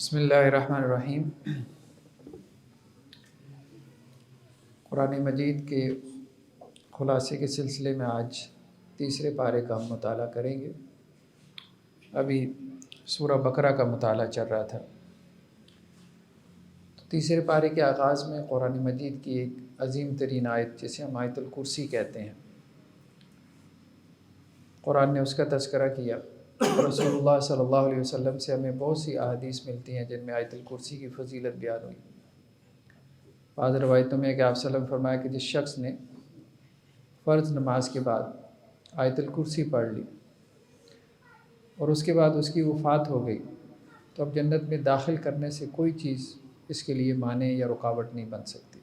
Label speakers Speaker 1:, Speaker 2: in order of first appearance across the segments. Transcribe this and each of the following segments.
Speaker 1: بسم اللہ الرحمن الرحیم۔ قرآن مجید کے خلاصے کے سلسلے میں آج تیسرے پارے کا ہم مطالعہ کریں گے۔ ابھی سورہ بقرہ کا مطالعہ چل رہا تھا۔ تیسرے پارے کے آغاز میں قرآن مجید کی ایک عظیم ترین آیت جسے ہم آیت الکرسی کہتے ہیں، قرآن نے اس کا تذکرہ کیا۔ رسول اللہ صلی اللہ علیہ وسلم سے ہمیں بہت سی احادیث ملتی ہیں جن میں آیت الکرسی کی فضیلت بیان ہوئی۔ بعض روایتوں میں کہ آپ صلی اللہ علیہ وسلم فرمایا کہ جس شخص نے فرض نماز کے بعد آیت الکرسی پڑھ لی اور اس کے بعد اس کی وفات ہو گئی تو اب جنت میں داخل کرنے سے کوئی چیز اس کے لیے مانع یا رکاوٹ نہیں بن سکتی۔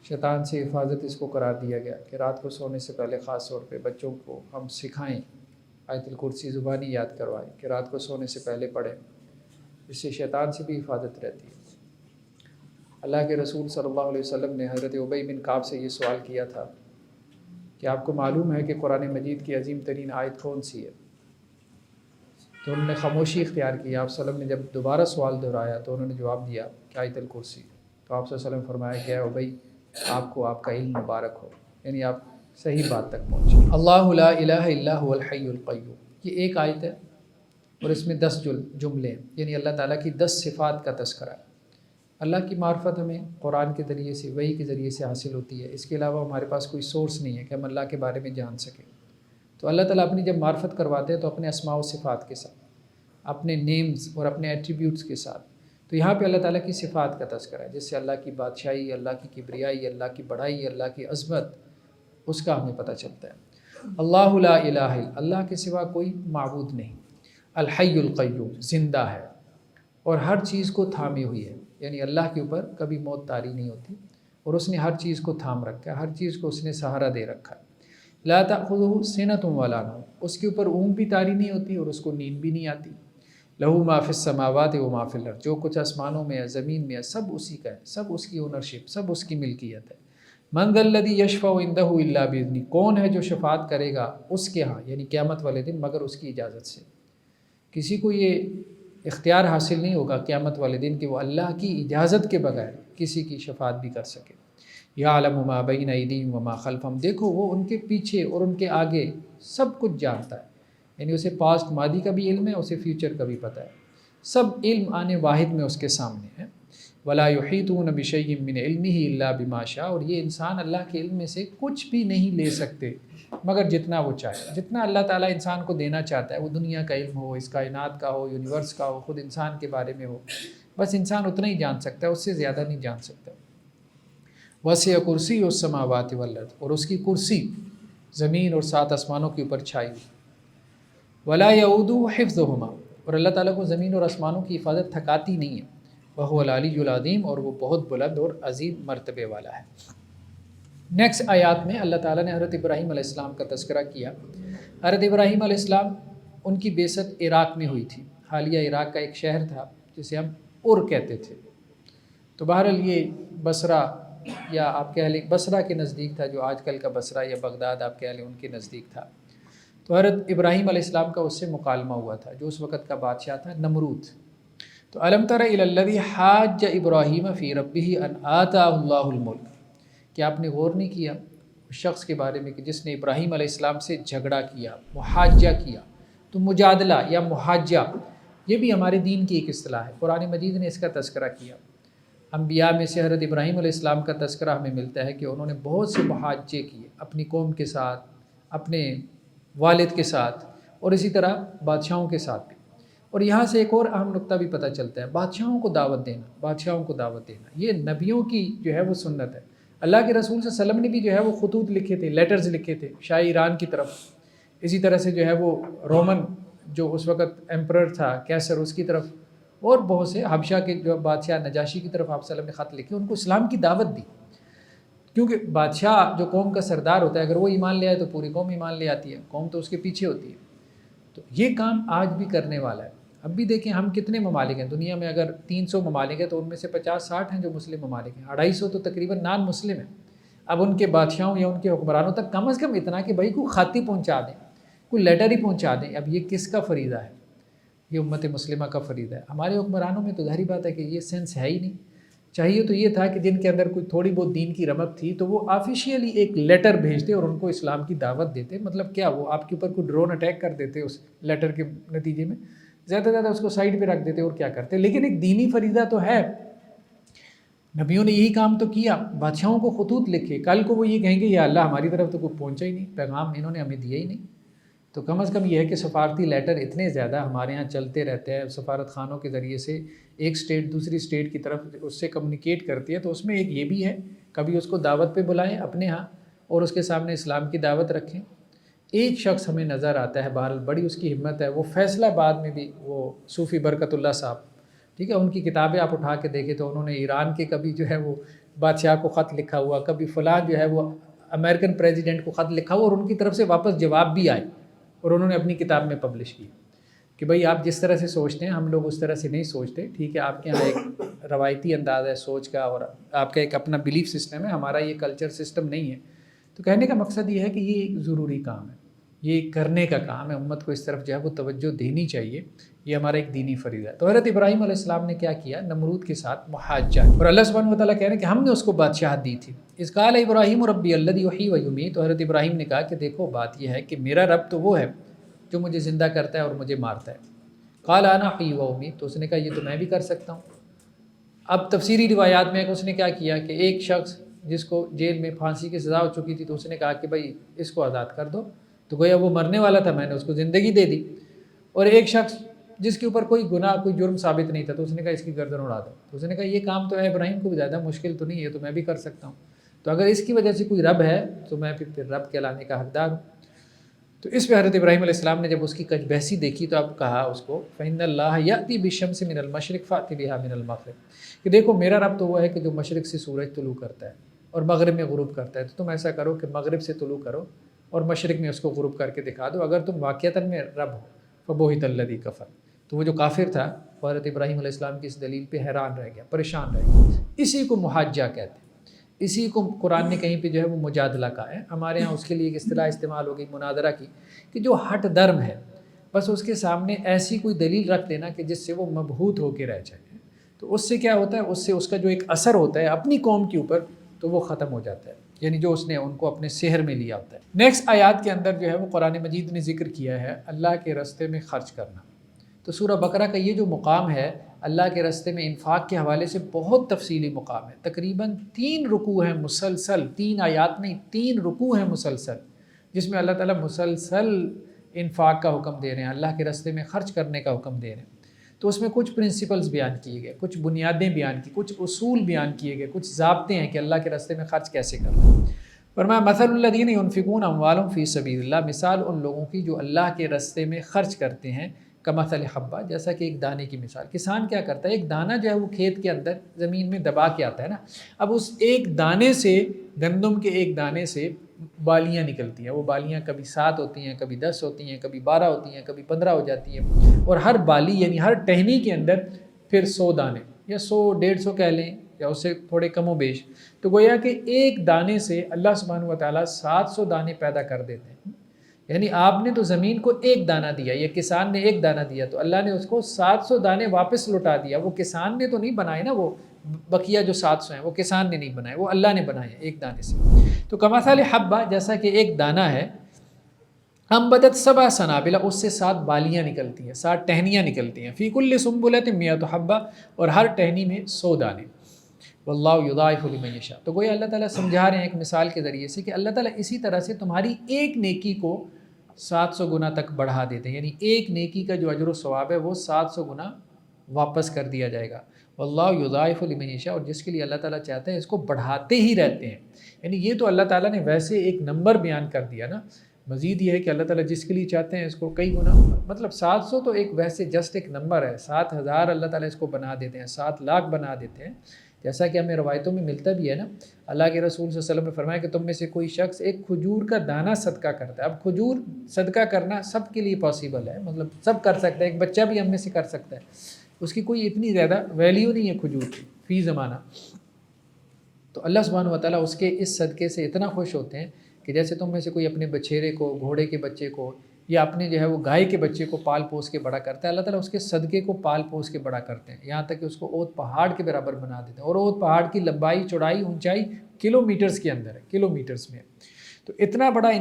Speaker 1: شیطان سے حفاظت اس کو قرار دیا گیا کہ رات کو سونے سے پہلے خاص طور پہ بچوں کو ہم سکھائیں، آیت الکرسی زبانی یاد کروائیں کہ رات کو سونے سے پہلے پڑھیں، اس سے شیطان سے بھی حفاظت رہتی ہے۔ اللہ کے رسول صلی اللہ علیہ وسلم نے حضرت ابی بن کعب سے یہ سوال کیا تھا کہ آپ کو معلوم ہے کہ قرآن مجید کی عظیم ترین آیت کون سی ہے؟ تو انہوں نے خاموشی اختیار کی۔ آپ صلی اللہ علیہ وسلم نے جب دوبارہ سوال دہرایا تو انہوں نے جواب دیا کہ آیت الکرسی۔ تو آپ صلی اللہ علیہ وسلم فرمایا کہ ابی آپ کو آپ کا علم مبارک ہو، یعنی آپ صحیح بات تک پہنچے۔ اللہ لا الہ الا هو الحی القیوم، یہ ایک آیت ہے اور اس میں 10 جملے ہیں، یعنی اللہ تعالیٰ کی 10 صفات کا تذکرہ ہے۔ اللہ کی معرفت ہمیں قرآن کے ذریعے سے، وحی کے ذریعے سے حاصل ہوتی ہے، اس کے علاوہ ہمارے پاس کوئی سورس نہیں ہے کہ ہم اللہ کے بارے میں جان سکیں۔ تو اللہ تعالیٰ اپنی جب معرفت کرواتے ہیں تو اپنے اسماء و صفات کے ساتھ، اپنے نیمز اور اپنے ایٹریبیوٹس کے ساتھ۔ تو یہاں پہ اللہ تعالیٰ کی صفات کا تذکرہ ہے، جس سے اللہ کی بادشاہی، اللہ کی کبریائی، اللہ کی بڑائی، اللہ کی عظمت، اس کا ہمیں پتہ چلتا ہے۔ اللہ لا الہ، اللہ کے سوا کوئی معبود نہیں۔ الحی القیوم، زندہ ہے اور ہر چیز کو تھامے ہوئی ہے، یعنی اللہ کے اوپر کبھی موت طاری نہیں ہوتی اور اس نے ہر چیز کو تھام رکھا ہے، ہر چیز کو اس نے سہارا دے رکھا ہے۔ لا تأخذہ سنۃ ولا نوم، اس کے اوپر اونگ بھی طاری نہیں ہوتی اور اس کو نیند بھی نہیں آتی۔ لہو ما فی السماوات و ما فی الارض، جو کچھ آسمانوں میں ہے، زمین میں ہے، سب اسی کا ہے، سب اس کی اونرشپ، سب اس کی ملکیت ہے۔ من ذا الذی یشفع عندہ الا باذنہ، کون ہے جو شفاعت کرے گا اس کے ہاں، یعنی قیامت والے دن، مگر اس کی اجازت سے۔ کسی کو یہ اختیار حاصل نہیں ہوگا قیامت والے دن کہ وہ اللہ کی اجازت کے بغیر کسی کی شفاعت بھی کر سکے۔ یعلم ما بین ایدیہم وما خلفہم، دیکھو وہ ان کے پیچھے اور ان کے آگے سب کچھ جانتا ہے، یعنی اسے پاسٹ ماضی کا بھی علم ہے، اسے فیوچر کا بھی پتہ ہے، سب علم آنے واحد میں اس کے سامنے ہے۔ ولا یحیطون بشیء من علمہ الا بما شاء، اور یہ انسان اللہ کے علم میں سے کچھ بھی نہیں لے سکتے مگر جتنا وہ چاہے۔ جتنا اللہ تعالیٰ انسان کو دینا چاہتا ہے، وہ دنیا کا علم ہو، اس کائنات کا ہو، یونیورس کا ہو، خود انسان کے بارے میں ہو، بس انسان اتنا ہی جان سکتا ہے، اس سے زیادہ نہیں جان سکتا۔ وسع کرسیہ السماوات والارض، اور اس کی کرسی زمین اور 7 آسمانوں کے اوپر چھائی ہوئی۔ ولا یعودہ حفظہما، اور اللہ تعالیٰ کو زمین اور آسمانوں کی حفاظت تھکاتی نہیں ہے۔ وہو العلی العظیم، اور وہ بہت بلند اور عظیم مرتبے والا ہے۔ نیکسٹ آیات میں اللہ تعالیٰ نے حضرت ابراہیم علیہ السلام کا تذکرہ کیا۔ حضرت ابراہیم علیہ السلام، ان کی بعثت عراق میں ہوئی تھی۔ حالیہ عراق کا ایک شہر تھا جسے ہم ار کہتے تھے، تو بہرحال یہ بصرہ، یا آپ کہہ لیں بصرہ کے نزدیک تھا، جو آج کل کا بصرہ یا بغداد آپ کہہ لیں ان کے نزدیک تھا۔ تو حضرت ابراہیم علیہ السلام کا اس سے مکالمہ ہوا تھا، جو اس وقت کا بادشاہ تھا نمرود۔ تو الم تر الی الذی حاج ابراہیم فی ربہ ان آتاہ اللہ الملک، کہ آپ نے غور نہیں کیا اس شخص کے بارے میں کہ جس نے ابراہیم علیہ السلام سے جھگڑا کیا، محاجہ کیا۔ تو مجادلہ یا محاجہ یہ بھی ہمارے دین کی ایک اصطلاح ہے، قرآن مجید نے اس کا تذکرہ کیا۔ انبیاء میں سے حضرت ابراہیم علیہ السلام کا تذکرہ ہمیں ملتا ہے کہ انہوں نے بہت سے محاجے کیے، اپنی قوم کے ساتھ، اپنے والد کے ساتھ، اور اسی طرح بادشاہوں کے ساتھ بھی۔ اور یہاں سے ایک اور اہم نقطہ بھی پتہ چلتا ہے، بادشاہوں کو دعوت دینا، بادشاہوں کو دعوت دینا یہ نبیوں کی جو ہے وہ سنت ہے۔ اللہ کے رسول صلی اللہ علیہ وسلم نے بھی جو ہے وہ خطوط لکھے تھے، لیٹرز لکھے تھے شاہ ایران کی طرف، اسی طرح سے جو ہے وہ رومن جو اس وقت ایمپرر تھا کیسر، اس کی طرف، اور بہت سے حبشہ کے جو بادشاہ نجاشی کی طرف آپ صلی اللہ علیہ وسلم نے خط لکھے، ان کو اسلام کی دعوت دی، کیونکہ بادشاہ جو قوم کا سردار ہوتا ہے، اگر وہ ایمان لے آئے تو پوری قوم ایمان لے آتی ہے، قوم تو اس کے پیچھے ہوتی ہے۔ تو یہ کام آج بھی کرنے والا ہے۔ اب بھی دیکھیں ہم کتنے ممالک ہیں دنیا میں، اگر 300 ممالک ہیں تو ان میں سے 50-60 ہیں جو مسلم ممالک ہیں، 250 تو تقریباً نان مسلم ہیں۔ اب ان کے بادشاہوں یا ان کے حکمرانوں تک کم از کم اتنا کہ بھائی کوئی خط ہی پہنچا دیں، کوئی لیٹر ہی پہنچا دیں، اب یہ کس کا فریضہ ہے؟ یہ امت مسلمہ کا فریضہ ہے. ہمارے حکمرانوں میں تو ظاہری بات ہے کہ یہ سینس ہے ہی نہیں. چاہیے تو یہ تھا کہ جن کے اندر کوئی تھوڑی بہت دین کی رمق تھی تو وہ آفیشیلی ایک لیٹر بھیجتے اور ان کو اسلام کی دعوت دیتے. مطلب کیا وہ آپ کے اوپر کوئی ڈرون اٹیک کر دیتے اس لیٹر کے نتیجے میں، زیادہ سے زیادہ اس کو سائڈ پہ رکھ دیتے اور کیا کرتے. لیکن ایک دینی فریضہ تو ہے. نبیوں نے یہی کام تو کیا، بادشاہوں کو خطوط لکھے. کل کو وہ یہ کہیں گے یا اللہ ہماری طرف تو کوئی پہنچا ہی نہیں، پیغام انہوں نے ہمیں دیا ہی نہیں. تو کم از کم یہ ہے کہ سفارتی لیٹر اتنے زیادہ ہمارے ہاں چلتے رہتے ہیں، سفارت خانوں کے ذریعے سے ایک اسٹیٹ دوسری اسٹیٹ کی طرف اس سے کمیونیکیٹ کرتی ہے. تو اس میں ایک یہ بھی ہے، کبھی اس کو دعوت پہ بلائیں اپنے ہاں اور اس کے سامنے اسلام کی دعوت رکھیں. ایک شخص ہمیں نظر آتا ہے، بہرحال بڑی اس کی ہمت ہے، وہ فیصلہ آباد میں بھی وہ صوفی برکت اللہ صاحب، ٹھیک ہے، ان کی کتابیں آپ اٹھا کے دیکھیں تو انہوں نے ایران کے کبھی جو ہے وہ بادشاہ کو خط لکھا ہوا، کبھی فلاں جو ہے وہ امریکن پریزیڈنٹ کو خط لکھا ہوا اور ان کی طرف سے واپس جواب بھی آئے اور انہوں نے اپنی کتاب میں پبلش کی کہ بھئی آپ جس طرح سے سوچتے ہیں ہم لوگ اس طرح سے نہیں سوچتے. ٹھیک ہے، آپ کے یہاں ایک روایتی انداز ہے سوچ کا اور آپ کا ایک اپنا بلیف سسٹم ہے، ہمارا یہ کلچر سسٹم نہیں ہے. تو کہنے کا مقصد یہ ہے کہ یہ ایک ضروری کام ہے، یہ کرنے کا کام ہے، امت کو اس طرف جو ہے وہ توجہ دینی چاہیے. یہ ہمارا ایک دینی فریضہ ہے. تو حضرت ابراہیم علیہ السلام نے کیا کیا؟ نمرود کے ساتھ محاجہ. اور اللہ سبحانہ و تعالیٰ کہہ رہے ہیں کہ ہم نے اس کو بادشاہت دی تھی. اذ قال ابراہیم ربی الذی یحیی و یمیت. تو حضرت ابراہیم نے کہا کہ دیکھو بات یہ ہے کہ میرا رب تو وہ ہے جو مجھے زندہ کرتا ہے اور مجھے مارتا ہے. قال انا احیی و امیت. تو اس نے کہا یہ تو میں بھی کر سکتا ہوں. اب تفسیری روایات میں اس نے کیا کیا کہ ایک شخص جس کو جیل میں پھانسی کی سزا ہو چکی تھی تو اس نے کہا کہ بھائی اس کو آزاد کر دو. تو گویا وہ مرنے والا تھا، میں نے اس کو زندگی دے دی. اور ایک شخص جس کے اوپر کوئی گناہ کوئی جرم ثابت نہیں تھا تو اس نے کہا اس کی گردن اڑا دو. تو اس نے کہا یہ کام تو ہے ابراہیم کو بھی زیادہ مشکل تو نہیں ہے، تو میں بھی کر سکتا ہوں. تو اگر اس کی وجہ سے کوئی رب ہے تو میں پھر رب کہلانے کا حقدار ہوں. تو اس پہ حضرت ابراہیم علیہ السلام نے جب اس کی کج بحثی دیکھی تو اب کہا اس کو فإن اللہ یأتی بالشمس من المشرق فأتی بها من المغرب. کہ دیکھو میرا رب تو وہ ہے کہ جو مشرق سے سورج طلوع کرتا ہے اور مغرب میں غروب کرتا ہے. تو تم ایسا کرو کہ مغرب سے طلوع کرو اور مشرق میں اس کو غروب کر کے دکھا دو. اگر تم واقعتاً میں رب ہو فبہت الذی کفر. تو وہ جو کافر تھا وہ حضرت ابراہیم علیہ السلام کی اس دلیل پہ حیران رہ گیا، پریشان رہ گیا. اسی کو محاجہ کہتے ہیں. اسی کو قرآن نے کہیں پہ جو ہے وہ مجادلہ کہا ہے. ہمارے ہاں اس کے لیے ایک اصطلاح استعمال ہو گئی مناظرہ کی، کہ جو ہٹ درم ہے بس اس کے سامنے ایسی کوئی دلیل رکھ دینا کہ جس سے وہ مبہوت ہو کے رہ جائے. تو اس سے کیا ہوتا ہے، اس سے اس کا جو ایک اثر ہوتا ہے اپنی قوم کے اوپر تو وہ ختم ہو جاتا ہے، یعنی جو اس نے ان کو اپنے سحر میں لیا ہوتا ہے. نیکسٹ آیات کے اندر جو ہے وہ قرآن مجید نے ذکر کیا ہے اللہ کے راستے میں خرچ کرنا. تو سورہ بقرہ کا یہ جو مقام ہے اللہ کے راستے میں انفاق کے حوالے سے بہت تفصیلی مقام ہے. تقریباً 3 رکوع ہیں مسلسل، 3 آیات نہیں 3 رکوع ہیں مسلسل، جس میں اللہ تعالیٰ مسلسل انفاق کا حکم دے رہے ہیں، اللہ کے راستے میں خرچ کرنے کا حکم دے رہے ہیں. تو اس میں کچھ پرنسپلز بیان کیے گئے، کچھ بنیادیں بیان کی، کچھ اصول بیان کیے گئے، کچھ ضابطے ہیں کہ اللہ کے راستے میں خرچ کیسے کرنا. فرمایا مثل الذین ينفقون اموالهم فی سبیل اللہ. مثال ان لوگوں کی جو اللہ کے راستے میں خرچ کرتے ہیں، کمثل حبہ، جیسا کہ ایک دانے کی مثال. کسان کیا کرتا ہے، ایک دانہ جو ہے وہ کھیت کے اندر زمین میں دبا کے آتا ہے نا. اب اس ایک دانے سے، گندم کے ایک دانے سے بالیاں نکلتی ہیں. وہ بالیاں کبھی 7 ہوتی ہیں، کبھی 10 ہوتی ہیں، کبھی 12 ہوتی ہیں، کبھی 15 ہو جاتی ہیں. اور ہر بالی یعنی ہر ٹہنی کے اندر پھر 100 دانے یا 100 150 کہہ لیں یا اس سے تھوڑے کم و بیش. تو گویا کہ ایک دانے سے اللہ سبحانہ و تعالیٰ 700 دانے پیدا کر دیتے ہیں. یعنی آپ نے تو زمین کو ایک دانہ دیا یا کسان نے ایک دانہ دیا تو اللہ نے اس کو 700 دانے واپس لوٹا دیا. وہ کسان نے تو نہیں بنائے نا، وہ بقیہ جو 700 ہیں وہ کسان نے نہیں بنائے، وہ اللہ نے بنائے ایک دانے سے. تو کمثل حبہ، جیسا کہ ایک دانہ ہے، انبتت 7 سنابل، اس سے 7 بالیاں نکلتی ہیں، 7 ٹہنیاں نکلتی ہیں. فی کل سنبلۃ 100 حبہ، اور ہر ٹہنی میں 100 دانے. واللہ یضاعف لمن یشاء. تو گویا اللہ تعالیٰ سمجھا رہے ہیں ایک مثال کے ذریعے سے کہ اللہ تعالیٰ اسی طرح سے تمہاری ایک نیکی کو 700 گنا تک بڑھا دیتے ہیں. یعنی ایک نیکی کا جو اجر و ثواب ہے وہ 700 گنا واپس کر دیا جائے گا. واللہ یضاعف لمن یشاء، اور جس کے لیے اللہ تعالیٰ چاہتے ہیں اس کو بڑھاتے ہی رہتے ہیں. یعنی یہ تو اللہ تعالیٰ نے ویسے ایک نمبر بیان کر دیا نا. مزید یہ ہے کہ اللہ تعالیٰ جس کے لیے چاہتے ہیں اس کو کئی گنا، مطلب 700 تو ایک ویسے جسٹ ایک نمبر ہے. 7000 اللہ تعالیٰ اس کو بنا دیتے ہیں، 7 لاکھ بنا دیتے ہیں. جیسا کہ ہمیں روایتوں میں ملتا بھی ہے نا. اللہ کے رسول صلی اللہ علیہ وسلم نے فرمایا کہ تم میں سے کوئی شخص ایک کھجور کا دانہ صدقہ کرتا ہے. اب کھجور صدقہ کرنا سب کے لیے پاسبل ہے، مطلب سب کر سکتا ہے، ایک بچہ بھی ہم میں سے کر سکتا ہے. اس کی کوئی اتنی زیادہ ویلیو نہیں ہے کھجور کی فی زمانہ. تو اللہ سبحانہ و تعالیٰ اس کے اس صدقے سے اتنا خوش ہوتے ہیں کہ جیسے تم میں سے کوئی اپنے بچھیرے کو، گھوڑے کے بچے کو یا اپنے جو ہے وہ گائے کے بچے کو پال پوس کے بڑا کرتا ہے، اللہ تعالیٰ اس کے صدقے کو پال پوس کے بڑا کرتے ہیں، یہاں تک کہ اس کو اود پہاڑ کے برابر بنا دیتے ہیں، اور اود پہاڑ کی لمبائی چوڑائی اونچائی کلومیٹرز کے اندر ہے، کلومیٹرز میں. تو اتنا بڑا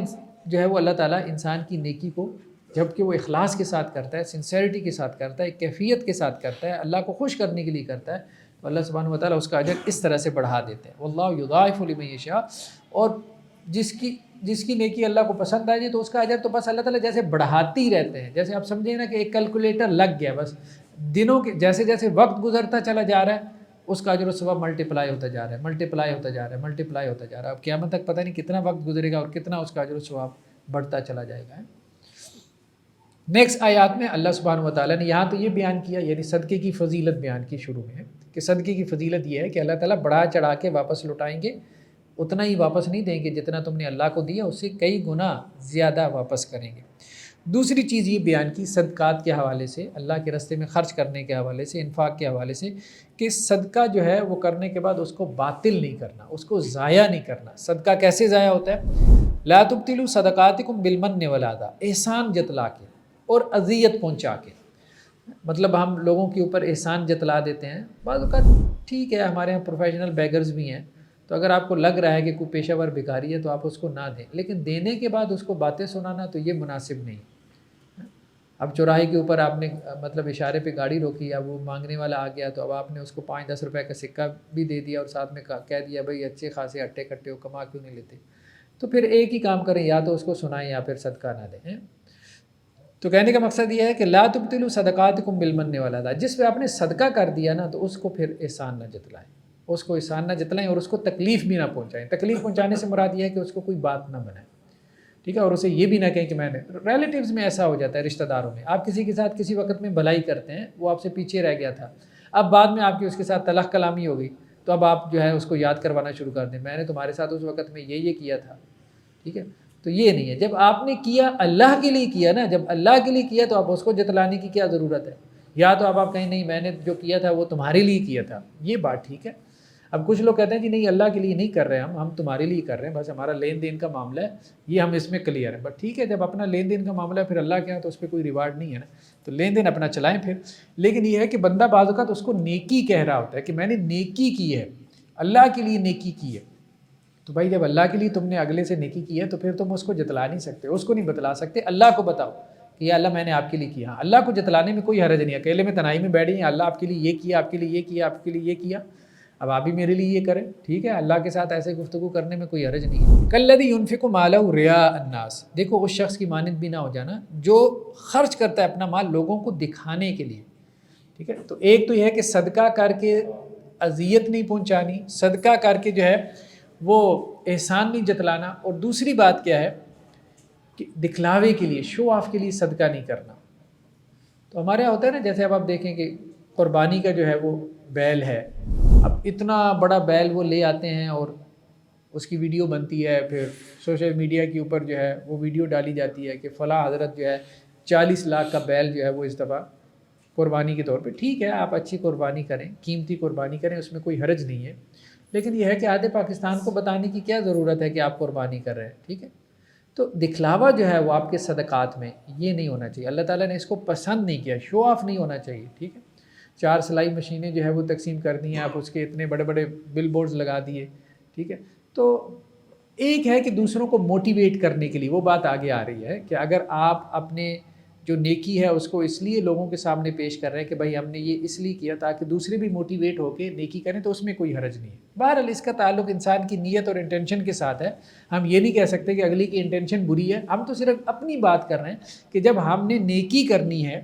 Speaker 1: جو ہے وہ اللہ تعالیٰ انسان کی نیکی کو جب کہ وہ اخلاص کے ساتھ کرتا ہے، سنسیریٹی کے ساتھ کرتا ہے، کیفیت کے ساتھ کرتا ہے، اللہ کو خوش کرنے کے لیے کرتا ہے، تو اللہ سبحانہ و تعالیٰ اس کا اجر اس طرح سے بڑھا دیتے ہیں. واللہ یضاعف لمن یشاء. اور جس کی نیکی اللہ کو پسند آ جائے تو اس کا اجر تو بس اللہ تعالیٰ جیسے بڑھاتے ہی رہتے ہیں. جیسے آپ سمجھیں نا کہ ایک کیلکولیٹر لگ گیا، بس دنوں کے جیسے جیسے وقت گزرتا چلا جا رہا ہے اس کا اجر و ثواب ملٹیپلائی ہوتا جا رہا ہے، ملٹیپلائی ہوتا جا رہا ہے، ملٹیپلائی ہوتا جا رہا ہے. اب قیامت تک پتہ نہیں کتنا وقت گزرے گا اور کتنا اس کا اجر و ثواب بڑھتا چلا جائے گا. نیکسٹ آیات میں اللہ سبحانہ و تعالیٰ نے یہاں تو یہ بیان کیا، یعنی صدقے کی فضیلت بیان کی شروع میں، کہ صدقے کی فضیلت یہ ہے کہ اللہ تعالیٰ بڑھا چڑھا کے واپس لوٹائیں گے، اتنا ہی واپس نہیں دیں گے جتنا تم نے اللہ کو دیا، اس سے کئی گنا زیادہ واپس کریں گے. دوسری چیز یہ بیان کی صدقات کے حوالے سے، اللہ کے راستے میں خرچ کرنے کے حوالے سے، انفاق کے حوالے سے، کہ صدقہ جو ہے وہ کرنے کے بعد اس کو باطل نہیں کرنا، اس کو ضائع نہیں کرنا. صدقہ کیسے ضائع ہوتا ہے؟ لا تبطلوا صدقاتکم بالمن والاذی، احسان جتلا کے اور اذیت پہنچا کے. مطلب ہم لوگوں کے اوپر احسان جتلا دیتے ہیں، بعض اوقات ٹھیک ہے ہمارے یہاں پروفیشنل بیگرز بھی ہیں، تو اگر آپ کو لگ رہا ہے کہ کوئی پیشہ ور بھکاری ہے تو آپ اس کو نہ دیں، لیکن دینے کے بعد اس کو باتیں سنانا تو یہ مناسب نہیں. اب چوراہے کے اوپر آپ نے مطلب اشارے پہ گاڑی روکی، اب وہ مانگنے والا آ گیا تو اب آپ نے اس کو 5-10 روپے کا سکہ بھی دے دیا اور ساتھ میں کہہ دیا بھائی اچھے خاصے اٹے کٹے ہو، کما کیوں نہیں لیتے؟ تو پھر ایک ہی کام کریں، یا تو اس کو سنائیں یا پھر صدقہ نہ دیں. تو کہنے کا مقصد یہ ہے کہ لا تبطلوا صدقاتکم بالمن والاذی، جس پہ آپ نے صدقہ کر دیا نا تو اس کو پھر احسان نہ جتلائیں، اس کو احسان نہ جتلائیں اور اس کو تکلیف بھی نہ پہنچائیں. تکلیف پہنچانے سے مراد یہ ہے کہ اس کو کوئی بات نہ بنائیں، ٹھیک ہے، اور اسے یہ بھی نہ کہیں کہ میں نے. ریلیٹیوز میں ایسا ہو جاتا ہے، رشتہ داروں میں آپ کسی کے ساتھ کسی وقت میں بھلائی کرتے ہیں، وہ آپ سے پیچھے رہ گیا تھا، اب بعد میں آپ کی اس کے ساتھ تلخ کلامی ہو گئی تو اب آپ جو ہے اس کو یاد کروانا شروع کر دیں، میں نے تمہارے ساتھ اس وقت میں یہ کیا تھا، ٹھیک ہے. تو یہ نہیں ہے. جب آپ نے کیا اللہ کے لیے کیا نا، جب اللہ کے لیے کیا تو آپ اس کو جتلانے کی کیا ضرورت ہے؟ یا تو آپ کہیں نہیں میں نے جو کیا تھا وہ تمہارے لیے کیا تھا، یہ بات ٹھیک ہے. اب کچھ لوگ کہتے ہیں کہ نہیں اللہ کے لیے نہیں کر رہے ہم تمہارے لیے کر رہے ہیں، بس ہمارا لین دین کا معاملہ ہے، یہ ہم اس میں کلیئر ہے. بٹ ٹھیک ہے، جب اپنا لین دین کا معاملہ ہے پھر اللہ کے یہاں تو اس پہ کوئی ریوارڈ نہیں ہے نا، تو لین دین اپنا چلائیں پھر. لیکن یہ ہے کہ بندہ بعض اوقات اس کو نیکی کہہ رہا ہوتا ہے کہ میں نے نیکی کی ہے، اللہ کے لیے نیکی کی ہے. تو بھائی جب اللہ کے لیے تم نے اگلے سے نیکی کی ہے تو پھر تم اس کو جتلا نہیں سکتے، اس کو نہیں بتلا سکتے، اللہ کو بتاؤ کہ یا اللہ میں نے آپ کے لیے کیا. اللہ کو جتلانے میں کوئی حرج نہیں ہے، اکیلے میں تنہائی میں بیٹھی ہیں اللہ آپ کے لیے یہ کیا، آپ کے لیے یہ کیا، آپ کے لیے یہ کیا، اب آپ بھی میرے لیے یہ کریں، ٹھیک ہے. اللہ کے ساتھ ایسے گفتگو کرنے میں کوئی حرج نہیں ہے. کالذی ينفق مالہ رئاء الناس، دیکھو اس شخص کی مانند بھی نہ ہو جانا جو خرچ کرتا ہے اپنا مال لوگوں کو دکھانے کے لیے، ٹھیک ہے. تو ایک تو یہ ہے کہ صدقہ کر کے اذیت نہیں پہنچانی، صدقہ کر کے جو ہے وہ احسان نہیں جتلانا، اور دوسری بات کیا ہے کہ دکھلاوے کے لیے، شو آف کے لیے صدقہ نہیں کرنا. تو ہمارے یہاں ہوتا ہے نا، جیسے اب آپ دیکھیں کہ قربانی کا جو ہے وہ بیل ہے، اب اتنا بڑا بیل وہ لے آتے ہیں اور اس کی ویڈیو بنتی ہے، پھر سوشل میڈیا کے اوپر جو ہے وہ ویڈیو ڈالی جاتی ہے کہ فلاں حضرت جو ہے 40 لاکھ کا بیل جو ہے وہ اس دفعہ قربانی کے طور پہ. ٹھیک ہے، آپ اچھی قربانی کریں، قیمتی قربانی کریں، اس میں کوئی حرج نہیں ہے، لیکن یہ ہے کہ آدھے پاکستان کو بتانے کی کیا ضرورت ہے کہ آپ قربانی کر رہے ہیں، ٹھیک ہے. تو دکھلاوا جو ہے وہ آپ کے صدقات میں یہ نہیں ہونا چاہیے، اللہ تعالیٰ نے اس کو پسند نہیں کیا، شو آف نہیں ہونا چاہیے، ٹھیک ہے. 4 سلائی مشینیں جو ہے وہ تقسیم کر دی ہیں، آپ اس کے اتنے بڑے بڑے بل بورڈز لگا دیے، ٹھیک ہے. تو ایک ہے کہ دوسروں کو موٹیویٹ کرنے کے لیے وہ بات آگے آ رہی ہے کہ اگر آپ اپنے جو نیکی ہے اس کو اس لیے لوگوں کے سامنے پیش کر رہے ہیں کہ بھائی ہم نے یہ اس لیے کیا تاکہ دوسرے بھی موٹیویٹ ہو کے نیکی کریں، تو اس میں کوئی حرج نہیں ہے. بہرحال اس کا تعلق انسان کی نیت اور انٹینشن کے ساتھ ہے. ہم یہ نہیں کہہ سکتے کہ اگلی کی انٹینشن بری ہے، ہم تو صرف اپنی بات کر رہے ہیں کہ جب ہم نے نیکی کرنی ہے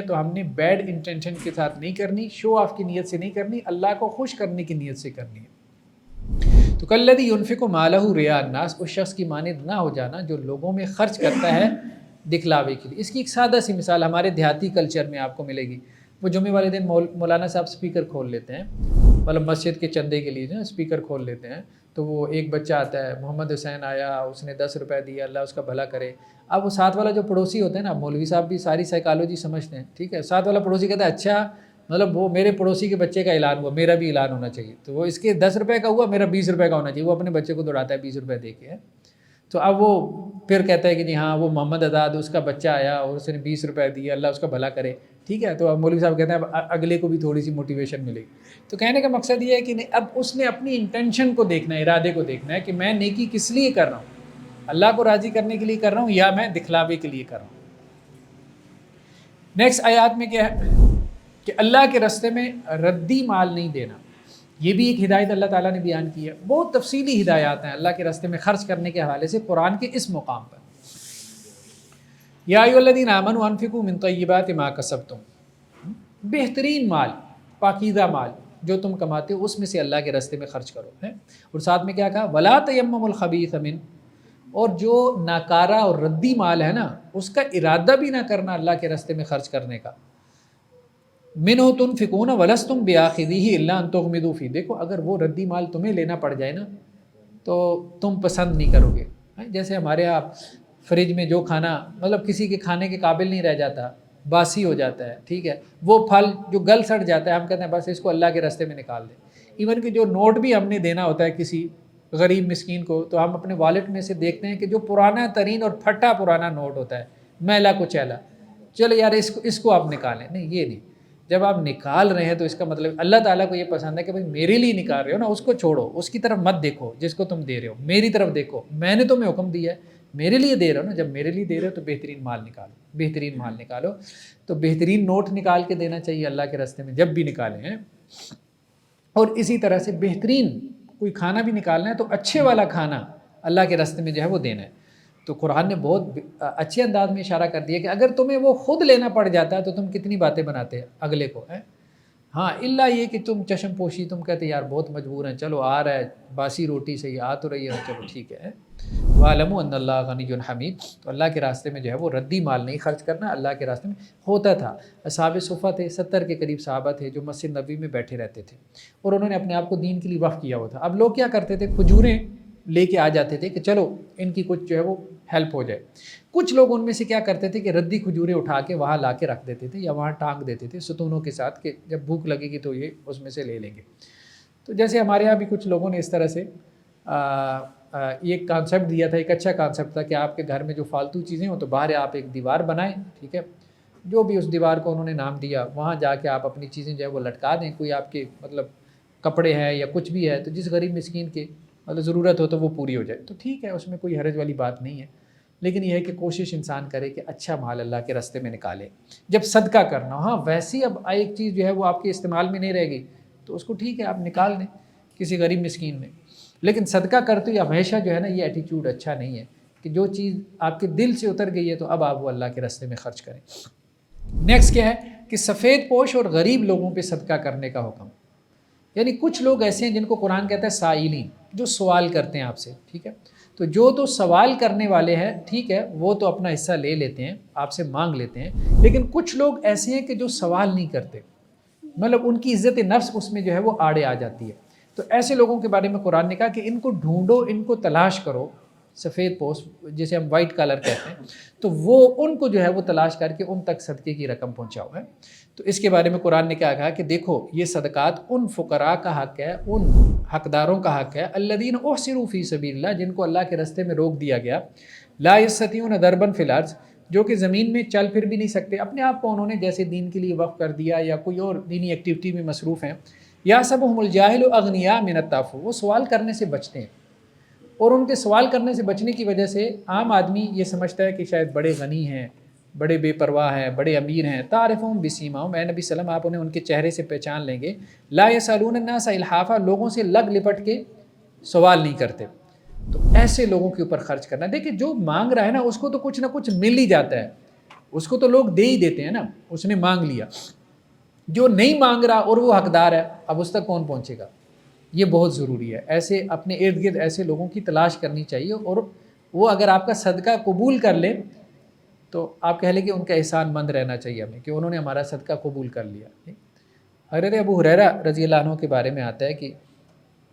Speaker 1: تو ہم نے بیڈ انٹینشن کے ساتھ نہیں کرنی، شو آف کی نیت سے نہیں کرنی، اللہ کو خوش کرنے کی نیت سے کرنی ہے. تو کالذی ينفق مالہ رئاء الناس، اس شخص کی مانند نہ ہو جانا جو لوگوں میں خرچ کرتا ہے دکھلاوے کے لیے. اس کی ایک سادہ سی مثال ہمارے دیہاتی کلچر میں آپ کو ملے گی. وہ جمعے والے دن مولانا صاحب سپیکر کھول لیتے ہیں، مطلب مسجد کے چندے کے لیے جو سپیکر کھول لیتے ہیں. تو وہ ایک بچہ آتا ہے، محمد حسین آیا، اس نے 10 روپے دیا، اللہ اس کا بھلا کرے. اب وہ ساتھ والا جو پڑوسی ہوتا ہے نا، مولوی صاحب بھی ساری سائیکالوجی سمجھتے ہیں، ٹھیک ہے. ساتھ والا پڑوسی کہتا ہے اچھا مطلب وہ میرے پڑوسی کے بچے کا اعلان ہوا، میرا بھی اعلان ہونا چاہیے، تو وہ اس کے 10 روپے کا ہوا، میرا 20 روپے کا ہونا چاہیے. وہ اپنے بچے کو دوڑاتا ہے 20 روپے دے کے. تو اب وہ پھر کہتا ہے کہ جی ہاں وہ محمد آزاد اس کا بچہ آیا اور اس نے 20 روپے دیے، اللہ اس کا بھلا کرے، ٹھیک ہے، تو اب مولوی صاحب کہتے ہیں اب اگلے کو بھی تھوڑی سی موٹیویشن ملے گی۔ تو کہنے کا مقصد یہ ہے کہ اب اس نے اپنی انٹینشن کو دیکھنا ہے، ارادے کو دیکھنا ہے کہ میں نیکی کس لیے کر رہا ہوں، اللہ کو راضی کرنے کے لیے کر رہا ہوں یا میں دکھلاوے کے لیے کر رہا ہوں۔ نیکسٹ آیات میں کیا ہے کہ اللہ کے راستے میں ردی مال نہیں دینا، یہ بھی ایک ہدایت اللہ تعالیٰ نے بیان کی ہے۔ بہت تفصیلی ہدایات ہیں اللہ کے راستے میں خرچ کرنے کے حوالے سے قرآن کے اس مقام پر۔ یا ایھا الذین آمنوا انفقوا من طیبات ما کسبتم، بہترین مال، پاکیزہ مال جو تم کماتے ہو اس میں سے اللہ کے راستے میں خرچ کرو ہے۔ اور ساتھ میں کیا کہا، ولا تیمموا الخبیث منہ، اور جو ناکارہ اور ردی مال ہے نا اس کا ارادہ بھی نہ کرنا اللہ کے راستے میں خرچ کرنے کا۔ منہ تنفقون ولستم بآخذیہ الا ان تغمضوا فیہ، دیکھو اگر وہ ردی مال تمہیں لینا پڑ جائے نا تو تم پسند نہیں کرو گے۔ جیسے ہمارے یہاں فریج میں جو کھانا مطلب کسی کے کھانے کے قابل نہیں رہ جاتا، باسی ہو جاتا ہے، ٹھیک ہے، وہ پھل جو گل سڑ جاتا ہے ہم کہتے ہیں بس اس کو اللہ کے راستے میں نکال دیں۔ ایون کہ جو نوٹ بھی ہم نے دینا ہوتا ہے کسی غریب مسکین کو تو ہم اپنے والٹ میں سے دیکھتے ہیں کہ جو پرانا ترین اور پھٹا پرانا نوٹ ہوتا ہے، میلا کچیلا، چلو یار اس کو آپ نکالیں، نہیں یہ نہیں۔ جب آپ نکال رہے ہیں تو اس کا مطلب اللہ تعالیٰ کو یہ پسند ہے کہ بھائی میرے لیے نکال رہے ہو نا، اس کو چھوڑو، اس کی طرف مت دیکھو جس کو تم دے رہے ہو، میری طرف دیکھو، میں نے تمہیں حکم دیا ہے، میرے لیے دے رہے ہو نا، جب میرے لیے دے رہے ہو تو بہترین مال نکالو، بہترین مال نکالو۔ تو بہترین نوٹ نکال کے دینا چاہیے اللہ کے راستے میں جب بھی نکالیں ہیں۔ اور اسی طرح سے بہترین کوئی کھانا بھی نکالنا ہے تو اچھے والا کھانا اللہ کے راستے میں جو ہے وہ دینا ہے۔ تو قرآن نے بہت اچھے انداز میں اشارہ کر دیا کہ اگر تمہیں وہ خود لینا پڑ جاتا ہے تو تم کتنی باتیں بناتے اگلے کو ہے۔ ہاں الا یہ کہ تم چشم پوشی، تم کہتے یار بہت مجبور ہیں، چلو آ رہا ہے باسی روٹی صحیح آ تو رہی ہے، چلو ٹھیک ہے۔ وَاعْلَمُوا أَنَّ اللَّهَ غَنِيٌّ حَمِيدٌ، تو اللہ کے راستے میں جو ہے وہ ردی مال نہیں خرچ کرنا، اللہ کے راستے میں ہوتا تھا۔ اصحاب صفہ تھے، 70 کے قریب صحابہ تھے جو مسجد نبوی میں بیٹھے رہتے تھے اور انہوں نے اپنے آپ کو دین کے لیے وقف کیا ہوا تھا۔ اب لوگ کیا کرتے تھے، کھجوریں لے کے آ جاتے تھے کہ چلو ان کی کچھ جو ہے وہ ہیلپ ہو جائے۔ کچھ لوگ ان میں سے کیا کرتے تھے کہ ردی کھجوریں اٹھا کے وہاں لا کے رکھ دیتے تھے یا وہاں ٹانگ دیتے تھے ستونوں کے ساتھ کہ جب بھوک لگے گی تو یہ اس میں سے لے لیں گے۔ تو جیسے ہمارے یہاں بھی کچھ لوگوں نے اس طرح سے یہ کانسیپٹ دیا تھا، ایک اچھا کانسیپٹ تھا کہ آپ کے گھر میں جو فالتو چیزیں ہوں تو باہر آپ ایک دیوار بنائیں، ٹھیک ہے، جو بھی اس دیوار کو انہوں نے نام دیا وہاں جا کے آپ اپنی چیزیں جو ہے وہ لٹکا دیں، کوئی آپ کے مطلب کپڑے ہیں یا کچھ بھی ہے تو جس غریب مسکین کے مطلب ضرورت ہو تو وہ پوری ہو جائے، تو ٹھیک ہے، اس میں کوئی حرج والی بات نہیں ہے۔ لیکن یہ ہے کہ کوشش انسان کرے کہ اچھا مال اللہ کے راستے میں نکالے جب صدقہ کرنا ہو۔ ہاں ویسی اب ایک چیز جو ہے وہ آپ کے استعمال میں نہیں رہے گی تو اس کو ٹھیک ہے آپ نکال دیں کسی غریب مسکین میں، لیکن صدقہ کرتے ہوئے ہمیشہ جو ہے نا یہ ایٹیچیوڈ اچھا نہیں ہے کہ جو چیز آپ کے دل سے اتر گئی ہے تو اب آپ وہ اللہ کے راستے میں خرچ کریں۔ نیکسٹ کیا ہے کہ سفید پوش اور غریب لوگوں پہ صدقہ کرنے کا حکم، یعنی کچھ لوگ ایسے ہیں جن کو قرآن کہتا ہے سائلین، جو سوال کرتے ہیں آپ سے، ٹھیک ہے، تو جو تو سوال کرنے والے ہیں ٹھیک ہے وہ تو اپنا حصہ لے لیتے ہیں، آپ سے مانگ لیتے ہیں، لیکن کچھ لوگ ایسے ہیں کہ جو سوال نہیں کرتے، مطلب ان کی عزت نفس اس میں جو ہے وہ آڑے آ جاتی ہے۔ تو ایسے لوگوں کے بارے میں قرآن نے کہا کہ ان کو ڈھونڈو، ان کو تلاش کرو، سفید پوش جسے ہم وائٹ کالر کہتے ہیں، تو وہ ان کو جو ہے وہ تلاش کر کے ان تک صدقے کی رقم پہنچاؤ ہے۔ تو اس کے بارے میں قرآن نے کیا کہا کہ دیکھو یہ صدقات ان فقراء کا حق ہے، ان حقداروں کا حق ہے، الذین احصروا فی سبیل اللہ، جن کو اللہ کے راستے میں روک دیا گیا، لا یستطیعون ضربا فی الارض، جو کہ زمین میں چل پھر بھی نہیں سکتے، اپنے آپ کو انہوں نے جیسے دین کے لیے وقف کر دیا یا کوئی اور دینی ایکٹیویٹی میں مصروف ہیں، یحسبهم الجاہل اغنیاء من التعفف، وہ سوال کرنے سے بچتے ہیں، اور ان کے سوال کرنے سے بچنے کی وجہ سے عام آدمی یہ سمجھتا ہے کہ شاید بڑے غنی ہیں، بڑے بے پرواہ ہیں، بڑے امیر ہیں، تعرفهم بسیماہم، اے نبی صلی اللہ علیہ وسلم آپ انہیں ان کے چہرے سے پہچان لیں گے، لا یسألون الناس الحافا، لوگوں سے لگ لپٹ کے سوال نہیں کرتے۔ تو ایسے لوگوں کے اوپر خرچ کرنا، دیکھیں جو مانگ رہا ہے نا اس کو تو کچھ نہ کچھ مل ہی جاتا ہے، اس کو تو لوگ دے ہی دیتے ہیں نا، اس نے مانگ لیا۔ جو نہیں مانگ رہا اور وہ حقدار ہے، اب اس تک کون پہنچے گا؟ یہ بہت ضروری ہے، ایسے اپنے ارد گرد ایسے لوگوں کی تلاش کرنی چاہیے، اور وہ اگر آپ کا صدقہ قبول کر لیں تو آپ کہہ لیں کہ ان کا احسان مند رہنا چاہیے ہمیں کہ انہوں نے ہمارا صدقہ قبول کر لیا۔ حضرت ابو ہریرہ رضی اللہ عنہ کے بارے میں آتا ہے کہ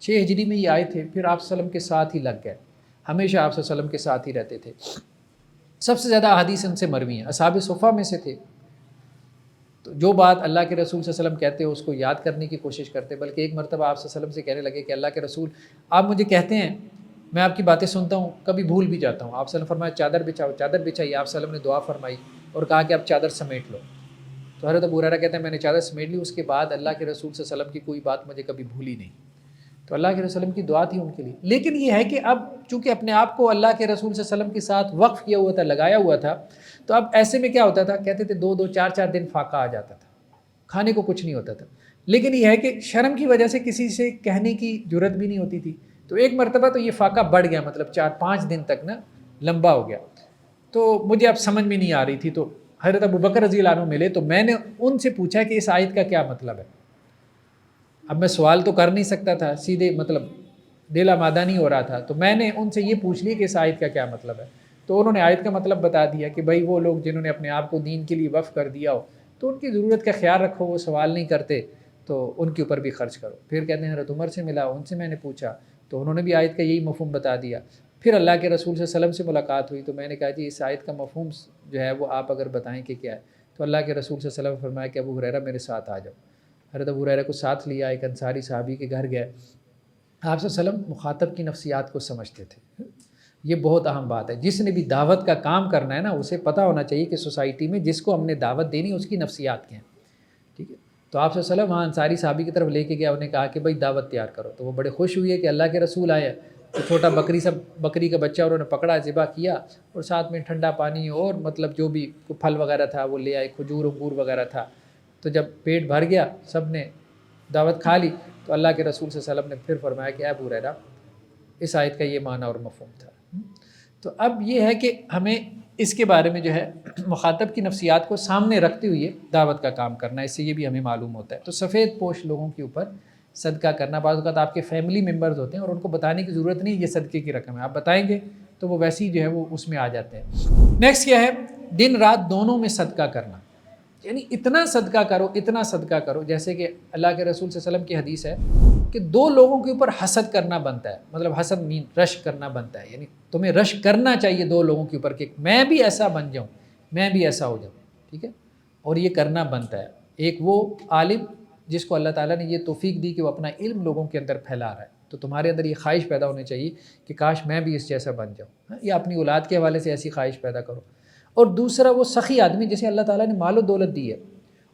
Speaker 1: 6 ہجری میں یہ آئے تھے، پھر آپ صلی اللہ علیہ وسلم کے ساتھ ہی لگ گئے، ہمیشہ آپ صلی اللہ علیہ وسلم کے ساتھ ہی رہتے تھے، سب سے زیادہ احادیث ان سے مروی ہیں، اصحاب صفہ میں سے تھے، تو جو بات اللہ کے رسول صلی اللہ علیہ وسلم کہتے ہیں اس کو یاد کرنے کی کوشش کرتے، بلکہ ایک مرتبہ آپ صلی اللہ علیہ وسلم سے کہنے لگے کہ اللہ کے رسول آپ مجھے کہتے ہیں میں آپ کی باتیں سنتا ہوں، کبھی بھول بھی جاتا ہوں. آپ صلی اللہ علیہ وسلم فرمایا چادر بچھاؤ، چادر بچھائی. آپ صلی اللہ علیہ وسلم نے دعا فرمائی اور کہا کہ اب چادر سمیٹ لو. تو حضرت ابو ہریرہ کہتے ہیں میں نے چادر سمیٹ لی، اس کے بعد اللہ کے رسول صلی اللہ علیہ وسلم کی کوئی بات مجھے کبھی بھولی نہیں. تو اللہ کے رسول کی دعا تھی ان کے لیے. لیکن یہ ہے کہ اب چونکہ اپنے آپ کو اللہ کے رسول صلی اللہ علیہ وسلم کے ساتھ وقف کیا ہوا تھا، لگایا ہوا تھا، تو اب ایسے میں کیا ہوتا تھا، کہتے تھے 2-2 4-4 دن فاقہ آ جاتا تھا، کھانے کو کچھ نہیں ہوتا تھا. لیکن یہ ہے کہ شرم کی وجہ سے کسی سے کہنے کی جرت بھی نہیں ہوتی تھی. تو ایک مرتبہ تو یہ فاقہ بڑھ گیا، مطلب 4-5 دن تک نا لمبا ہو گیا. تو مجھے اب سمجھ میں نہیں آ رہی تھی. تو حضرت ابو بکر رضی اللہ عنہ ملے تو میں نے ان سے پوچھا کہ اس آیت کا کیا مطلب ہے. اب میں سوال تو کر نہیں سکتا تھا، سیدھے مطلب دل آمادہ نہیں ہو رہا تھا. تو میں نے ان سے یہ پوچھ لی کہ اس آیت کا کیا مطلب ہے. تو انہوں نے آیت کا مطلب بتا دیا کہ بھائی وہ لوگ جنہوں نے اپنے آپ کو دین کے لیے وقف کر دیا ہو تو ان کی ضرورت کا خیال رکھو، وہ سوال نہیں کرتے تو ان کے اوپر بھی خرچ کرو. پھر کہتے ہیں حضرت عمر سے ملا، ان سے میں نے پوچھا تو انہوں نے بھی آیت کا یہی مفہوم بتا دیا. پھر اللہ کے رسول صلی اللہ علیہ وسلم سے ملاقات ہوئی تو میں نے کہا جی اس آیت کا مفہوم جو ہے وہ آپ اگر بتائیں کہ کیا ہے. تو اللہ کے رسول صلی اللہ علیہ وسلم نے فرمایا کہ ابو ہریرہ میرے ساتھ آ جاؤ. حضرت ابو ہریرہ کو ساتھ لیا، ایک انصاری صحابی کے گھر گئے. آپ صلی اللہ علیہ وسلم مخاطب کی نفسیات کو سمجھتے تھے. یہ بہت اہم بات ہے. جس نے بھی دعوت کا کام کرنا ہے نا، اسے پتہ ہونا چاہیے کہ سوسائٹی میں جس کو ہم نے دعوت دینی اس کی نفسیات کیا ہیں. ٹھیک ہے. تو آپ صلی اللہ علیہ وسلم وہاں انصاری صحابی کی طرف لے کے گیا، انہیں کہا کہ بھائی دعوت تیار کرو. تو وہ بڑے خوش ہوئے کہ اللہ کے رسول آئے. تو چھوٹا بکری کا بچہ انہوں نے پکڑا، ذبح کیا اور ساتھ میں ٹھنڈا پانی اور مطلب جو بھی پھل وغیرہ تھا وہ لے آئے، کھجور انگور وغیرہ تھا. تو جب پیٹ بھر گیا، سب نے دعوت کھا لی، تو اللہ کے رسول صلی اللہ علیہ وسلم نے پھر فرمایا کہ اے ابو ہریرہ اس آیت کا یہ معنی اور مفہوم تھا. تو اب یہ ہے کہ ہمیں اس کے بارے میں جو ہے مخاطب کی نفسیات کو سامنے رکھتے ہوئے دعوت کا کام کرنا ہے. اس سے یہ بھی ہمیں معلوم ہوتا ہے. تو سفید پوش لوگوں کے اوپر صدقہ کرنا، بعض اوقات آپ کے فیملی ممبرز ہوتے ہیں اور ان کو بتانے کی ضرورت نہیں یہ صدقے کی رقم ہے، آپ بتائیں گے تو وہ ویسے ہی جو ہے وہ اس میں آ جاتے ہیں. نیکسٹ کیا ہے، دن رات دونوں میں صدقہ کرنا. یعنی اتنا صدقہ کرو، اتنا صدقہ کرو، جیسے کہ اللہ کے رسول صلی اللہ علیہ وسلم کی حدیث ہے کہ 2 لوگوں کے اوپر حسد کرنا بنتا ہے. مطلب حسد مین رشک کرنا بنتا ہے. یعنی تمہیں رشک کرنا چاہیے 2 لوگوں کے اوپر کہ میں بھی ایسا بن جاؤں، میں بھی ایسا ہو جاؤں. ٹھیک ہے. اور یہ کرنا بنتا ہے. ایک وہ عالم جس کو اللہ تعالیٰ نے یہ توفیق دی کہ وہ اپنا علم لوگوں کے اندر پھیلا رہا ہے، تو تمہارے اندر یہ خواہش پیدا ہونی چاہیے کہ کاش میں بھی اس جیسا بن جاؤں، یا اپنی اولاد کے حوالے سے ایسی خواہش پیدا کرو. اور دوسرا وہ سخی آدمی جسے اللہ تعالیٰ نے مال و دولت دی ہے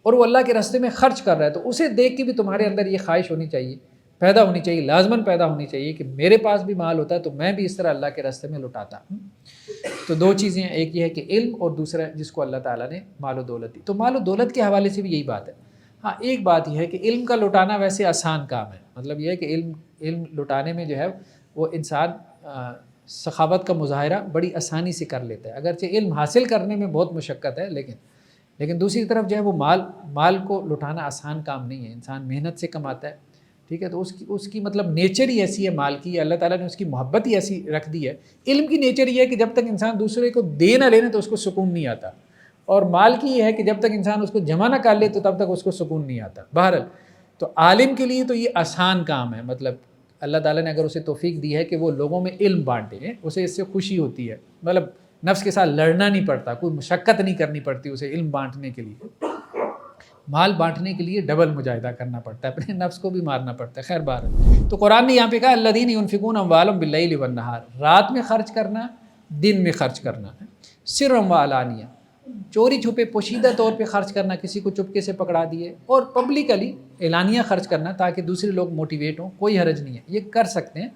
Speaker 1: اور وہ اللہ کے راستے میں خرچ کر رہا ہے، تو اسے دیکھ کے بھی تمہارے اندر یہ خواہش ہونی چاہیے، پیدا ہونی چاہیے، لازماً پیدا ہونی چاہیے کہ میرے پاس بھی مال ہوتا ہے تو میں بھی اس طرح اللہ کے راستے میں لٹاتا. تو 2 چیزیں ہیں، ایک یہ ہے کہ علم، اور دوسرا جس کو اللہ تعالیٰ نے مال و دولت دی. تو مال و دولت کے حوالے سے بھی یہی بات ہے. ہاں ایک بات یہ ہے کہ علم کا لٹانا ویسے آسان کام ہے. مطلب یہ ہے کہ علم لٹانے میں جو ہے وہ انسان سخاوت کا مظاہرہ بڑی آسانی سے کر لیتا ہے. اگرچہ علم حاصل کرنے میں بہت مشقت ہے، لیکن دوسری طرف جو ہے وہ مال کو لٹانا آسان کام نہیں ہے. انسان محنت سے کماتا ہے. ٹھیک ہے. تو اس کی مطلب نیچر ہی ایسی ہے مال کی، اللہ تعالیٰ نے اس کی محبت ہی ایسی رکھ دی ہے. علم کی نیچر یہ ہے کہ جب تک انسان دوسرے کو دے نہ لینا تو اس کو سکون نہیں آتا، اور مال کی یہ ہے کہ جب تک انسان اس کو جمع نہ کر لے تو تب تک اس کو سکون نہیں آتا. بہرحال تو عالم کے لیے تو یہ آسان کام ہے. مطلب اللہ تعالیٰ نے اگر اسے توفیق دی ہے کہ وہ لوگوں میں علم بانٹے، اسے اس سے خوشی ہوتی ہے. مطلب نفس کے ساتھ لڑنا نہیں پڑتا، کوئی مشقت نہیں کرنی پڑتی اسے علم بانٹنے کے لیے. مال بانٹنے کے لیے ڈبل مجاہدہ کرنا پڑتا ہے، اپنے نفس کو بھی مارنا پڑتا ہے. خیر بار تو قرآن نے یہاں پہ کہا الذین ینفقون اموالهم باللیل والنہار، رات میں خرچ کرنا، دن میں خرچ کرنا. سرا وعلانیہ، چوری چھپے پوشیدہ طور پہ خرچ کرنا، کسی کو چپکے سے پکڑا دیے، اور پبلکلی اعلانیہ خرچ کرنا تاکہ دوسرے لوگ موٹیویٹ ہوں. کوئی حرج نہیں ہے، یہ کر سکتے ہیں،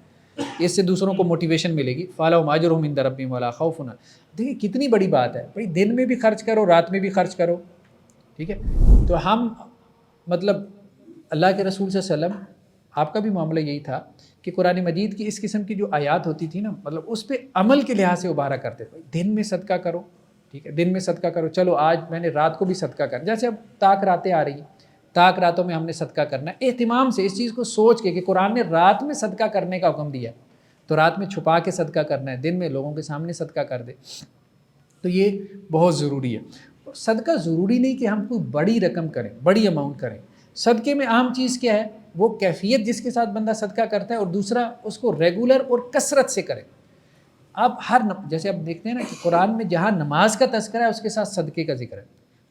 Speaker 1: اس سے دوسروں کو موٹیویشن ملے گی. فَلَهُمْ أَجْرُهُمْ عِنْدَ رَبِّهِمْ وَلَا خَوْفٌ. دیکھیں کتنی بڑی بات ہے بھائی، دن میں بھی خرچ کرو، رات میں بھی خرچ کرو. ٹھیک ہے. تو ہم مطلب اللہ کے رسول صلی اللہ علیہ وسلم، آپ کا بھی معاملہ یہی تھا کہ قرآن مجید کی اس قسم کی جو آیات ہوتی تھی نا، مطلب اس پہ عمل کے لحاظ سے ابھارا کرتے تھے. دن میں صدقہ کرو، ٹھیک ہے، دن میں صدقہ کرو. چلو آج میں نے رات کو بھی صدقہ کرنا، جیسے اب طاق راتیں آ رہی ہیں، طاق راتوں میں ہم نے صدقہ کرنا ہے. اہتمام سے اس چیز کو سوچ کے کہ قرآن نے رات میں صدقہ کرنے کا حکم دیا، تو رات میں چھپا کے صدقہ کرنا ہے، دن میں لوگوں کے سامنے صدقہ کر دے. تو یہ بہت ضروری ہے. صدقہ ضروری نہیں کہ ہم کوئی بڑی رقم کریں، بڑی اماؤنٹ کریں. صدقے میں عام چیز کیا ہے، وہ کیفیت جس کے ساتھ بندہ صدقہ کرتا ہے، اور دوسرا اس کو ریگولر اور کثرت سے کرے. آپ جیسے آپ دیکھتے ہیں نا کہ قرآن میں جہاں نماز کا تذکرہ ہے اس کے ساتھ صدقے کا ذکر ہے.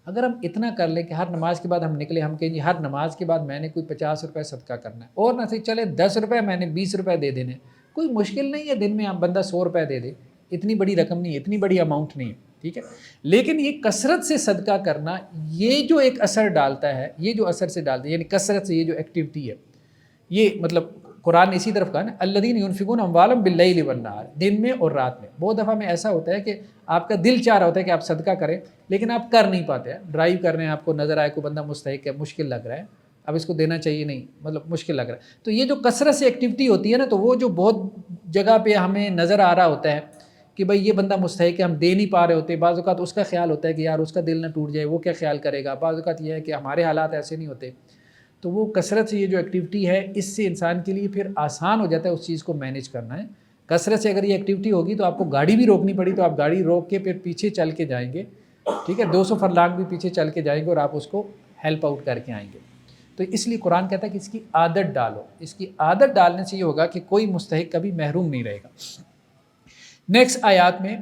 Speaker 1: اگر ہم اتنا کر لیں کہ ہر نماز کے بعد ہم نکلے، ہم کہیں جی ہر نماز کے بعد میں نے کوئی 50 روپے صدقہ کرنا ہے، اور نہ صحیح چلے 10 روپے میں نے 20 روپے دے دینے، کوئی مشکل نہیں ہے دن میں آپ بندہ 100 روپے دے دے، اتنی بڑی رقم نہیں ہے، اتنی بڑی اماؤنٹ نہیں ہے، ٹھیک ہے. لیکن یہ کثرت سے صدقہ کرنا، یہ جو ایک اثر ڈالتا ہے، یہ جو اثر سے ڈالتا ہے، یعنی کثرت سے یہ جو ایکٹیویٹی ہے، یہ مطلب قرآن نے اسی طرف کہا نا، الذین ينفقون اموالهم باللیل والنہار، دن میں اور رات میں. بہت دفعہ میں ایسا ہوتا ہے کہ آپ کا دل چاہ رہا ہوتا ہے کہ آپ صدقہ کریں، لیکن آپ کر نہیں پاتے ہیں. ڈرائیو کر رہے ہیں، آپ کو نظر آئے کوئی بندہ مستحق ہے، مشکل لگ رہا ہے، اب اس کو دینا چاہیے نہیں، مطلب مشکل لگ رہا ہے. تو یہ جو کثرت سے ایکٹیویٹی ہوتی ہے نا، تو وہ جو بہت جگہ پہ ہمیں نظر آ رہا ہوتا ہے کہ بھائی یہ بندہ مستحق ہے، ہم دے نہیں پا رہے ہوتے. بعض اوقات اس کا خیال ہوتا ہے کہ یار اس کا دل نہ ٹوٹ جائے، وہ کیا خیال کرے گا. بعض اوقات یہ ہے کہ ہمارے حالات ایسے نہیں ہوتے. تو وہ کثرت سے یہ جو ایکٹیویٹی ہے، اس سے انسان کے لیے پھر آسان ہو جاتا ہے اس چیز کو مینیج کرنا ہے. کثرت سے اگر یہ ایکٹیویٹی ہوگی تو آپ کو گاڑی بھی روکنی پڑی تو آپ گاڑی روک کے پھر پیچھے چل کے جائیں گے، ٹھیک ہے، 200 فرلانگ بھی پیچھے چل کے جائیں گے اور آپ اس کو ہیلپ آؤٹ کر کے آئیں گے. تو اس لیے قرآن کہتا ہے کہ اس کی عادت ڈالو. اس کی عادت ڈالنے سے یہ ہوگا کہ کوئی مستحق کبھی محروم نہیں رہے گا. نیکسٹ آیات میں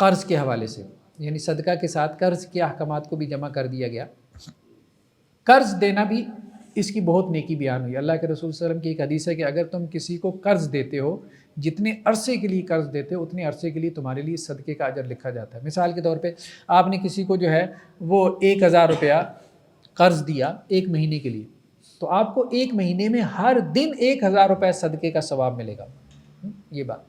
Speaker 1: قرض کے حوالے سے، یعنی صدقہ کے ساتھ قرض کے احکامات کو بھی جمع کر دیا گیا. قرض دینا بھی اس کی بہت نیکی بیان ہوئی. اللہ کے رسول صلی اللہ علیہ وسلم کی ایک حدیث ہے کہ اگر تم کسی کو قرض دیتے ہو، جتنے عرصے کے لیے قرض دیتے ہو اتنے عرصے کے لیے تمہارے لیے صدقے کا اجر لکھا جاتا ہے. مثال کے طور پہ آپ نے کسی کو جو ہے وہ 1000 روپیہ قرض دیا 1 مہینے کے لیے، تو آپ کو 1 مہینے میں ہر دن 1000 روپے صدقے کا ثواب ملے گا. یہ بات.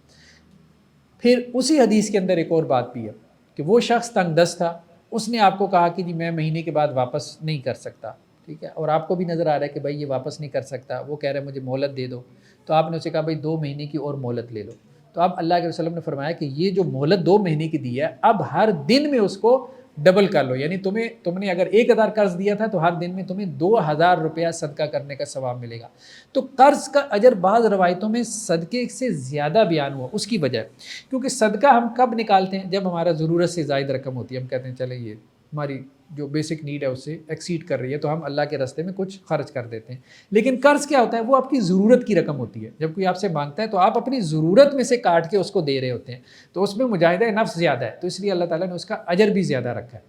Speaker 1: پھر اسی حدیث کے اندر ایک اور بات بھی ہے کہ وہ شخص تنگ دست تھا، اس نے آپ کو کہا کہ جی میں مہینے کے بعد واپس نہیں کر سکتا، ٹھیک ہے، اور آپ کو بھی نظر آ رہا ہے کہ بھائی یہ واپس نہیں کر سکتا، وہ کہہ رہا ہے مجھے مہلت دے دو. تو آپ نے اسے کہا بھائی 2 مہینے کی اور مہلت لے لو. تو اب اللہ کے رسول نے فرمایا کہ یہ جو مہلت 2 مہینے کی دی ہے، اب ہر دن میں اس کو ڈبل کر لو. یعنی تم نے اگر 1000 قرض دیا تھا تو ہر دن میں تمہیں 2000 روپیہ صدقہ کرنے کا ثواب ملے گا. تو قرض کا اجر بعض روایتوں میں صدقے سے زیادہ بیان ہوا اس کی وجہ، کیونکہ صدقہ ہم کب نکالتے ہیں؟ جب ہمارا ضرورت سے زائد رقم ہوتی ہے. ہم کہتے ہیں چلے یہ ہماری جو بیسک نیڈ ہے اس سے ایکسیڈ کر رہی ہے تو ہم اللہ کے راستے میں کچھ خرچ کر دیتے ہیں. لیکن قرض کیا ہوتا ہے؟ وہ آپ کی ضرورت کی رقم ہوتی ہے. جب کوئی آپ سے مانگتا ہے تو آپ اپنی ضرورت میں سے کاٹ کے اس کو دے رہے ہوتے ہیں، تو اس میں مجاہدہ نفس زیادہ ہے، تو اس لیے اللہ تعالیٰ نے اس کا اجر بھی زیادہ رکھا ہے.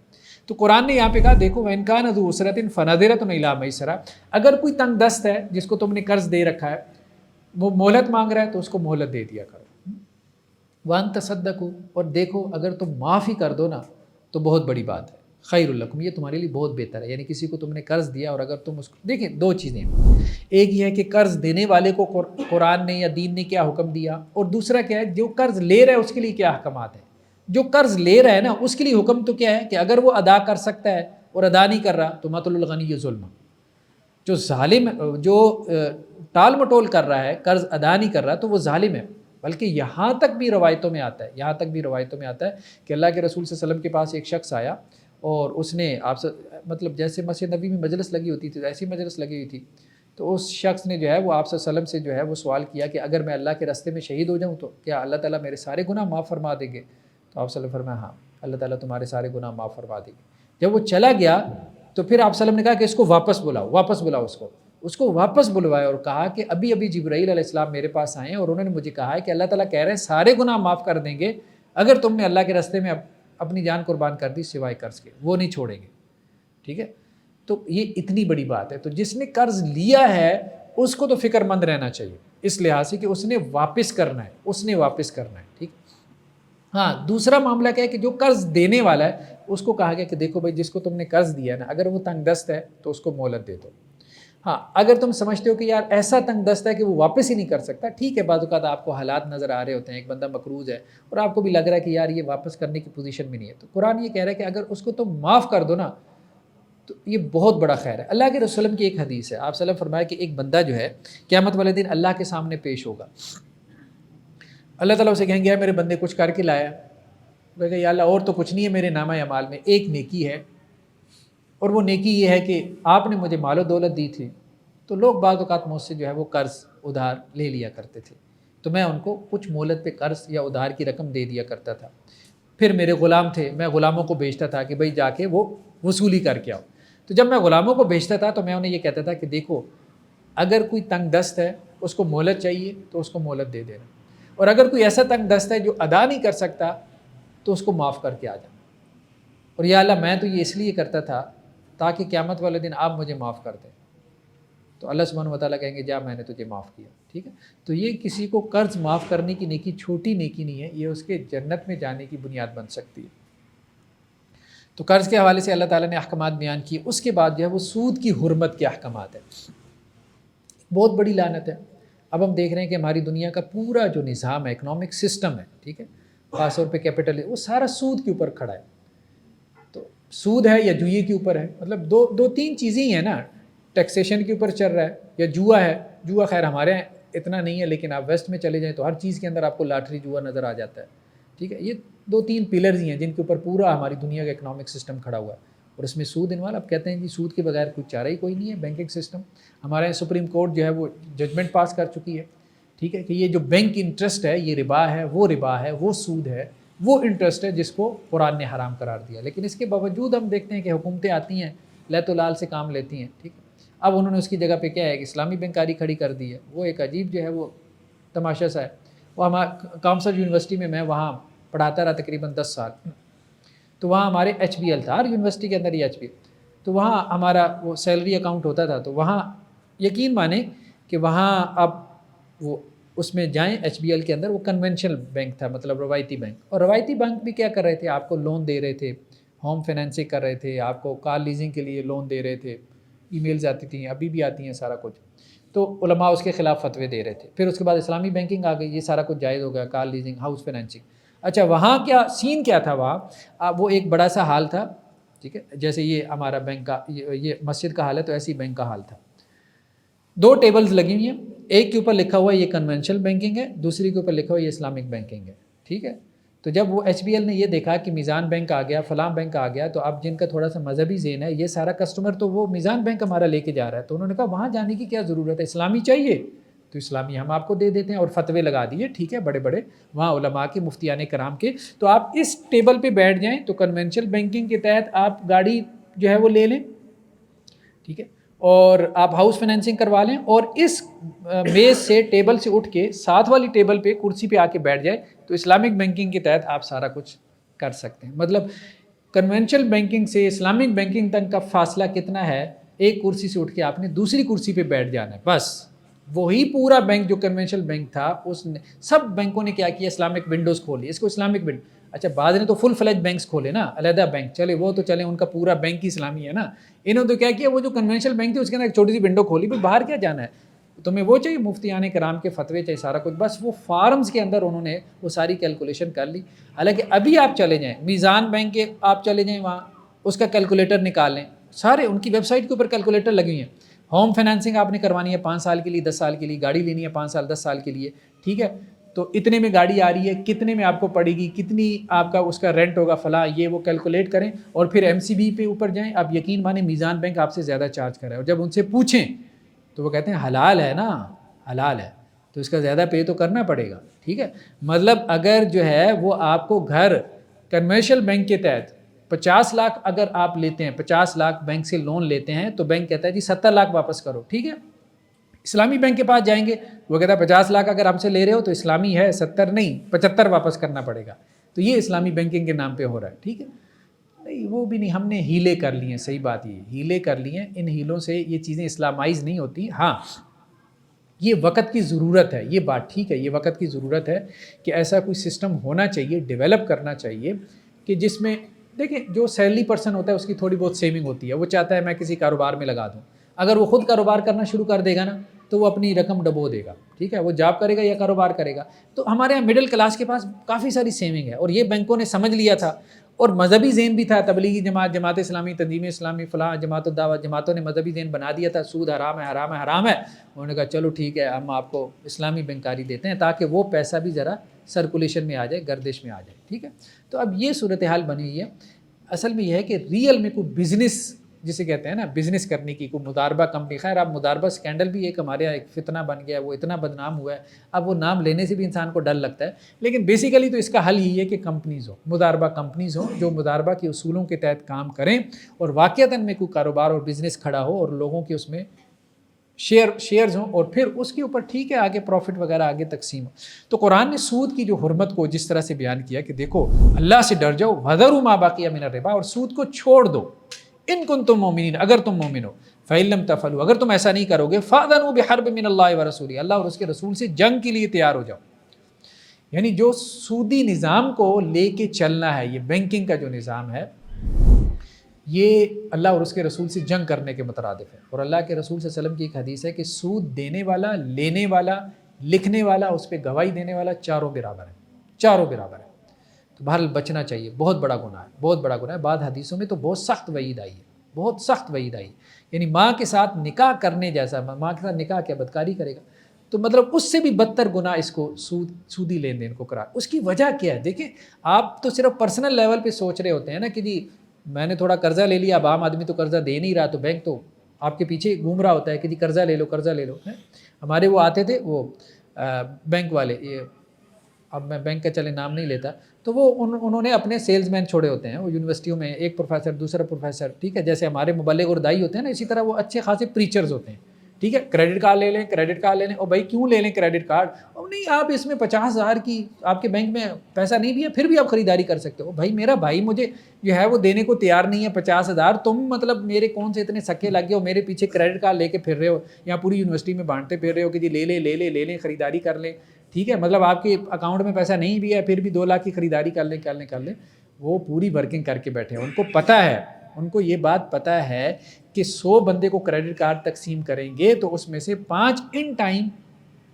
Speaker 1: تو قرآن نے یہاں پہ کہا دیکھو وَإِنْ كَانَ ذُو عُسْرَةٍ فَنَظِرَةٌ إِلَىٰ مَيْسَرَةٍ، اگر کوئی تنگ دست ہے جس کو تم نے قرض دے رکھا ہے، وہ مہلت مانگ رہا ہے تو اس کو مہلت دے دیا کرو. وَأَن تَصَدَّقُوا، اور دیکھو اگر تم معاف ہی کر دو نا تو بہت بڑی بات ہے، خیر لکم، یہ تمہارے لیے بہت بہتر ہے. یعنی کسی کو تم نے قرض دیا اور اگر تم اس کو دیکھیں، 2 چیزیں، ایک یہ ہے کہ قرض دینے والے کو قرآن نے یا دین نے کیا حکم دیا، اور دوسرا کیا ہے جو قرض لے رہا ہے اس کے لیے کیا احکامات ہیں. جو قرض لے رہا ہے نا اس کے لیے حکم تو کیا ہے کہ اگر وہ ادا کر سکتا ہے اور ادا نہیں کر رہا تو مَثَلُ الْغَنِيِّ ظُلْمٌ، جو ظالم، جو ٹال مٹول کر رہا ہے، قرض ادا نہیں کر رہا تو وہ ظالم ہے. بلکہ یہاں تک بھی روایتوں میں آتا ہے، کہ اللہ کے رسول صلی اللہ علیہ وسلم کے پاس ایک شخص آیا اور اس نے آپ سے مطلب جیسے مسجد نبی میں مجلس لگی ہوتی تھی ایسی مجلس لگی ہوئی تھی، تو اس شخص نے جو ہے وہ آپ صلی اللہ علیہ وسلم سے جو ہے وہ سوال کیا کہ اگر میں اللہ کے راستے میں شہید ہو جاؤں تو کیا اللہ تعالیٰ میرے سارے گناہ معاف فرما دیں گے؟ تو آپ صلی اللہ علیہ وسلم نے فرمایا ہاں، اللہ تعالیٰ تمہارے سارے گناہ معاف فرما دیں گے. جب وہ چلا گیا تو پھر آپ صلی اللہ علیہ وسلم نے کہا کہ اس کو واپس بلاؤ. اس کو واپس بلوایا اور کہا کہ ابھی جبرائیل علیہ السلام میرے پاس آئے ہیں اور انہوں نے مجھے کہا ہے کہ اللہ تعالیٰ کہہ رہے ہیں سارے گناہ معاف کر دیں گے اگر تم نے اللہ کے راستے میں اپنی جان قربان کر دی سوائے قرض کے، وہ نہیں چھوڑیں گے. ٹھیک ہے، تو یہ اتنی بڑی بات ہے. تو جس نے قرض لیا ہے اس کو تو فکر مند رہنا چاہیے اس لحاظ سے کہ اس نے واپس کرنا ہے. ٹھیک. ہاں، دوسرا معاملہ کیا ہے کہ جو قرض دینے والا ہے اس کو کہا گیا کہ دیکھو بھائی جس کو تم نے قرض دیا ہے نا، اگر وہ تنگ دست ہے تو اس کو مہلت دے دو. ہاں، اگر تم سمجھتے ہو کہ یار ایسا تنگ دست ہے کہ وہ واپس ہی نہیں کر سکتا، ٹھیک ہے، بعض اوقات آپ کو حالات نظر آ رہے ہوتے ہیں، ایک بندہ مقروض ہے اور آپ کو بھی لگ رہا ہے کہ یار یہ واپس کرنے کی پوزیشن میں نہیں ہے، تو قرآن یہ کہہ رہا ہے کہ اگر اس کو تم معاف کر دو نا تو یہ بہت بڑا خیر ہے. اللہ کے رسول کی ایک حدیث ہے، آپ صلی اللہ علیہ وسلم فرمایا کہ ایک بندہ جو ہے قیامت والے دن اللہ کے سامنے پیش ہوگا. اللہ تعالیٰ اسے کہیں گے میرے بندے کچھ کر کے لایا، وہ کہے یا اللہ اور تو کچھ نہیں ہے میرے نامہ اعمال میں، ایک نیکی ہے، اور وہ نیکی یہ ہے کہ آپ نے مجھے مال و دولت دی تھی تو لوگ بعض اوقات مجھ سے جو ہے وہ قرض ادھار لے لیا کرتے تھے، تو میں ان کو کچھ مہلت پہ قرض یا ادھار کی رقم دے دیا کرتا تھا. پھر میرے غلام تھے، میں غلاموں کو بیچتا تھا کہ بھائی جا کے وہ وصولی کر کے آؤ. تو جب میں غلاموں کو بیچتا تھا تو میں انہیں یہ کہتا تھا کہ دیکھو اگر کوئی تنگ دست ہے اس کو مہلت چاہیے تو اس کو مہلت دے دینا، اور اگر کوئی ایسا تنگ دست ہے جو ادا نہیں کر سکتا تو اس کو معاف کر کے آ جانا. اور یا اللہ میں تو یہ اس لیے کرتا تھا تاکہ قیامت والے دن آپ مجھے معاف کر دیں. تو اللہ سبحانہ و تعالیٰ کہیں گے جا میں نے تجھے معاف کیا. ٹھیک ہے. تو یہ کسی کو قرض معاف کرنے کی نیکی چھوٹی نیکی نہیں ہے, یہ اس کے جنت میں جانے کی بنیاد بن سکتی ہے. تو قرض کے حوالے سے اللہ تعالیٰ نے احکامات بیان کیے. اس کے بعد جو ہے وہ سود کی حرمت کے احکامات ہیں. بہت بڑی لعنت ہے. اب ہم دیکھ رہے ہیں کہ ہماری دنیا کا پورا جو نظام ہے, اکنامک سسٹم ہے, ٹھیک ہے, خاص طور پہ کیپٹل, وہ سارا سود کے اوپر کھڑا ہے. تو سود ہے یا جوئے کے اوپر ہے, مطلب دو تین چیزیں ہی ہیں نا. ٹیکسیشن کے اوپر چل رہا ہے یا جوا ہے. جوا خیر ہمارے یہاں اتنا نہیں ہے, لیکن آپ ویسٹ میں چلے جائیں تو ہر چیز کے اندر آپ کو لاٹری جوا نظر آ جاتا ہے. ٹھیک ہے. یہ 2-3 پلرز ہی ہیں جن کے اوپر پورا ہماری دنیا کا اکنامک سسٹم کھڑا ہوا ہے, اور اس میں سود انوالو. اب کہتے ہیں جی سود کے بغیر کوئی چارہ ہی کوئی نہیں ہے. بینکنگ سسٹم ہمارے یہاں سپریم کورٹ جو ہے وہ ججمنٹ پاس کر چکی ہے, ٹھیک ہے, کہ یہ جو بینک انٹرسٹ ہے یہ ربا ہے, وہ سود ہے, وہ انٹرسٹ ہے جس کو قرآن نے حرام قرار دیا. لیکن اس کے باوجود ہم دیکھتے ہیں کہ حکومتیں آتی ہیں, لہت و لال سے کام لیتی ہیں. ٹھیک ہے. اب انہوں نے اس کی جگہ پہ کیا ہے کہ اسلامی بینکاری کھڑی کر دی ہے. وہ ایک عجیب جو ہے وہ تماشا سا ہے. وہ ہمارا کامسر یونیورسٹی میں وہاں پڑھاتا رہا تقریباً 10 سال. تو وہاں ہمارے HBL تھا, ہر یونیورسٹی کے اندر ہی HBL. تو وہاں ہمارا وہ سیلری اکاؤنٹ ہوتا تھا. تو وہاں یقین مانیں کہ وہاں اب وہ اس میں جائیں HBL کے اندر, وہ کنونشنل بینک تھا, مطلب روایتی بینک. اور روایتی بینک بھی کیا کر رہے تھے, آپ کو لون دے رہے تھے, ہوم فائنینسنگ کر رہے تھے, آپ کو کار لیزنگ کے لیے لون دے رہے تھے. ای میلز آتی تھیں, ابھی بھی آتی ہیں سارا کچھ. تو علماء اس کے خلاف فتوے دے رہے تھے. پھر اس کے بعد اسلامی بینکنگ آ گئی, یہ سارا کچھ جائز ہو گیا, کار لیزنگ, ہاؤس فائنینسنگ. اچھا وہاں کیا سین کیا تھا, وہاں وہ ایک بڑا سا ہال تھا, ٹھیک ہے, جیسے یہ ہمارا بینک کا یہ مسجد کا حال ہے, تو ایسی بینک کا حال تھا. 2 ٹیبلز لگی ہوئی ہیں, ایک کے اوپر لکھا ہوا ہے یہ کنونشنل بینکنگ ہے, دوسری کے اوپر لکھا ہوا ہے یہ اسلامک بینکنگ ہے. ٹھیک ہے. تو جب وہ HBL نے یہ دیکھا کہ میزان بینک آ گیا, فلاں بینک آ گیا, تو اب جن کا تھوڑا سا مذہبی ذہن ہے, یہ سارا کسٹمر تو وہ میزان بینک ہمارا لے کے جا رہا ہے, تو انہوں نے کہا وہاں جانے کی کیا ضرورت ہے, اسلامی چاہیے تو اسلامی ہم آپ کو دے دیتے ہیں. اور فتوے لگا دیے, ٹھیک ہے, بڑے بڑے وہاں علماء کے, مفتیان کرام کے. تو آپ اس ٹیبل پہ بیٹھ جائیں تو کنونشنل بینکنگ کے تحت آپ گاڑی جو ہے وہ لے لیں, ٹھیک ہے, اور آپ ہاؤس فائنینسنگ کروا لیں, اور اس میز سے, ٹیبل سے اٹھ کے ساتھ والی ٹیبل پہ کرسی پہ آ کے بیٹھ جائے, تو اسلامک بینکنگ کے تحت آپ سارا کچھ کر سکتے ہیں. مطلب کنونشنل بینکنگ سے اسلامک بینکنگ تک کا فاصلہ کتنا ہے, ایک کرسی سے اٹھ کے آپ نے دوسری کرسی پہ بیٹھ جانا ہے بس. وہی پورا بینک جو کنونشنل بینک تھا, اس نے سب بینکوں نے کیا کیا, اسلامک ونڈوز کھولی, اس کو اسلامک ونڈو. اچھا بعض نے تو فل فلیج بینکس کھولے نا, علیحدہ بینک چلے, وہ تو چلے, ان کا پورا بینک ہی اسلامی ہے نا. انہوں نے تو کیا کیا, وہ جو کنونشنل بینک تھی اس کے اندر ایک چھوٹی سی ونڈو کھولی, بھائی باہر کیا جانا ہے, تمہیں وہ چاہیے مفتیان کرام کے فتوے چاہیے, سارا کچھ بس وہ فارمز کے اندر انہوں نے وہ ساری کیلکولیشن کر لی. حالانکہ ابھی آپ چلے جائیں میزان بینک کے, آپ چلے جائیں وہاں اس کا کیلکولیٹر نکال لیں, سارے ان کی ویب سائٹ کے اوپر کیلکولیٹر لگی ہوئی ہیں. ہوم فائنینسنگ آپ نے کروانی ہے 5 سال کے لیے, 10 سال کے لیے, گاڑی لینی ہے 5 سال 10 سال کے لیے, ٹھیک ہے, تو اتنے میں گاڑی آ رہی ہے, کتنے میں آپ کو پڑے گی, کتنی آپ کا اس کا رینٹ ہوگا, فلاں, یہ وہ کیلکولیٹ کریں, اور پھر MCB پہ اوپر جائیں. آپ یقین مانیں میزان بینک آپ سے زیادہ چارج کر رہا ہے, اور جب ان سے پوچھیں تو وہ کہتے ہیں حلال ہے نا, حلال ہے تو اس کا زیادہ پے تو کرنا پڑے گا. ٹھیک ہے. مطلب اگر جو ہے وہ آپ کو گھر کنورشل بینک کے تحت 50 لاکھ اگر آپ لیتے ہیں, 50 لاکھ بینک سے لون لیتے ہیں, تو بینک کہتا ہے جی 70 لاکھ واپس کرو. ٹھیک ہے. اسلامی بینک کے پاس جائیں گے, وہ کہتا ہے 50 لاکھ اگر ہم سے لے رہے ہو تو اسلامی ہے, 70 نہیں 75 واپس کرنا پڑے گا. تو یہ اسلامی بینکنگ کے نام پہ ہو رہا ہے. ٹھیک ہے. نہیں وہ بھی نہیں, ہم نے ہیلے کر لی ہیں, صحیح بات یہ ہیلے کر لی ہیں, ان ہیلوں سے یہ چیزیں اسلامائز نہیں ہوتی. ہاں یہ وقت کی ضرورت ہے, یہ بات ٹھیک ہے, یہ وقت کی ضرورت ہے کہ ایسا کوئی سسٹم ہونا چاہیے, ڈیولپ کرنا چاہیے, کہ جس میں دیکھیں جو سیلری پرسن ہوتا ہے اس کی تھوڑی بہت سیونگ ہوتی ہے, وہ چاہتا ہے میں کسی کاروبار میں لگا دوں. اگر وہ خود کاروبار کرنا شروع کر دے گا نا تو وہ اپنی رقم ڈبو دے گا. ٹھیک ہے. وہ جاب کرے گا یا کاروبار کرے گا. تو ہمارے یہاں مڈل کلاس کے پاس کافی ساری سیونگ ہے, اور یہ بینکوں نے سمجھ لیا تھا, اور مذہبی ذہن بھی تھا, تبلیغی جماعت, جماعت اسلامی, تنظیم اسلامی, فلاں جماعت الدعوت, جماعتوں نے مذہبی ذہن بنا دیا تھا, سود حرام ہے, حرام ہے, حرام ہے. انہوں نے کہا چلو ٹھیک ہے, ہم آپ کو اسلامی بینکاری دیتے ہیں تاکہ وہ پیسہ بھی ذرا سرکولیشن میں آ جائے, گردش میں آ جائے. ٹھیک ہے. تو اب یہ صورتحال بنی ہوئی ہے. اصل میں یہ ہے کہ ریئل میں کوئی بزنس جسے کہتے ہیں نا, بزنس کرنے کی کوئی مداربہ کمپنی, خیر اب مداربہ سکینڈل بھی ایک ہمارے یہاں ایک فتنہ بن گیا ہے, وہ اتنا بدنام ہوا ہے, اب وہ نام لینے سے بھی انسان کو ڈر لگتا ہے. لیکن بیسیکلی تو اس کا حل یہی ہے کہ کمپنیز ہو, مداربہ کمپنیز ہوں, جو مداربہ کے اصولوں کے تحت کام کریں, اور واقعتاً میں کوئی کاروبار اور بزنس کھڑا ہو, اور لوگوں کے اس میں شیئرز ہوں, اور پھر اس کے اوپر ٹھیک ہے آگے پروفٹ وغیرہ آگے تقسیم ہو. تو قرآن نے سود کی جو حرمت کو جس طرح سے بیان کیا کہ دیکھو اللہ سے ڈر جاؤ, وَذَرُوا مَا بَقِیَ مِنَ الرِّبَا, اور سود کو چھوڑ دو. ان کنتم مومنین، اگر تم مومن ہو، فَإِن لَمْ تَفْعَلُوا، اگر تم ایسا نہیں کرو گے، فَأْذَنُوا بِحَرْبٍ مِّنَ اللَّهِ وَرَسُولِهِ، اللہ اور اس کے رسول سے جنگ کے لیے تیار ہو جاؤ۔ یعنی جو سودی نظام کو لے کے چلنا ہے، یہ بینکنگ کا جو نظام ہے، یہ اللہ اور اس کے رسول سے جنگ کرنے کے مترادف ہے۔ اور اللہ کے رسول صلی اللہ علیہ وسلم کی ایک حدیث ہے کہ سود دینے والا، لینے والا، لکھنے والا، اس پہ گواہی دینے والا، چاروں برابر ہیں، چاروں برابر ہیں۔ تو بہرحال بچنا چاہیے، بہت بڑا گناہ ہے، بہت بڑا گناہ ہے۔ بعض حدیثوں میں تو بہت سخت وعید آئی ہے، بہت سخت وعید آئی ہے، یعنی ماں کے ساتھ نکاح کرنے جیسا، ماں کے ساتھ نکاح کیا بدکاری کرے گا، تو مطلب اس سے بھی بدتر گناہ اس کو سودی لین دین کو کرا۔ اس کی وجہ کیا ہے؟ دیکھیں، آپ تو صرف پرسنل لیول پہ سوچ رہے ہوتے ہیں نا کہ جی میں نے تھوڑا قرضہ لے لیا، اب عام آدمی تو قرضہ دے نہیں رہا، تو بینک تو آپ کے پیچھے گھوم رہا ہوتا ہے کہ جی قرضہ لے لو، قرضہ لے لو۔ ہمارے وہ آتے تھے، وہ بینک والے، یہ اب میں بینک کا چلے نام نہیں لیتا، تو وہ انہوں نے اپنے سیلز مین چھوڑے ہوتے ہیں، وہ یونیورسٹیوں میں ایک پروفیسر، دوسرا پروفیسر، ٹھیک ہے، جیسے ہمارے مبلغ اور دائی ہوتے ہیں نا، اسی طرح وہ اچھے خاصے پریچرز ہوتے ہیں، ٹھیک ہے، کریڈٹ کارڈ لے لیں، کریڈٹ کارڈ لے لیں، اور بھائی کیوں لے لیں کریڈٹ کارڈ؟ اور نہیں، آپ اس میں 50,000 کی آپ کے بینک میں پیسہ نہیں بھی ہے، پھر بھی آپ خریداری کر سکتے ہو۔ بھائی میرا بھائی مجھے جو ہے وہ دینے کو تیار نہیں ہے 50,000، تم مطلب میرے کون سے اتنے سکے لگ گئے ہو، میرے پیچھے کریڈٹ کارڈ لے کے پھر رہے ہو، یا پوری یونیورسٹی میں بانٹتے پھر رہے ہو کہ جی لے لیں لے لیں لے لیں، خریداری کر لیں، ٹھیک ہے، مطلب آپ کے اکاؤنٹ میں پیسہ نہیں بھی ہے، پھر بھی 2 لاکھ کی خریداری کر لیں کر لیں کر لیں۔ وہ پوری ورکنگ کر کے بیٹھے ہیں، ان کو پتہ ہے، ان کو یہ بات پتہ ہے کہ 100 بندے کو کریڈٹ کارڈ تقسیم کریں گے تو اس میں سے 5 ان ٹائم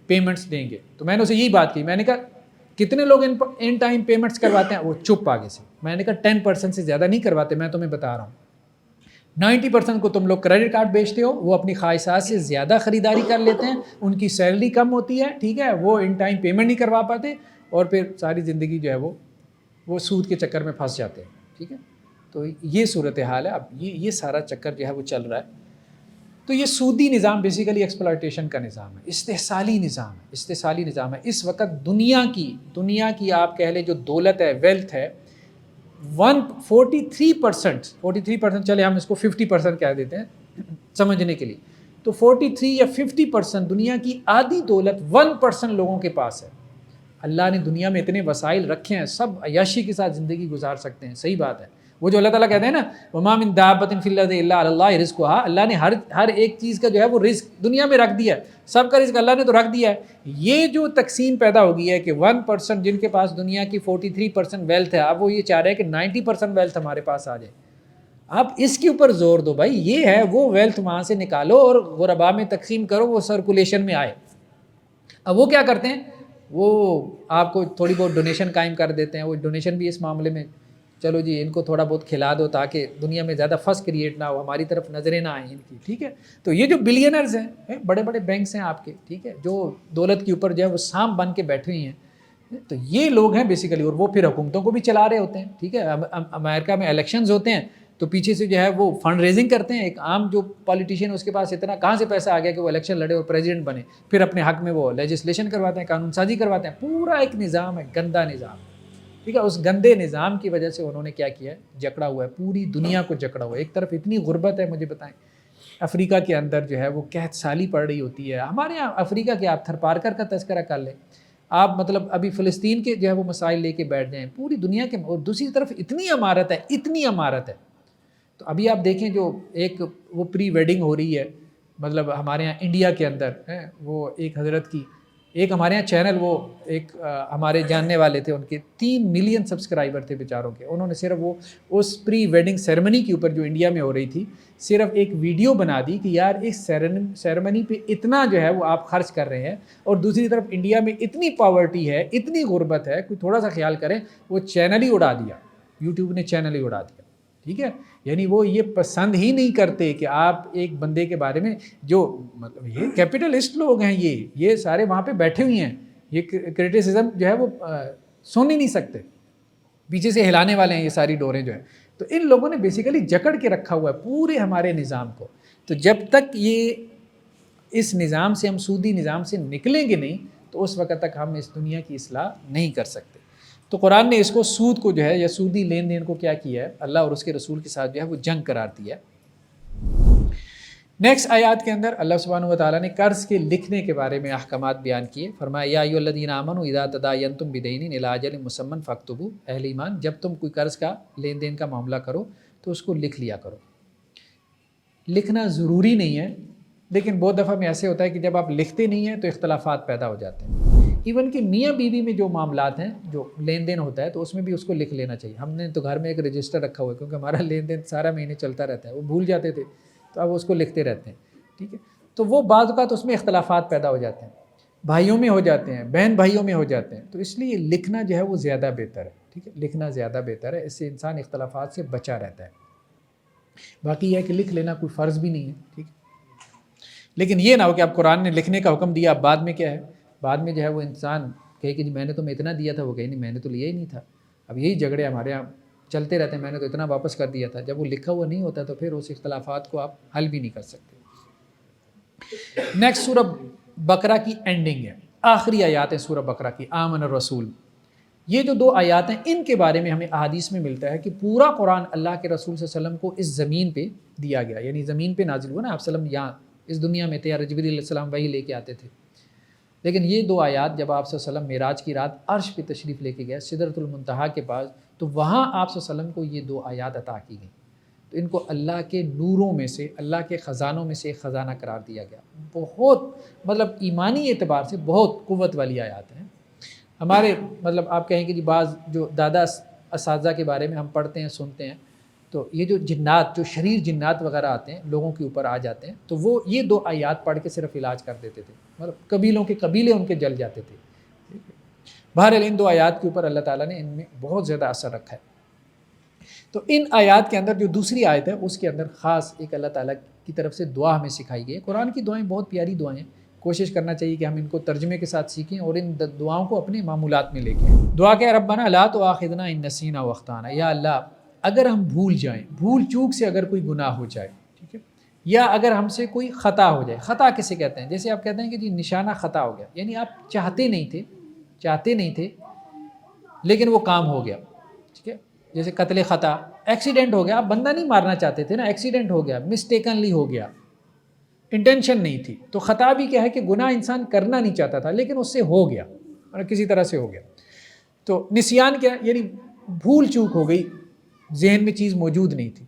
Speaker 1: پیمنٹس دیں گے۔ تو میں نے اسے یہی بات کی، میں نے کہا کتنے لوگ ان ٹائم پیمنٹس کرواتے ہیں؟ وہ چپ آگے سے۔ میں نے کہا 10% سے زیادہ نہیں کرواتے، میں تمہیں بتا رہا ہوں 90% کو تم لوگ کریڈٹ کارڈ بیچتے ہو، وہ اپنی خواہشات سے زیادہ خریداری کر لیتے ہیں، ان کی سیلری کم ہوتی ہے، ٹھیک ہے، وہ ان ٹائم پیمنٹ نہیں کروا پاتے، اور پھر ساری زندگی جو ہے وہ سود کے چکر میں پھنس جاتے ہیں، ٹھیک ہے۔ تو یہ صورتحال ہے، اب یہ سارا چکر جو ہے وہ چل رہا ہے۔ تو یہ سودی نظام بیسیکلی ایکسپلائٹیشن کا نظام ہے، استحصالی نظام ہے، استحصالی نظام ہے۔ اس وقت دنیا کی آپ کہہ لیں جو دولت ہے، ویلتھ ہے، 43% چلے ہم اس کو 50% کہہ دیتے ہیں سمجھنے کے لیے، تو 43 یا 50% دنیا کی آدھی دولت 1% لوگوں کے پاس ہے۔ اللہ نے دنیا میں اتنے وسائل رکھے ہیں، سب عیاشی کے ساتھ زندگی گزار سکتے ہیں، صحیح بات ہے۔ وہ جو اللہ تعالیٰ کہتے ہیں نا وَمَا مِن دَابَّةٍ فِي الْأَرْضِ إِلَّا عَلَى اللَّهِ رِزْقُهَا، اللہ نے ہر ایک چیز کا جو ہے وہ رزق دنیا میں رکھ دیا ہے، سب کا رزق اللہ نے تو رکھ دیا ہے۔ یہ جو تقسیم پیدا ہو گئی ہے کہ 1% جن کے پاس دنیا کی 43% ویلتھ ہے، اب وہ یہ چاہ رہے ہیں کہ 90% ویلتھ ہمارے پاس آ جائے۔ آپ اس کے اوپر زور دو بھائی، یہ ہے وہ ویلتھ وہاں سے نکالو اور غربا میں تقسیم کرو، وہ سرکولیشن میں آئے۔ اب وہ کیا کرتے ہیں، وہ آپ کو تھوڑی بہت ڈونیشن قائم کر دیتے ہیں، وہ ڈونیشن بھی اس معاملے میں چلو جی ان کو تھوڑا بہت کھلا دو تاکہ دنیا میں زیادہ فس کریٹ نہ ہو، ہماری طرف نظریں نہ آئیں ان کی، ٹھیک ہے۔ تو یہ جو بلینرز ہیں، بڑے بڑے بینکس ہیں آپ کے، ٹھیک ہے، جو دولت کے اوپر جو ہے وہ سانپ بن کے بیٹھے ہوئی ہیں، تو یہ لوگ ہیں بیسیکلی، اور وہ پھر حکومتوں کو بھی چلا رہے ہوتے ہیں، ٹھیک ہے۔ امریکہ میں الیکشنز ہوتے ہیں تو پیچھے سے جو ہے وہ فنڈ ریزنگ کرتے ہیں، ایک عام جو پالیٹیشین ہے اس کے پاس اتنا کہاں سے پیسہ آ گیا کہ وہ الیکشن لڑے اور پریزیڈنٹ بنے، پھر اپنے حق میں وہ لیجسلیشن کرواتے ہیں، قانون سازی کرواتے ہیں، پورا ایک نظام ہے، گندا نظام، ٹھیک ہے۔ اس گندے نظام کی وجہ سے انہوں نے کیا کیا ہے، جکڑا ہوا ہے، پوری دنیا کو جکڑا ہوا ہے۔ ایک طرف اتنی غربت ہے، مجھے بتائیں افریقہ کے اندر جو ہے وہ قحط سالی پڑ رہی ہوتی ہے، ہمارے یہاں افریقہ کے آپ تھرپارکر کا تذکرہ کر لیں، آپ مطلب ابھی فلسطین کے جو ہے وہ مسائل لے کے بیٹھ جائیں، پوری دنیا کے، اور دوسری طرف اتنی عمارت ہے، اتنی عمارت ہے۔ تو ابھی آپ دیکھیں جو ایک وہ پری ویڈنگ ہو رہی ہے، مطلب ہمارے یہاں انڈیا کے اندر ہے، وہ ایک حضرت کی، ایک ہمارے یہاں چینل، وہ ایک ہمارے جاننے والے تھے، ان کے 3 ملین سبسکرائبر تھے بیچاروں کے، انہوں نے صرف وہ اس پری ویڈنگ سیرمنی کے اوپر جو انڈیا میں ہو رہی تھی صرف ایک ویڈیو بنا دی کہ یار اس سیرمنی پہ اتنا جو ہے وہ آپ خرچ کر رہے ہیں، اور دوسری طرف انڈیا میں اتنی پاورٹی ہے، اتنی غربت ہے، کوئی تھوڑا سا خیال کریں، وہ چینل ہی اڑا دیا، یوٹیوب نے چینل ہی اڑا دیا، ٹھیک ہے۔ یعنی وہ یہ پسند ہی نہیں کرتے کہ آپ ایک بندے کے بارے میں، جو مطلب یہ کیپٹلسٹ لوگ ہیں، یہ سارے وہاں پہ بیٹھے ہوئے ہیں، یہ کرٹیسزم جو ہے وہ سن ہی نہیں سکتے، پیچھے سے ہلانے والے ہیں یہ ساری ڈوریں جو ہیں۔ تو ان لوگوں نے بیسیکلی جکڑ کے رکھا ہوا ہے پورے ہمارے نظام کو۔ تو جب تک یہ اس نظام سے، ہم سودی نظام سے نکلیں گے نہیں، تو اس وقت تک ہم اس دنیا کی اصلاح نہیں کر سکتے۔ تو قرآن نے اس کو سود کو جو ہے یا سودی لین دین کو کیا کیا ہے، اللہ اور اس کے رسول کے ساتھ جو ہے وہ جنگ قرار دیا ہے۔ نیکسٹ آیات کے اندر اللہ سبحانہ و تعالیٰ نے قرض کے لکھنے کے بارے میں احکامات بیان کیے، فرمایا یا ایھا الذین آمنوا اذا تداینتم بدین الی اجل مسمى فاکتبوا، اہل ایمان جب تم کوئی قرض کا لین دین کا معاملہ کرو تو اس کو لکھ لیا کرو، لکھنا ضروری نہیں ہے، لیکن بہت دفعہ میں ایسے ہوتا ہے کہ جب آپ لکھتے نہیں ہیں تو اختلافات پیدا ہو جاتے ہیں۔ ایون کہ میاں بیوی میں جو معاملات ہیں، جو لین دین ہوتا ہے، تو اس میں بھی اس کو لکھ لینا چاہیے۔ ہم نے تو گھر میں ایک رجسٹر رکھا ہوا ہے، کیونکہ ہمارا لین دین سارا مہینے چلتا رہتا ہے، وہ بھول جاتے تھے تو اب اس کو لکھتے رہتے ہیں، ٹھیک ہے۔ تو وہ بعض اوقات اس میں اختلافات پیدا ہو جاتے ہیں، بھائیوں میں ہو جاتے ہیں، بہن بھائیوں میں ہو جاتے ہیں، تو اس لیے لکھنا جو ہے وہ زیادہ بہتر ہے، ٹھیک ہے، لکھنا زیادہ بہتر ہے، اس سے انسان اختلافات سے بچا رہتا ہے۔ باقی یہ ہے کہ لکھ لینا کوئی فرض بھی نہیں ہے، ٹھیک ہے، لیکن یہ نہ ہو کہ اب قرآن نے لکھنے کا حکم دیا، اب بعد میں کیا ہے، بعد میں جو ہے وہ انسان کہے کہ جی میں نے تمہیں اتنا دیا تھا، وہ کہے نہیں میں نے تو لیا ہی نہیں تھا۔ اب یہی جھگڑے ہمارے یہاں چلتے رہتے ہیں، میں نے تو اتنا واپس کر دیا تھا۔ جب وہ لکھا ہوا نہیں ہوتا تو پھر اس اختلافات کو آپ حل بھی نہیں کر سکتے۔ نیکسٹ سورہ بقرہ کی اینڈنگ ہے، آخری آیات ہے سورہ بقرہ کی، آمن الرسول۔ یہ جو 2 آیات ہیں ان کے بارے میں ہمیں احادیث میں ملتا ہے کہ پورا قرآن اللہ کے رسول صلی اللہ علیہ وسلم کو اس زمین پہ دیا گیا، یعنی زمین پہ نازل ہوا نا، آپ صلی یہاں اس دنیا میں تھے، یا جبریل علیہ السلام وہی لے کے آتے تھے، لیکن یہ 2 آیات جب آپ صلی اللہ علیہ وسلم معراج کی رات عرش پہ تشریف لے کے گئے سدرۃ المنتہا کے پاس، تو وہاں آپ صلی اللہ علیہ وسلم کو یہ 2 آیات عطا کی گئیں، تو ان کو اللہ کے نوروں میں سے، اللہ کے خزانوں میں سے ایک خزانہ قرار دیا گیا۔ بہت مطلب ایمانی اعتبار سے بہت قوت والی آیات ہیں۔ ہمارے مطلب آپ کہیں کہ جی بعض جو دادا اساتذہ کے بارے میں ہم پڑھتے ہیں سنتے ہیں، تو یہ جو جنات، جو شریر جنات وغیرہ آتے ہیں لوگوں کے اوپر آ جاتے ہیں، تو وہ یہ 2 آیات پڑھ کے صرف علاج کر دیتے تھے، مطلب قبیلوں کے قبیلے ان کے جل جاتے تھے۔ بہرحال ان 2 آیات کے اوپر اللہ تعالیٰ نے ان میں بہت زیادہ اثر رکھا ہے۔ تو ان آیات کے اندر جو دوسری آیت ہے اس کے اندر خاص ایک اللہ تعالیٰ کی طرف سے دعا ہمیں سکھائی گئی ہے۔ قرآن کی دعائیں بہت پیاری دعائیں ہیں، کوشش کرنا چاہیے کہ ہم ان کو ترجمے کے ساتھ سیکھیں اور ان دعاؤں کو اپنے معمولات میں لے کے آئیں۔ دعا کہ ربنا لا تؤاخذنا ان نسینا واخطانا، یا اللہ اگر ہم بھول جائیں، بھول چوک سے اگر کوئی گناہ ہو جائے، ٹھیک ہے، یا اگر ہم سے کوئی خطا ہو جائے۔ خطا کسے کہتے ہیں؟ جیسے آپ کہتے ہیں کہ جی نشانہ خطا ہو گیا، یعنی آپ چاہتے نہیں تھے لیکن وہ کام ہو گیا، ٹھیک ہے، جیسے قتل خطا، ایکسیڈنٹ ہو گیا، آپ بندہ نہیں مارنا چاہتے تھے نا، ایکسیڈنٹ ہو گیا، مسٹیکنلی ہو گیا، انٹینشن نہیں تھی۔ تو خطا بھی کیا ہے کہ گناہ انسان کرنا نہیں چاہتا تھا لیکن اس سے ہو گیا، اور کسی طرح سے ہو گیا۔ تو نسیان کیا، یعنی بھول چوک ہو گئی، ذہن میں چیز موجود نہیں تھی۔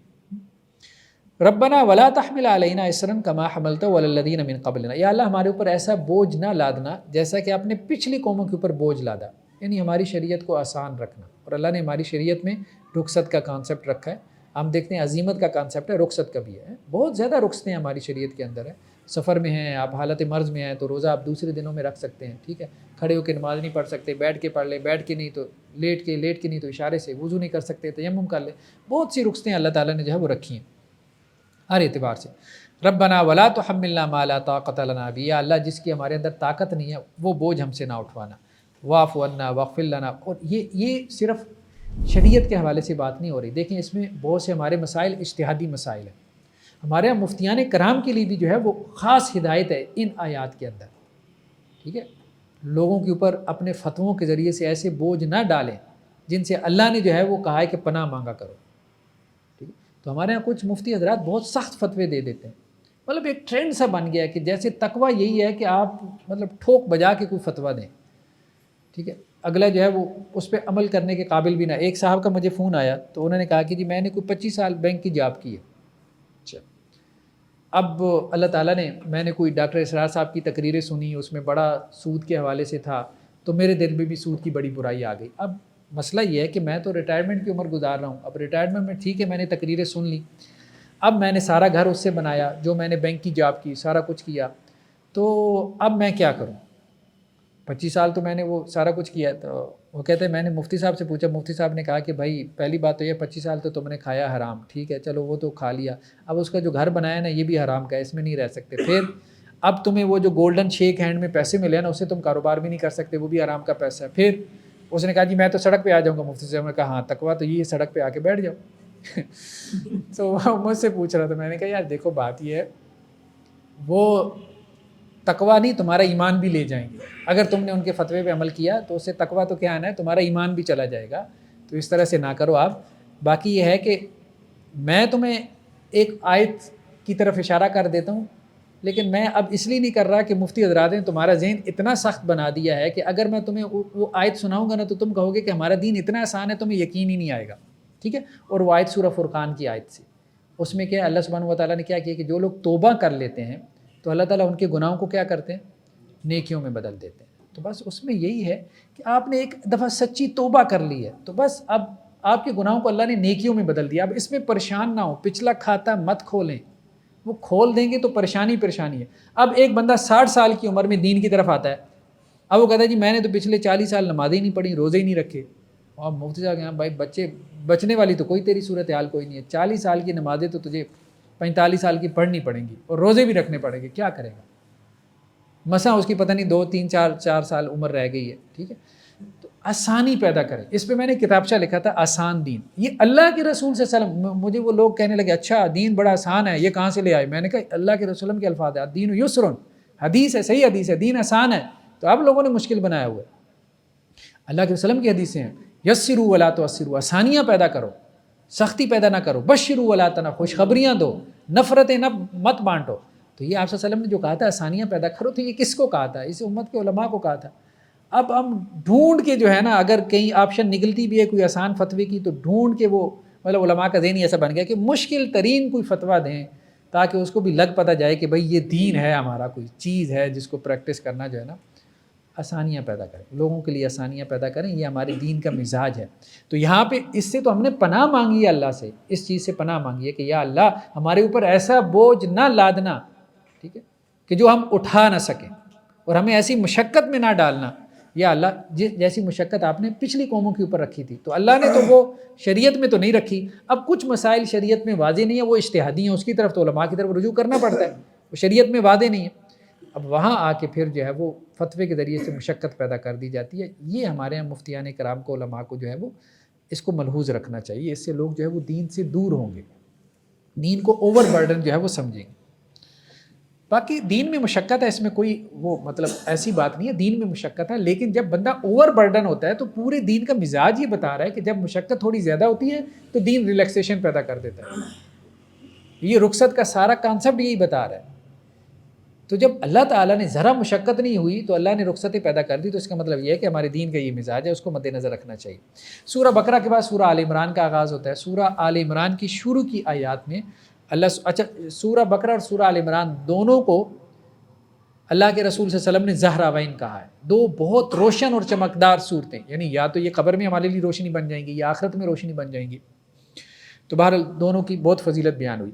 Speaker 1: ربنا ولا تحمل علینا اصرا کما حملته علی الذین من قبلنا، یا اللہ ہمارے اوپر ایسا بوجھ نہ لادنا جیسا کہ آپ نے پچھلی قوموں کے اوپر بوجھ لادا، یعنی ہماری شریعت کو آسان رکھنا۔ اور اللہ نے ہماری شریعت میں رخصت کا کانسیپٹ رکھا ہے، ہم دیکھتے ہیں عزیمت کا کانسیپٹ ہے، رخصت کا بھی ہے، بہت زیادہ رخصتیں ہماری شریعت کے اندر ہیں۔ سفر میں ہیں آپ، حالت مرض میں ہیں تو روزہ آپ دوسرے دنوں میں رکھ سکتے ہیں، ٹھیک ہے، کھڑے ہو کے نماز نہیں پڑھ سکتے، بیٹھ کے پڑھ لیں، بیٹھ کے نہیں تو لیٹ کے نہیں تو اشارے سے وضو نہیں کر سکتے، تیمم کر لیں، بہت سی رخصتیں اللہ تعالیٰ نے جو ہے وہ رکھی ہیں ہر اعتبار سے۔ ربنا ولا تحملنا ما لا طاقت لنا به، یا اللہ جس کی ہمارے اندر طاقت نہیں ہے وہ بوجھ ہم سے نہ اٹھوانا۔ واعف عنا واغفر لنا، اور یہ صرف شریعت کے حوالے سے بات نہیں ہو رہی، دیکھیں اس میں بہت سے ہمارے مسائل اجتہادی مسائل ہیں، ہمارے یہاں مفتیان کرام کے لیے بھی جو ہے وہ خاص ہدایت ہے ان آیات کے اندر، ٹھیک ہے، لوگوں کے اوپر اپنے فتووں کے ذریعے سے ایسے بوجھ نہ ڈالیں جن سے اللہ نے جو ہے وہ کہا ہے کہ پناہ مانگا کرو، ٹھیک ہے۔ تو ہمارے یہاں کچھ مفتی حضرات بہت سخت فتوے دے دیتے ہیں، مطلب ایک ٹرینڈ سا بن گیا ہے کہ جیسے تقویٰ یہی ہے کہ آپ مطلب ٹھوک بجا کے کوئی فتویٰ دیں، ٹھیک ہے، اگلا جو ہے وہ اس پہ عمل کرنے کے قابل بھی نہ۔ ایک صاحب کا مجھے فون آیا تو انہوں نے کہا کہ جی میں نے کوئی 25 سال بینک کی جاب کی ہے، اچھا، اب اللہ تعالیٰ نے، میں نے کوئی ڈاکٹر اسرار صاحب کی تقریریں سنی، اس میں بڑا سود کے حوالے سے تھا، تو میرے دل میں بھی سود کی بڑی برائی آ گئی۔ اب مسئلہ یہ ہے کہ میں تو ریٹائرمنٹ کی عمر گزار رہا ہوں، اب ریٹائرمنٹ میں ٹھیک ہے میں نے تقریریں سن لی، اب میں نے سارا گھر اس سے بنایا جو میں نے بینک کی جاب کی، سارا کچھ کیا، تو اب میں کیا کروں؟ 25 سال تو میں نے وہ سارا کچھ کیا۔ تو وہ کہتے ہیں میں نے مفتی صاحب سے پوچھا، مفتی صاحب نے کہا کہ بھائی پہلی بات تو یہ 25 سال تو تم نے کھایا حرام، ٹھیک ہے چلو وہ تو کھا لیا، اب اس کا جو گھر بنایا نا یہ بھی حرام کا ہے، اس میں نہیں رہ سکتے، پھر اب تمہیں وہ جو گولڈن شیک ہینڈ میں پیسے ملے نا اس سے تم کاروبار بھی نہیں کر سکتے، وہ بھی حرام کا پیسہ ہے۔ پھر اس نے کہا جی میں تو سڑک پہ آ جاؤں گا۔ مفتی صاحب نے کہا ہاں تقویٰ تو یہ سڑک پہ آ کے بیٹھ جاؤ۔ تو وہ مجھ سے پوچھ رہا تھا، میں نے کہا یار دیکھو بات یہ ہے، وہ تقویٰ نہیں تمہارا ایمان بھی لے جائیں گے، اگر تم نے ان کے فتوے پہ عمل کیا تو اس سے تقویٰ تو کیا آنا ہے، تمہارا ایمان بھی چلا جائے گا، تو اس طرح سے نہ کرو آپ۔ باقی یہ ہے کہ میں تمہیں ایک آیت کی طرف اشارہ کر دیتا ہوں، لیکن میں اب اس لیے نہیں کر رہا کہ مفتی حضرات نے تمہارا ذہن اتنا سخت بنا دیا ہے کہ اگر میں تمہیں وہ آیت سناؤں گا نا تو تم کہو گے کہ ہمارا دین اتنا آسان ہے، تمہیں یقین ہی نہیں آئے گا، ٹھیک ہے۔ اور وہ آیت سورہ فرقان کی آیت سے، اس میں کیا اللہ سبحانہ و تعالیٰ نے کیا کیا کہ جو لوگ توبہ کر لیتے ہیں تو اللہ تعالیٰ ان کے گناہوں کو کیا کرتے ہیں؟ نیکیوں میں بدل دیتے ہیں۔ تو بس اس میں یہی ہے کہ آپ نے ایک دفعہ سچی توبہ کر لی ہے تو بس اب آپ کے گناہوں کو اللہ نے نیکیوں میں بدل دیا۔ اب اس میں پریشان نہ ہو، پچھلا کھاتا مت کھولیں، وہ کھول دیں گے تو پریشانی ہے۔ اب ایک بندہ 60 سال کی عمر میں دین کی طرف آتا ہے، اب وہ کہتا ہے جی میں نے تو پچھلے 40 سال نمازیں نہیں پڑھی، روزے ہی نہیں رکھے، اور مفتی صاحب کہاں بھائی بچے بچنے والی تو کوئی تیری صورتحال کوئی نہیں ہے، 40 سال کی نمازیں تو تجھے 45 سال کی پڑھنی پڑیں گی اور روزے بھی رکھنے پڑیں گے، کیا کرے گا؟ مساں اس کی پتہ نہیں 2 3 4 سال عمر رہ گئی ہے، ٹھیک ہے؟ تو آسانی پیدا کریں۔ اس پہ میں نے کتابچہ لکھا تھا آسان دین، یہ اللہ کے رسول صلی اللہ علیہ وسلم۔ مجھے وہ لوگ کہنے لگے اچھا دین بڑا آسان ہے، یہ کہاں سے لے آئے؟ میں نے کہا اللہ کے رسول کے الفاظ ہے، دین یسر، حدیث ہے، صحیح حدیث ہے، دین آسان ہے، تو اب لوگوں نے مشکل بنایا ہوا ہے۔ اللہ کے وسلم کی حدیثیں ہیں، یسروا ولا تعسروا، آسانیاں پیدا کرو، سختی پیدا نہ کرو، بشروا ولا تنفروا، خوشخبریاں دو، نفرتیں نہ مت بانٹو۔ تو یہ آپ صلی اللہ علیہ وسلم نے جو کہا تھا آسانیاں پیدا کرو، تو یہ کس کو کہا تھا؟ اس امت کے علماء کو کہا تھا۔ اب ہم ڈھونڈ کے جو ہے نا، اگر کہیں آپشن نکلتی بھی ہے کوئی آسان فتوے کی، تو ڈھونڈ کے وہ مطلب علماء کا ذہن ایسا بن گیا کہ مشکل ترین کوئی فتویٰ دیں تاکہ اس کو بھی لگ پتہ جائے کہ بھئی یہ دین ہے، ہمارا کوئی چیز ہے جس کو پریکٹس کرنا جو ہے نا، آسانیاں پیدا کریں، لوگوں کے لیے آسانیاں پیدا کریں، یہ ہمارے دین کا مزاج ہے۔ تو یہاں پہ اس سے تو ہم نے پناہ مانگی ہے اللہ سے، اس چیز سے پناہ مانگی ہے کہ یا اللہ ہمارے اوپر ایسا بوجھ نہ لادنا، ٹھیک ہے، کہ جو ہم اٹھا نہ سکیں، اور ہمیں ایسی مشقت میں نہ ڈالنا۔ یا اللہ جیسی مشقت آپ نے پچھلی قوموں کے اوپر رکھی تھی، تو اللہ نے تو وہ شریعت میں تو نہیں رکھی۔ اب کچھ مسائل شریعت میں واضح نہیں ہے، وہ اجتہادی ہیں، اس کی طرف تو علماء کی طرف رجوع کرنا پڑتا ہے، وہ شریعت میں واضح نہیں ہے۔ اب وہاں آ کے پھر جو ہے وہ فتوے کے ذریعے سے مشقت پیدا کر دی جاتی ہے۔ یہ ہمارے یہاں مفتیان کرام کو، علماء کو جو ہے وہ اس کو ملحوظ رکھنا چاہیے، اس سے لوگ جو ہے وہ دین سے دور ہوں گے، دین کو اوور برڈن جو ہے وہ سمجھیں گے۔ باقی دین میں مشقت ہے، اس میں کوئی وہ مطلب ایسی بات نہیں ہے، دین میں مشقت ہے، لیکن جب بندہ اوور برڈن ہوتا ہے تو پورے دین کا مزاج یہ بتا رہا ہے کہ جب مشقت تھوڑی زیادہ ہوتی ہے تو دین ریلیکسیشن پیدا کر دیتا ہے۔ یہ رخصت کا سارا کانسیپٹ یہی بتا رہا ہے۔ تو جب اللہ تعالیٰ نے ذرا مشقت نہیں ہوئی تو اللہ نے رخصتیں پیدا کر دی، تو اس کا مطلب یہ ہے کہ ہمارے دین کا یہ مزاج ہے، اس کو مد نظر رکھنا چاہیے۔ سورہ بقرہ کے بعد سورہ آل عمران کا آغاز ہوتا ہے۔ سورہ آل عمران کی شروع کی آیات میں سورہ بقرہ اور سورہ آل عمران دونوں کو اللہ کے رسول صلی اللہ علیہ وسلم نے زہراوین کہا ہے، دو بہت روشن اور چمکدار صورتیں، یعنی یا تو یہ قبر میں ہمارے لیے روشنی بن جائیں گی یا آخرت میں روشنی بن جائیں گی۔ تو بہرحال دونوں کی بہت فضیلت بیان ہوئی۔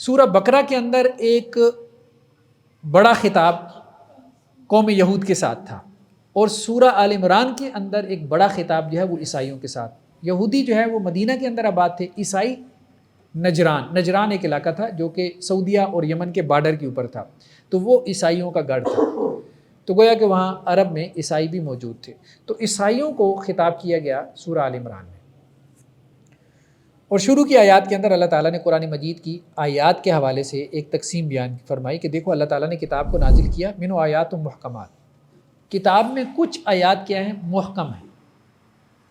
Speaker 1: سورہ بقرہ کے اندر ایک بڑا خطاب قوم یہود کے ساتھ تھا، اور سورہ آل عمران کے اندر ایک بڑا خطاب جو ہے وہ عیسائیوں کے ساتھ۔ یہودی جو ہے وہ مدینہ کے اندر آباد تھے، عیسائی نجران ایک علاقہ تھا جو کہ سعودیہ اور یمن کے بارڈر کے اوپر تھا، تو وہ عیسائیوں کا گڑھ تھا، تو گویا کہ وہاں عرب میں عیسائی بھی موجود تھے۔ تو عیسائیوں کو خطاب کیا گیا سورہ آل عمران میں، اور شروع کی آیات کے اندر اللہ تعالیٰ نے قرآن مجید کی آیات کے حوالے سے ایک تقسیم بیان فرمائی کہ دیکھو اللہ تعالیٰ نے کتاب کو نازل کیا، منو آیات و محکمات، کتاب میں کچھ آیات کیا ہیں؟ محکم ہیں،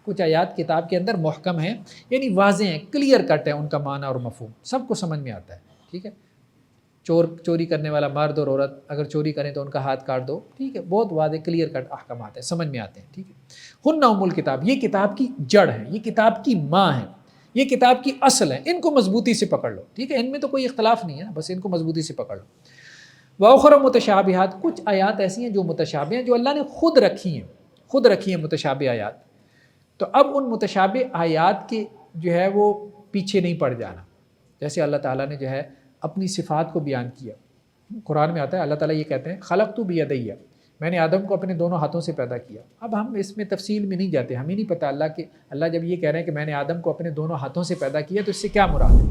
Speaker 1: کچھ آیات کتاب کے اندر محکم ہیں، یعنی واضح ہیں، کلیئر کٹ ہے، ان کا معنی اور مفہوم سب کو سمجھ میں آتا ہے، ٹھیک ہے۔ چوری کرنے والا مرد اور عورت اگر چوری کریں تو ان کا ہاتھ کاٹ دو، ٹھیک ہے، بہت واضح کلیئر کٹ احکامات ہیں، سمجھ میں آتے ہیں، ٹھیک ہے۔ ہن ام الکتاب، یہ کتاب کی جڑ ہے، یہ کتاب کی ماں ہے، یہ کتاب کی اصل ہے، ان کو مضبوطی سے پکڑ لو، ٹھیک ہے، ان میں تو کوئی اختلاف نہیں ہے، بس ان کو مضبوطی سے پکڑ لو۔ وَأُخَرُ مُتَشَابِهَاتٌ، کچھ آیات ایسی ہیں جو متشابہ ہیں، جو اللہ نے خود رکھی ہیں متشابہ آیات۔ تو اب ان متشابہ آیات کے جو ہے وہ پیچھے نہیں پڑ جانا، جیسے اللہ تعالیٰ نے جو ہے اپنی صفات کو بیان کیا، قرآن میں آتا ہے اللہ تعالیٰ یہ کہتے ہیں خلقت بیدیہ، میں نے آدم کو اپنے دونوں ہاتھوں سے پیدا کیا۔ اب ہم اس میں تفصیل میں نہیں جاتے، ہمیں نہیں پتہ اللہ جب یہ کہہ رہے ہیں کہ میں نے آدم کو اپنے دونوں ہاتھوں سے پیدا کیا تو اس سے کیا مراد ہے،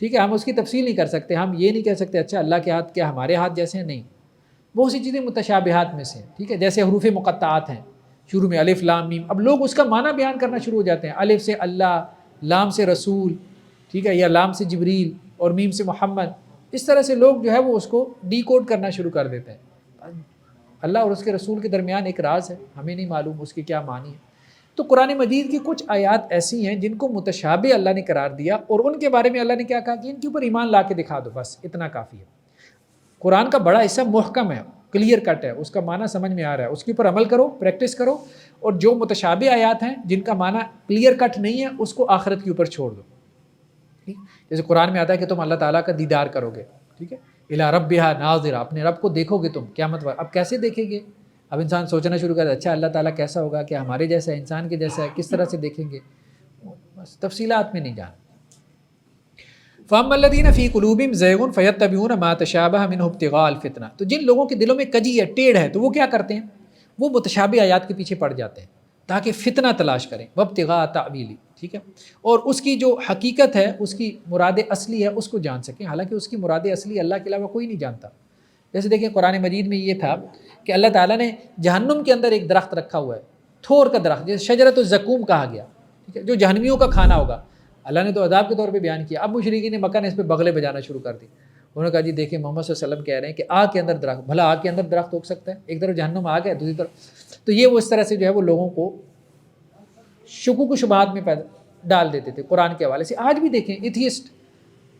Speaker 1: ٹھیک ہے، ہم اس کی تفصیل نہیں کر سکتے، ہم یہ نہیں کہہ سکتے اچھا اللہ کے ہاتھ کیا ہمارے ہاتھ جیسے ہیں، نہیں، بہت سی چیزیں متشابہات میں سے ہیں، ٹھیک ہے، جیسے حروف مقطعات ہیں، شروع میں الف لام میم، اب لوگ اس کا معنی بیان کرنا شروع ہو جاتے ہیں، الف سے اللہ، لام سے رسول، ٹھیک ہے، یا لام سے جبریل اور میم سے محمد، اس طرح سے لوگ جو ہے وہ اس کو ڈی کوڈ کرنا شروع کر دیتے ہیں۔ اللہ اور اس کے رسول کے درمیان ایک راز ہے، ہمیں نہیں معلوم اس کے کیا معنی ہے۔ تو قرآن مجید کی کچھ آیات ایسی ہیں جن کو متشابہ اللہ نے قرار دیا، اور ان کے بارے میں اللہ نے کیا کہا کہ ان کے اوپر ایمان لا کے دکھا دو، بس اتنا کافی ہے۔ قرآن کا بڑا حصہ محکم ہے، کلیئر کٹ ہے، اس کا معنی سمجھ میں آ رہا ہے، اس کے اوپر عمل کرو، پریکٹس کرو، اور جو متشابہ آیات ہیں جن کا معنی کلیئر کٹ نہیں ہے اس کو آخرت کے اوپر چھوڑ دو۔ ٹھیک، جیسے قرآن میں آتا ہے کہ تم اللہ تعالیٰ کا دیدار کرو گے، ٹھیک ہے، الی ربہا ناظرہ، اپنے رب کو دیکھو گے تم قیامت وقت. اب کیسے دیکھیں گے؟ اب انسان سوچنا شروع کرتا ہے اچھا اللہ تعالیٰ کیسا ہوگا، کیا ہمارے جیسا ہے، انسان کے جیسا ہے، کس طرح سے دیکھیں گے؟ بس تفصیلات میں نہیں جانا. فَأَمَّا الَّذِينَ فِي قُلُوبِهِمْ زَيْغٌ فَيَتَّبِعُونَ مَا تَشَابَهَ مِنْهُ ابْتِغَاءَ الْفِتْنَةِ، تو جن لوگوں کے دلوں میں کجی ہے، ٹیڑھ ہے، تو وہ کیا کرتے ہیں؟ وہ متشابہ آیات کے پیچھے پڑ جاتے ہیں تاکہ فتنہ تلاش کریں. وَابْتِغَاءَ تَأْوِيلِ، ٹھیک ہے، اور اس کی جو حقیقت ہے، اس کی مراد اصلی ہے، اس کو جان سکیں، حالانکہ اس کی مراد اصلی اللہ کے علاوہ کوئی نہیں جانتا. جیسے دیکھیں قرآن مجید میں یہ تھا کہ اللہ تعالیٰ نے جہنم کے اندر ایک درخت رکھا ہوا ہے، تھور کا درخت، جیسے شجرۃ الزقوم کہا گیا، ٹھیک ہے، جو جہنمیوں کا کھانا ہوگا. اللہ نے تو عذاب کے طور پہ بیان کیا. اب مشرکین مکہ نے اس پہ بغلے بجانا شروع کر دی. انہوں نے کہا جی دیکھیں محمد صلی اللہ علیہ وسلم کہہ رہے ہیں کہ آگ کے اندر درخت، بھلا آگ کے اندر درخت ہو سکتا ہے؟ ایک طرف جہنم آگ ہے، دوسری طرف. تو یہ وہ اس طرح سے جو ہے وہ لوگوں کو شکوک و شبہات میں ڈال دیتے تھے قرآن کے حوالے سے. آج بھی دیکھیں ایتھیسٹ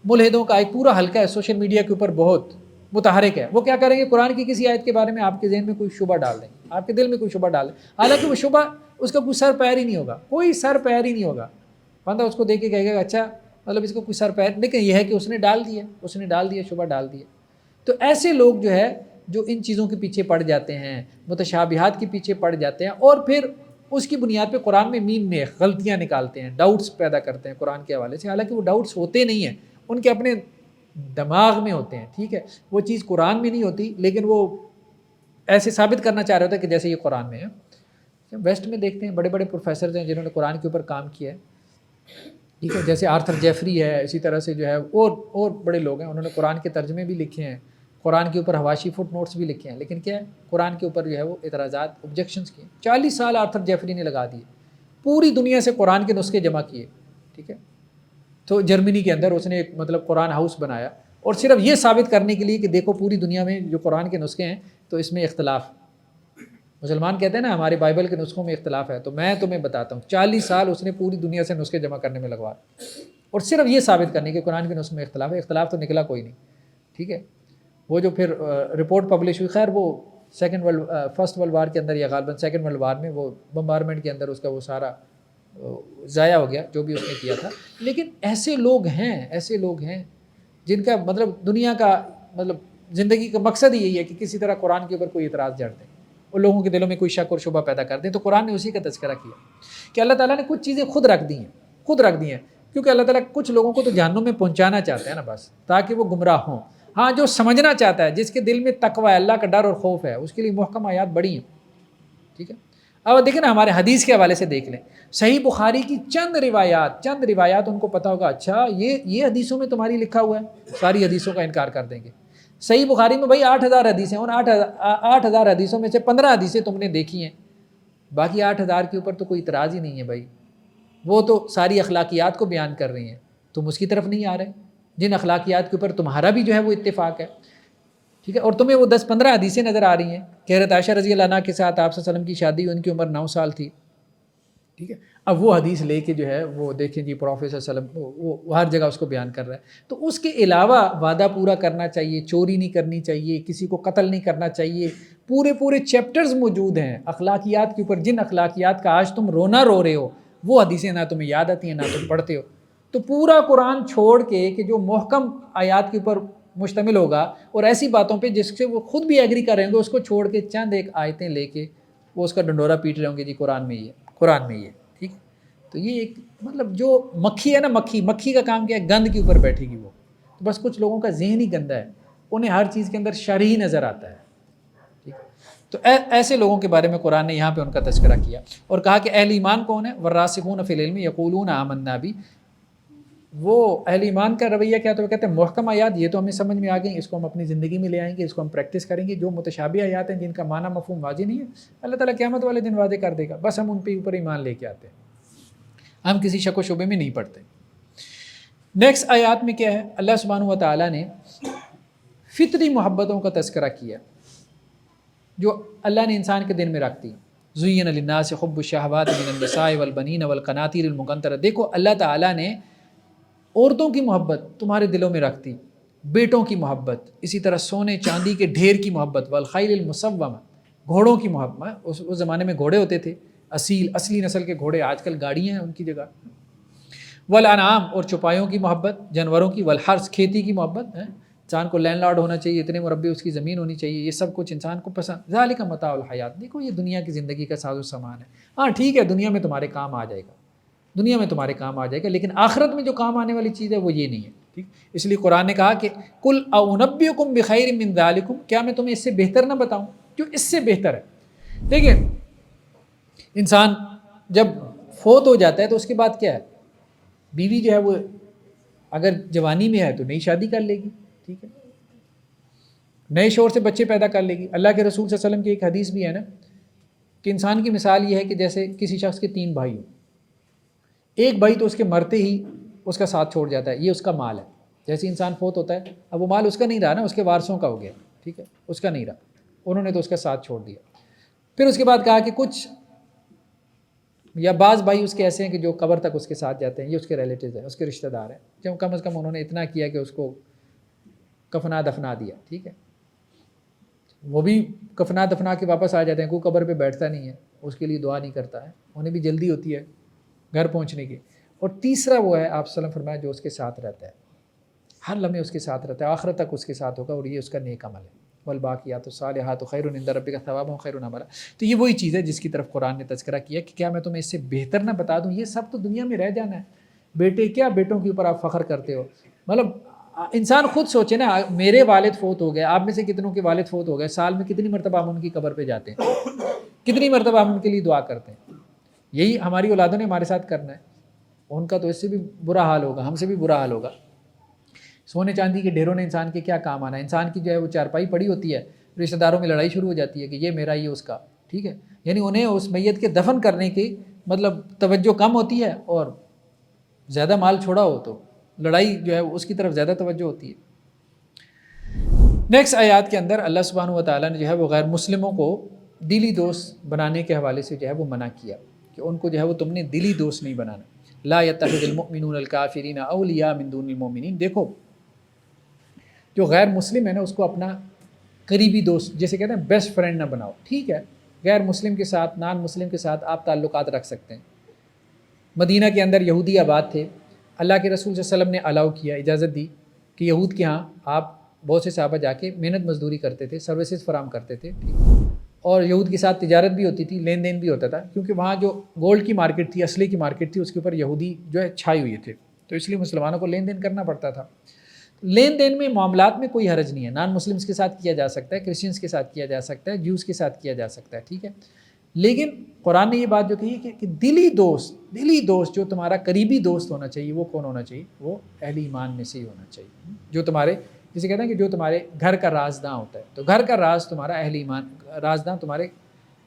Speaker 1: ملحدوں کا ایک پورا حلقہ ہے سوشل میڈیا کے اوپر، بہت متحرک ہے. وہ کیا کریں گے؟ قرآن کی کسی آیت کے بارے میں آپ کے ذہن میں کوئی شبہ ڈال دیں گے، آپ کے دل میں کوئی شبہ ڈال دیں، حالانکہ وہ شبہ اس کا کوئی سر پیر ہی نہیں ہوگا، کوئی سر پیر ہی نہیں ہوگا. بندہ اس کو دیکھ کے کہے گا اچھا مطلب اس کو کوئی سر پیر، لیکن یہ ہے کہ اس نے ڈال دیا شبہ ڈال دیا. تو ایسے لوگ جو ہے جو ان چیزوں کے پیچھے پڑ جاتے ہیں، متشابہات کے پیچھے پڑ جاتے ہیں، اور پھر اس کی بنیاد پہ قرآن میں مین میں غلطیاں نکالتے ہیں، ڈاؤٹس پیدا کرتے ہیں قرآن کے حوالے سے، حالانکہ وہ ڈاؤٹس ہوتے نہیں ہیں، ان کے اپنے دماغ میں ہوتے ہیں. ٹھیک ہے، وہ چیز قرآن میں نہیں ہوتی، لیکن وہ ایسے ثابت کرنا چاہ رہے ہوتے ہیں کہ جیسے یہ قرآن میں ہے. ویسٹ میں دیکھتے ہیں بڑے بڑے پروفیسرز ہیں جنہوں نے قرآن کے اوپر کام کیا ہے، ٹھیک ہے، جیسے آرتھر جیفری ہے، اسی طرح سے جو ہے اور بڑے لوگ ہیں، انہوں نے قرآن کے ترجمے بھی لکھے ہیں، قرآن کے اوپر حواشی فٹ نوٹس بھی لکھے ہیں. لیکن کیا ہے، قرآن کے اوپر جو ہے وہ اعتراضات، آبجیکشنز کیے. 40 سال آرتھر جیفری نے لگا دیے، پوری دنیا سے قرآن کے نسخے جمع کیے. ٹھیک ہے، تو جرمنی کے اندر اس نے ایک مطلب قرآن ہاؤس بنایا، اور صرف یہ ثابت کرنے کے لیے کہ دیکھو پوری دنیا میں جو قرآن کے نسخے ہیں تو اس میں اختلاف. مسلمان کہتے ہیں نا ہمارے بائبل کے نسخوں میں اختلاف ہے، تو میں تمہیں بتاتا ہوں 40 سال اس نے پوری دنیا سے نسخے جمع کرنے میں لگوا، اور صرف یہ ثابت کرنے کہ قرآن کے نسخے میں اختلاف ہے. اختلاف تو نکلا کوئی نہیں. ٹھیک ہے، وہ جو پھر رپورٹ پبلش ہوئی، خیر وہ فرسٹ ورلڈ وار کے اندر یا غالباً سیکنڈ ورلڈ وار میں وہ بمبارمنٹ کے اندر اس کا وہ سارا ضائع ہو گیا جو بھی اس نے کیا تھا. لیکن ایسے لوگ ہیں جن کا مطلب دنیا کا مطلب زندگی کا مقصد ہی یہی ہے کہ کسی طرح قرآن کے اوپر کوئی اعتراض جڑ دیں اور لوگوں کے دلوں میں کوئی شک اور شبہ پیدا کر دیں. تو قرآن نے اسی کا تذکرہ کیا کہ اللہ تعالیٰ نے کچھ چیزیں خود رکھ دی ہیں کیونکہ اللہ تعالیٰ کچھ لوگوں کو تو جہنم میں پہنچانا چاہتے ہیں نا، بس تاکہ وہ گمراہ ہوں. ہاں، جو سمجھنا چاہتا ہے، جس کے دل میں تقوی ہے، اللہ کا ڈر اور خوف ہے، اس کے لیے محکم آیات بڑی ہیں. ٹھیک ہے، اب دیکھیں نا ہمارے حدیث کے حوالے سے دیکھ لیں، صحیح بخاری کی چند روایات ان کو پتہ ہوگا اچھا یہ حدیثوں میں تمہاری لکھا ہوا ہے، ساری حدیثوں کا انکار کر دیں گے. صحیح بخاری میں بھائی 8000 حدیثیں، ان 8000 حدیثوں میں سے 15 حدیثیں تم نے دیکھی ہیں، باقی 8000 کے اوپر تو کوئی اعتراض ہی نہیں ہے بھائی. وہ تو ساری اخلاقیات کو بیان کر رہی ہیں، تم اس کی طرف نہیں آ رہے جن اخلاقیات کے اوپر تمہارا بھی جو ہے وہ اتفاق ہے. ٹھیک ہے، اور تمہیں وہ 10-15 حدیثیں نظر آ رہی ہیں کہ حضرت عائشہ رضی اللہ عنہ کے ساتھ آپ صلی اللہ علیہ وسلم کی شادی، ان کی عمر 9 سال تھی. ٹھیک ہے، اب وہ حدیث لے کے جو ہے وہ دیکھیں جی پروفیٹ صلی اللہ علیہ وسلم وہ ہر جگہ اس کو بیان کر رہا ہے. تو اس کے علاوہ وعدہ پورا کرنا چاہیے، چوری نہیں کرنی چاہیے، کسی کو قتل نہیں کرنا چاہیے، پورے چیپٹرز موجود ہیں اخلاقیات کے اوپر. جن اخلاقیات کا آج تم رونا رو رہے ہو وہ حدیثیں نہ تمہیں یاد آتی ہیں نہ تم پڑھتے ہو. تو پورا قرآن چھوڑ کے کہ جو محکم آیات کے اوپر مشتمل ہوگا اور ایسی باتوں پہ جس سے وہ خود بھی ایگری کر رہے ہوں گے، اس کو چھوڑ کے چند ایک آیتیں لے کے وہ اس کا ڈنڈورا پیٹ رہے ہوں گے جی قرآن میں یہ. ٹھیک، تو یہ ایک مطلب جو مکھی ہے نا، مکھی کا کام کیا ہے؟ گند کے اوپر بیٹھے گی وہ. تو بس کچھ لوگوں کا ذہن ہی گندا ہے، انہیں ہر چیز کے اندر شر ہی نظر آتا ہے. ٹھیک، تو ایسے لوگوں کے بارے میں قرآن نے یہاں پہ ان کا تذکرہ کیا اور کہا کہ اہل ایمان کون ہے؟ والراسخون فی العلم یقولون آمنا بہ. وہ اہل ایمان کا رویہ کیا؟ تو وہ کہتے ہیں محکم آیات یہ تو ہمیں سمجھ میں آ گئی، اس کو ہم اپنی زندگی میں لے آئیں گے، اس کو ہم پریکٹس کریں گے. جو متشابہ آیات ہیں جن کا معنی مفہوم واضح نہیں ہے، اللہ تعالیٰ قیامت والے دن واضح کر دے گا، بس ہم ان پہ اوپر ایمان لے کے آتے ہیں، ہم کسی شک و شبے میں نہیں پڑتے. نیکسٹ آیات میں کیا ہے؟ اللہ سبحانہ و تعالیٰ نے فطری محبتوں کا تذکرہ کیا جو اللہ نے انسان کے دل میں رکھ دی. زین للناس حب الشہوات من النساء والبنین والقناطیر المقنطرہ. دیکھو اللہ تعالیٰ نے عورتوں کی محبت تمہارے دلوں میں رکھ دی، بیٹوں کی محبت، اسی طرح سونے چاندی کے ڈھیر کی محبت، والخیل المسومہ، گھوڑوں کی محبت. اس زمانے میں گھوڑے ہوتے تھے، اصلی نسل کے گھوڑے، آج کل گاڑیاں ہیں ان کی جگہ. والانعام اور چوپایوں کی محبت، جانوروں کی، والحرث کھیتی کی محبت ہے، انسان کو لینڈ لارڈ ہونا چاہیے، اتنے مربع اس کی زمین ہونی چاہیے، یہ سب کچھ انسان کو پسند، ذالک متاع الحیات، دیکھو یہ دنیا کی زندگی کا ساز و سامان ہے، ہاں ٹھیک ہے دنیا میں تمہارے کام آ جائے گا، دنیا میں تمہارے کام آ جائے گا، لیکن آخرت میں جو کام آنے والی چیز ہے وہ یہ نہیں ہے، ٹھیک۔ اس لیے قرآن نے کہا کہ قل اونبئکم بخیر من ذالکم، کیا میں تمہیں اس سے بہتر نہ بتاؤں جو اس سے بہتر ہے۔ دیکھیں انسان جب فوت ہو جاتا ہے تو اس کے بعد کیا ہے، بیوی جو ہے وہ اگر جوانی میں ہے تو نئی شادی کر لے گی، ٹھیک ہے، نئے شوہر سے بچے پیدا کر لے گی۔ اللہ کے رسول صلی اللہ علیہ وسلم کی ایک حدیث بھی ہے نا کہ انسان کی مثال یہ ہے کہ جیسے کسی شخص کے 3 بھائی ہوں، ایک بھائی تو اس کے مرتے ہی اس کا ساتھ چھوڑ جاتا ہے، یہ اس کا مال ہے، جیسے انسان فوت ہوتا ہے اب وہ مال اس کا نہیں رہا نا، اس کے وارثوں کا ہو گیا، ٹھیک ہے، اس کا نہیں رہا، انہوں نے تو اس کا ساتھ چھوڑ دیا۔ پھر اس کے بعد کہا کہ کچھ یا بعض بھائی اس کے ایسے ہیں کہ جو قبر تک اس کے ساتھ جاتے ہیں، یہ اس کے ریلیٹیوز ہیں، اس کے رشتہ دار ہیں، کیوں کم از کم انہوں نے اتنا کیا کہ اس کو کفنا دفنا دیا، ٹھیک ہے، وہ بھی کفنا دفنا کے واپس آ جاتے ہیں، کوئی قبر پہ بیٹھتا نہیں ہے، اس کے لیے دعا نہیں کرتا ہے، انہیں بھی جلدی ہوتی ہے گھر پہنچنے کی۔ اور تیسرا وہ ہے آپ صلی اللہ علیہ وسلم فرمایا جو اس کے ساتھ رہتا ہے، ہر لمحے اس کے ساتھ رہتا ہے، آخرت تک اس کے ساتھ ہوگا، اور یہ اس کا نیک عمل ہے، والباقیات الصالحات خیر عند ربک ثوابا خیر املا۔ تو یہ وہی چیز ہے جس کی طرف قرآن نے تذکرہ کیا کہ کیا میں تمہیں اس سے بہتر نہ بتا دوں، یہ سب تو دنیا میں رہ جانا ہے، بیٹے کیا بیٹوں کے اوپر آپ فخر کرتے ہو، مطلب انسان خود سوچے نا، میرے والد فوت ہو گئے، آپ میں سے کتنوں کے والد فوت ہو گئے، سال میں کتنی مرتبہ ہم ان کی قبر پہ جاتے ہیں، کتنی مرتبہ ہم ان کے لیے دعا کرتے ہیں، یہی ہماری اولادوں نے ہمارے ساتھ کرنا ہے، ان کا تو اس سے بھی برا حال ہوگا، ہم سے بھی برا حال ہوگا۔ سونے چاندی کے ڈھیروں نے انسان کے کیا کام آنا ہے، انسان کی جو ہے وہ چارپائی پڑی ہوتی ہے، رشتہ داروں میں لڑائی شروع ہو جاتی ہے کہ یہ میرا یہ اس کا، ٹھیک ہے، یعنی انہیں اس میت کے دفن کرنے کی مطلب توجہ کم ہوتی ہے، اور زیادہ مال چھوڑا ہو تو لڑائی جو ہے اس کی طرف زیادہ توجہ ہوتی ہے۔ نیکسٹ آیات کے اندر اللہ سبحانہ و تعالیٰ نے جو ہے وہ غیر مسلموں کو دلی دوست بنانے کے حوالے سے جو ہے وہ منع کیا کہ ان کو جو ہے وہ تم نے دلی دوست نہیں بنانا، لا یتخذ المؤمنون الکافرین اولیاء من دون المؤمنین، دیکھو جو غیر مسلم ہے نا اس کو اپنا قریبی دوست جیسے کہتے ہیں بیسٹ فرینڈ نہ بناؤ، ٹھیک ہے، غیر مسلم کے ساتھ نان مسلم کے ساتھ آپ تعلقات رکھ سکتے ہیں۔ مدینہ کے اندر یہودی آباد تھے، اللہ کے رسول صلی اللہ علیہ وسلم نے الاؤ کیا، اجازت دی کہ یہود کے ہاں آپ بہت سے صحابہ جا کے محنت مزدوری کرتے تھے، سروسز فراہم کرتے تھے، اور یہود کے ساتھ تجارت بھی ہوتی تھی، لین دین بھی ہوتا تھا، کیونکہ وہاں جو گولڈ کی مارکیٹ تھی، اسلحے کی مارکیٹ تھی، اس کے اوپر یہودی جو ہے چھائے ہوئے تھے، تو اس لیے مسلمانوں کو لین دین کرنا پڑتا تھا۔ لین دین میں معاملات میں کوئی حرج نہیں ہے، نان مسلمس کے ساتھ کیا جا سکتا ہے، کرسچنس کے ساتھ کیا جا سکتا ہے، جوز کے ساتھ کیا جا سکتا ہے، ٹھیک ہے، لیکن قرآن نے یہ بات جو کہی ہے کہ دلی دوست جو تمہارا قریبی دوست ہونا چاہیے وہ کون ہونا چاہیے، وہ اہل ایمان میں سے ہی ہونا چاہیے، جو تمہارے جسے کہتے ہیں کہ جو تمہارے گھر کا رازداں ہوتا ہے، تو گھر کا راز تمہارا رازداں تمہارے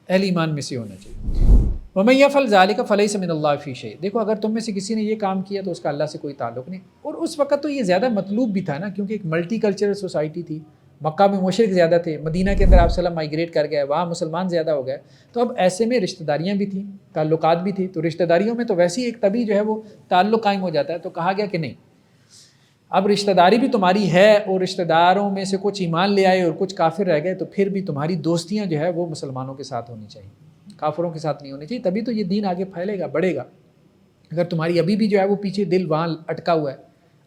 Speaker 1: اہل ایمان میں سے ہونا چاہیے۔ وَمَن يَفْعَلْ ذَلِكَ فَلَيْسَ مِنَ اللَّهِ فِي شَيْءٍ، دیکھو اگر تم میں سے کسی نے یہ کام کیا تو اس کا اللہ سے کوئی تعلق نہیں، اور اس وقت تو یہ زیادہ مطلوب بھی تھا نا، کیونکہ ایک ملٹی کلچرل سوسائٹی تھی، مکہ میں مشرک زیادہ تھے، مدینہ کے اندر آپ صلی اللہ علیہ وسلم مائیگریٹ کر گئے، وہاں مسلمان زیادہ ہو گئے، تو اب ایسے میں رشتہ داریاں بھی تھیں، تعلقات بھی تھی، تو رشتہ داریوں میں تو ویسے ہی ایک طبی جو ہے وہ تعلق قائم ہو جاتا ہے، تو کہا گیا کہ نہیں، اب رشتہ داری بھی تمہاری ہے، اور رشتہ داروں میں سے کچھ ایمان لے آئے اور کچھ کافر رہ گئے، تو پھر بھی تمہاری دوستیاں جو ہے وہ مسلمانوں کے ساتھ ہونی چاہیے، کافروں کے ساتھ نہیں ہونی چاہیے، تبھی تو یہ دین آگے پھیلے گا، بڑھے گا۔ اگر تمہاری ابھی بھی جو ہے وہ پیچھے دل وہاں اٹکا ہوا ہے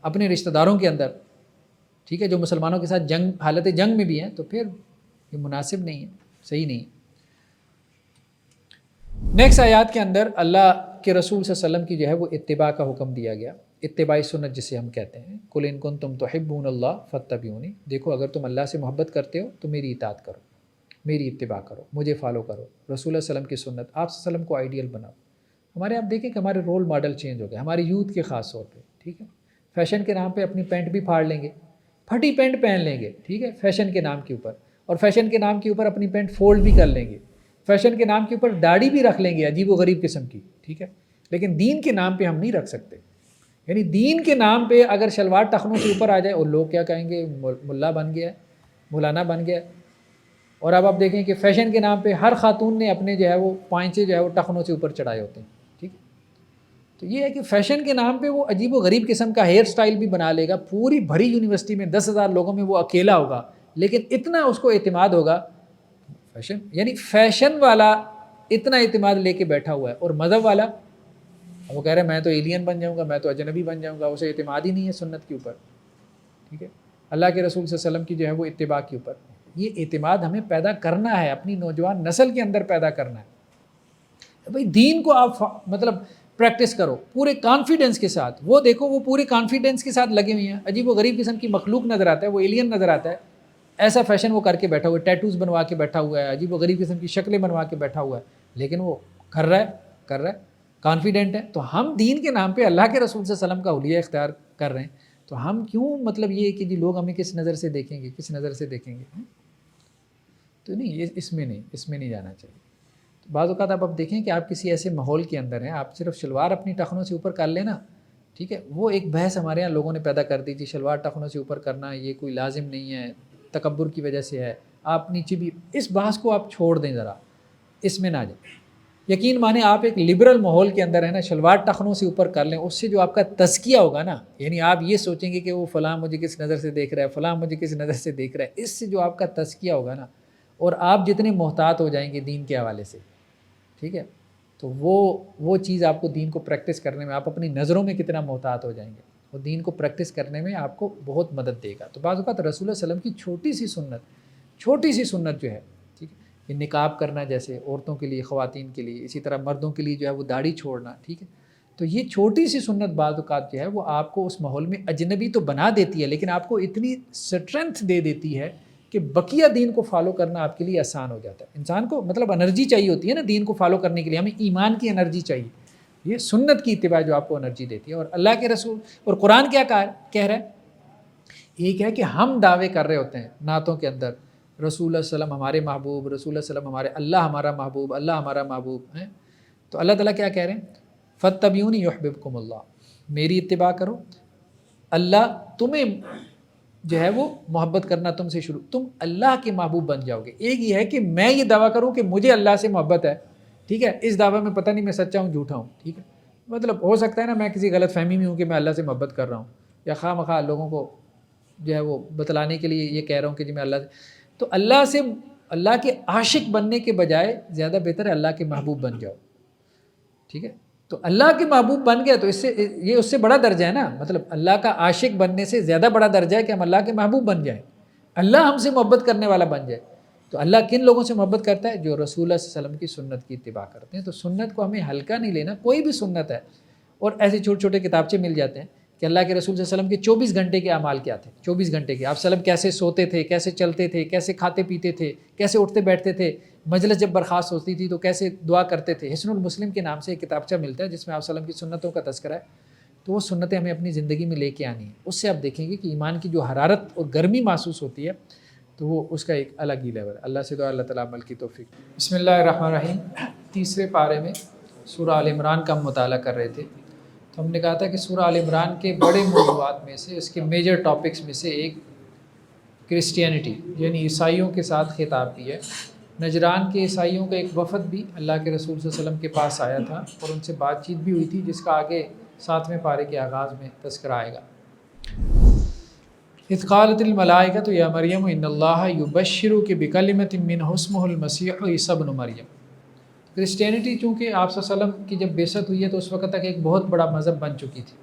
Speaker 1: اپنے رشتہ داروں کے اندر، ٹھیک ہے، جو مسلمانوں کے ساتھ حالت جنگ میں بھی ہیں، تو پھر یہ مناسب نہیں ہے، صحیح نہیں ہے۔ نیکسٹ آیات کے اندر اللہ کے رسول صلی اللہ علیہ وسلم کی جو ہے وہ اتباع کا حکم دیا گیا، اتباع سنت جسے ہم کہتے ہیں، قل ان کنتم تحبون اللہ فاتبعونی، دیکھو اگر تم اللہ سے محبت کرتے ہو تو میری اطاعت کرو، میری اتباع کرو، مجھے فالو کرو، رسول اللہ صلی اللہ علیہ وسلم کی سنت، آپ صلی اللہ علیہ وسلم کو آئیڈیل بناؤ۔ ہمارے آپ دیکھیں کہ ہمارے رول ماڈل چینج ہو گئے، ہماری یوتھ کے خاص طور پہ، ٹھیک ہے، فیشن کے نام پہ اپنی پینٹ بھی پھاڑ لیں گے، پھٹی پینٹ پہن لیں گے، ٹھیک ہے، فیشن کے نام کے اوپر، اور فیشن کے نام کے اوپر اپنی پینٹ فولڈ بھی کر لیں گے، فیشن کے نام کے اوپر داڑھی بھی رکھ لیں گے عجیب و غریب قسم کی، ٹھیک ہے، لیکن دین کے نام پہ ہم نہیں رکھ سکتے، یعنی دین کے نام پہ اگر شلوار ٹخنوں سے اوپر آ جائے اور لوگ کیا کہیں گے، ملا بن گیا، مولانا بن گیا۔ اور اب آپ دیکھیں کہ فیشن کے نام پہ ہر خاتون نے اپنے جو ہے وہ پائنچے جو ہے وہ ٹخنوں سے اوپر چڑھائے ہوتے ہیں، ٹھیک ہے، تو یہ ہے کہ فیشن کے نام پہ وہ عجیب و غریب قسم کا ہیئر سٹائل بھی بنا لے گا، پوری بھری یونیورسٹی میں 10,000 لوگوں میں وہ اکیلا ہوگا، لیکن اتنا اس کو اعتماد ہوگا، فیشن یعنی فیشن والا اتنا اعتماد لے کے بیٹھا ہوا ہے، اور مذہب والا وہ کہہ رہے ہیں میں تو ایلین بن جاؤں گا، میں تو اجنبی بن جاؤں گا، اسے اعتماد ہی نہیں ہے سنت کے اوپر، ٹھیک ہے، اللہ کے رسول صلی اللہ علیہ وسلم کی جو ہے وہ اتباع کے اوپر۔ یہ اعتماد ہمیں پیدا کرنا ہے، اپنی نوجوان نسل کے اندر پیدا کرنا ہے۔ بھائی دین کو آپ مطلب پریکٹس کرو پورے کانفیڈنس کے ساتھ، وہ دیکھو وہ پورے کانفیڈنس کے ساتھ لگے ہوئے ہیں، عجیب و غریب قسم کی مخلوق نظر آتا ہے، وہ ایلین نظر آتا ہے، ایسا فیشن وہ کر کے بیٹھا ہوا ہے، ٹیٹوز بنوا کے بیٹھا ہوا ہے، عجیب و غریب قسم کی شکلیں بنوا کے بیٹھا ہوا ہے، لیکن وہ کر رہا ہے کانفیڈنٹ ہے۔ تو ہم دین کے نام پہ اللہ کے رسول صلی اللہ علیہ وسلم کا حلیہ اختیار کر رہے ہیں، تو ہم کیوں مطلب یہ کہ جی لوگ ہمیں کس نظر سے دیکھیں گے، کس نظر سے دیکھیں گے، تو نہیں، اس میں نہیں جانا چاہیے۔ تو بعض اوقات آپ دیکھیں کہ آپ کسی ایسے ماحول کے اندر ہیں، آپ صرف شلوار اپنی ٹخنوں سے اوپر کر لینا، ٹھیک ہے، وہ ایک بحث ہمارے یہاں لوگوں نے پیدا کر دی تھی، شلوار ٹخنوں سے اوپر کرنا یہ کوئی لازم نہیں ہے، تکبر کی وجہ سے ہے، آپ نیچے بھی، اس بحث کو آپ چھوڑ دیں ذرا، اس میں نہ جائیں۔ یقین مانیں آپ ایک لبرل ماحول کے اندر ہے نا، شلوار ٹخنوں سے اوپر کر لیں، اس سے جو آپ کا تزکیہ ہوگا نا، یعنی آپ یہ سوچیں گے کہ وہ فلاں مجھے کس نظر سے دیکھ رہا ہے، فلاں مجھے کس نظر سے دیکھ رہا ہے، اس سے جو آپ کا تزکیہ ہوگا نا، اور آپ جتنے محتاط ہو جائیں گے دین کے حوالے سے، ٹھیک ہے، تو وہ چیز آپ کو دین کو پریکٹس کرنے میں، آپ اپنی نظروں میں کتنا محتاط ہو جائیں گے، وہ دین کو پریکٹس کرنے میں آپ کو بہت مدد دے گا۔ تو بعض اوقات رسول اللہ صلی اللہ علیہ وسلم کی چھوٹی سی سنت جو ہے، ٹھیک ہے، یہ نقاب کرنا جیسے عورتوں کے لیے، خواتین کے لیے، اسی طرح مردوں کے لیے جو ہے وہ داڑھی چھوڑنا، ٹھیک ہے، تو یہ چھوٹی سی سنت بعض اوقات جو ہے وہ آپ کو اس ماحول میں اجنبی تو بنا دیتی ہے، لیکن آپ کو اتنی اسٹرینتھ دے دیتی ہے کہ بقیہ دین کو فالو کرنا آپ کے لیے آسان ہو جاتا ہے۔ انسان کو مطلب انرجی چاہیے ہوتی ہے نا دین کو فالو کرنے کے لیے، ہمیں ایمان کی انرجی چاہیے، یہ سنت کی اتباع جو آپ کو انرجی دیتی ہے۔ اور اللہ کے رسول اور قرآن کیا کہہ رہا ہے؟ ایک ہے کہ ہم دعوے کر رہے ہوتے ہیں نعتوں کے اندر، رسول اللہ صلی اللہ علیہ وسلم ہمارے محبوب، رسول اللہ صلی اللہ علیہ وسلم ہمارے، اللہ ہمارا محبوب، اللہ ہمارا محبوب ہیں، تو اللہ تعالیٰ کیا کہہ رہے ہیں؟ فاتبعونی یحببکم اللہ، میری اتباع کرو، اللہ تمہیں جو ہے وہ محبت کرنا تم سے شروع، تم اللہ کے محبوب بن جاؤ گے۔ ایک یہ ہے کہ میں یہ دعویٰ کروں کہ مجھے اللہ سے محبت ہے، ٹھیک ہے، اس دعوے میں پتہ نہیں میں سچا ہوں جھوٹا ہوں، ٹھیک ہے، مطلب ہو سکتا ہے نا میں کسی غلط فہمی میں ہوں کہ میں اللہ سے محبت کر رہا ہوں، یا خواہ مخواہ لوگوں کو جو ہے وہ بتلانے کے لیے یہ کہہ رہا ہوں کہ جی میں اللہ سے، تو اللہ سے، اللہ کے عاشق بننے کے بجائے زیادہ بہتر ہے اللہ کے محبوب بن جاؤ، ٹھیک ہے، تو اللہ کے محبوب بن گئے تو اس سے بڑا درجہ ہے نا، مطلب اللہ کا عاشق بننے سے زیادہ بڑا درجہ ہے کہ ہم اللہ کے محبوب بن جائیں، اللہ ہم سے محبت کرنے والا بن جائے۔ تو اللہ کن لوگوں سے محبت کرتا ہے؟ جو رسول اللہ صلی اللہ علیہ وسلم کی سنت کی اتباع کرتے ہیں۔ تو سنت کو ہمیں ہلکا نہیں لینا، کوئی بھی سنت ہے، اور ایسے چھوٹے چھوٹے کتابچے مل جاتے ہیں کہ اللہ کے رسول صلی اللہ علیہ وسلم کے 24 گھنٹے کے اعمال کیا تھے، 24 گھنٹے کے، آپ وسلم کیسے سوتے تھے، کیسے چلتے تھے، کیسے کھاتے پیتے تھے، کیسے اٹھتے بیٹھتے تھے، مجلس جب برخاست ہوتی تھی تو کیسے دعا کرتے تھے۔ حسن المسلم کے نام سے ایک کتابچہ ملتا ہے جس میں آپ وسلم کی سنتوں کا تذکرہ ہے، تو وہ سنتیں ہمیں اپنی زندگی میں لے کے آنی ہیں۔ اس سے آپ دیکھیں گے کہ ایمان کی جو حرارت اور گرمی محسوس ہوتی ہے تو وہ اس کا ایک الگ ہی لیول ہے۔ اللہ سے دعا اللہ تعالیٰ عمل کی توفیق۔ بسم اللہ الرحمن الرحیم، تیسرے پارے میں سورہ آل عمران کا ہم مطالعہ کر رہے تھے، تو ہم نے کہا تھا کہ سورہ آل عمران کے بڑے موضوعات میں سے، اس کے میجر ٹاپکس میں سے ایک کرسچینٹی یعنی عیسائیوں کے ساتھ خطاب کی ہے۔ نجران کے عیسائیوں کا ایک وفد بھی اللہ کے رسول صلی اللہ علیہ وسلم کے پاس آیا تھا اور ان سے بات چیت بھی ہوئی تھی، جس کا آگے 7ویں پارے کے آغاز میں تذکرہ آئے گا۔ اذ قالت الملائکۃ یا مریم ان اللہ یبشرک بکلمۃ منہ اسمہ المسیح عیسی ابن مریم۔ کرسچینٹی چونکہ آپ صلی اللہ علیہ وسلم کی جب بعثت ہوئی ہے تو اس وقت تک ایک بہت بڑا مذہب بن چکی تھی۔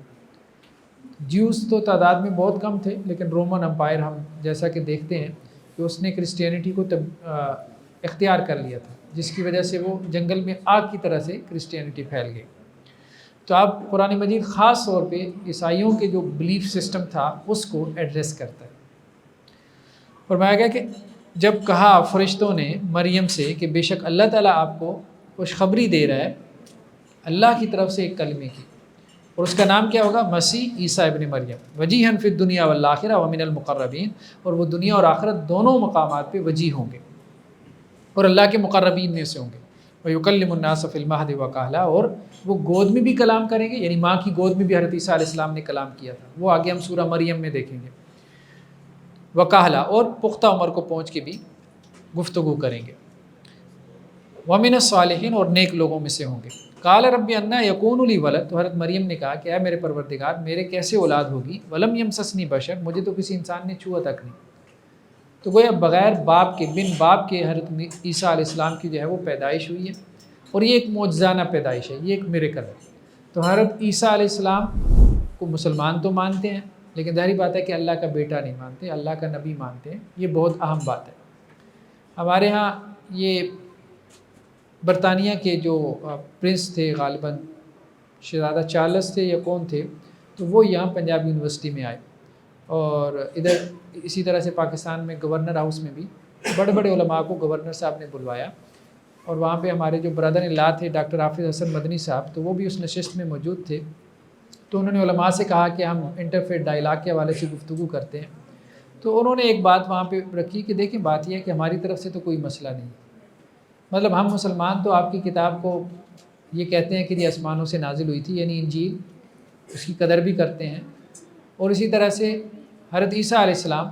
Speaker 1: جیوز تو تعداد میں بہت کم تھے، لیکن رومن امپائر ہم جیسا کہ دیکھتے ہیں کہ اس نے کرسچینٹی کو اختیار کر لیا تھا، جس کی وجہ سے وہ جنگل میں آگ کی طرح سے کرسچینٹی پھیل گئی۔ تو اب قرآن مجید خاص طور پہ عیسائیوں کے جو بلیف سسٹم تھا اس کو ایڈریس کرتا ہے۔ فرمایا گیا کہ جب کہا فرشتوں نے مریم سے کہ بے شک اللہ تعالیٰ آپ کو خوشخبری دے رہا ہے اللہ کی طرف سے ایک کلمے کی، اور اس کا نام کیا ہوگا؟ مسیح عیسیٰ ابن مریم، وجیہا فی الدنیا والآخرہ ومن المقربین، اور وہ دنیا اور آخرت دونوں مقامات پہ وجیح ہوں گے اور اللہ کے مقربین میں سے ہوں گے۔ وَيُكَلِّمُ النَّاسَ فِي الْمَهْدِ وَكَهْلًا، اور وہ گود میں بھی کلام کریں گے، یعنی ماں کی گود میں بھی حضرت عیسیٰ علیہ السلام نے کلام کیا تھا، وہ آگے ہم سورہ مریم میں دیکھیں گے۔ وَكَهْلًا، اور پختہ عمر کو پہنچ کے بھی گفتگو کریں گے۔ وَمِنَ الصَّالِحِينَ، اور نیک لوگوں میں سے ہوں گے۔ قَالَ رَبِّ أَنَّىٰ يَكُونُ لِي وَلَدٌ، تو حضرت مریم نے کہا کہ اے میرے پروردگار میرے کیسے اولاد ہوگی، وَلَمْ يَمْسَسْنِي بَشَرٌ، مجھے تو کسی انسان نے چھوا تک نہیں۔ تو گویا بغیر باپ کے، بن باپ کے حضرت عیسیٰ علیہ السلام کی جو ہے وہ پیدائش ہوئی ہے، اور یہ ایک معجزانہ پیدائش ہے، یہ ایک میریکل ہے۔ تو حضرت عیسیٰ علیہ السلام کو مسلمان تو مانتے ہیں، لیکن ظاہری بات ہے کہ اللہ کا بیٹا نہیں مانتے، اللہ کا نبی مانتے ہیں۔ یہ بہت اہم بات ہے۔ ہمارے ہاں یہ برطانیہ کے جو پرنس تھے، غالباً شہزادہ چارلس تھے یا کون تھے، تو وہ یہاں پنجاب یونیورسٹی میں آئے، اور ادھر اسی طرح سے پاکستان میں گورنر ہاؤس میں بھی بڑے بڑے علماء کو گورنر صاحب نے بلوایا، اور وہاں پہ ہمارے جو برادر ان لا تھے ڈاکٹر حافظ حسن مدنی صاحب، تو وہ بھی اس نشست میں موجود تھے۔ تو انہوں نے علماء سے کہا کہ ہم انٹرفیتھ ڈائیلاگ کے حوالے سے گفتگو کرتے ہیں۔ تو انہوں نے ایک بات وہاں پہ رکھی کہ دیکھیں، بات یہ ہے کہ ہماری طرف سے تو کوئی مسئلہ نہیں، مطلب ہم مسلمان تو آپ کی کتاب کو یہ کہتے ہیں کہ یہ آسمانوں سے نازل ہوئی تھی، یعنی انجیل، اس کی قدر بھی کرتے ہیں، اور اسی طرح سے حضرت عیسیٰ علیہ السلام،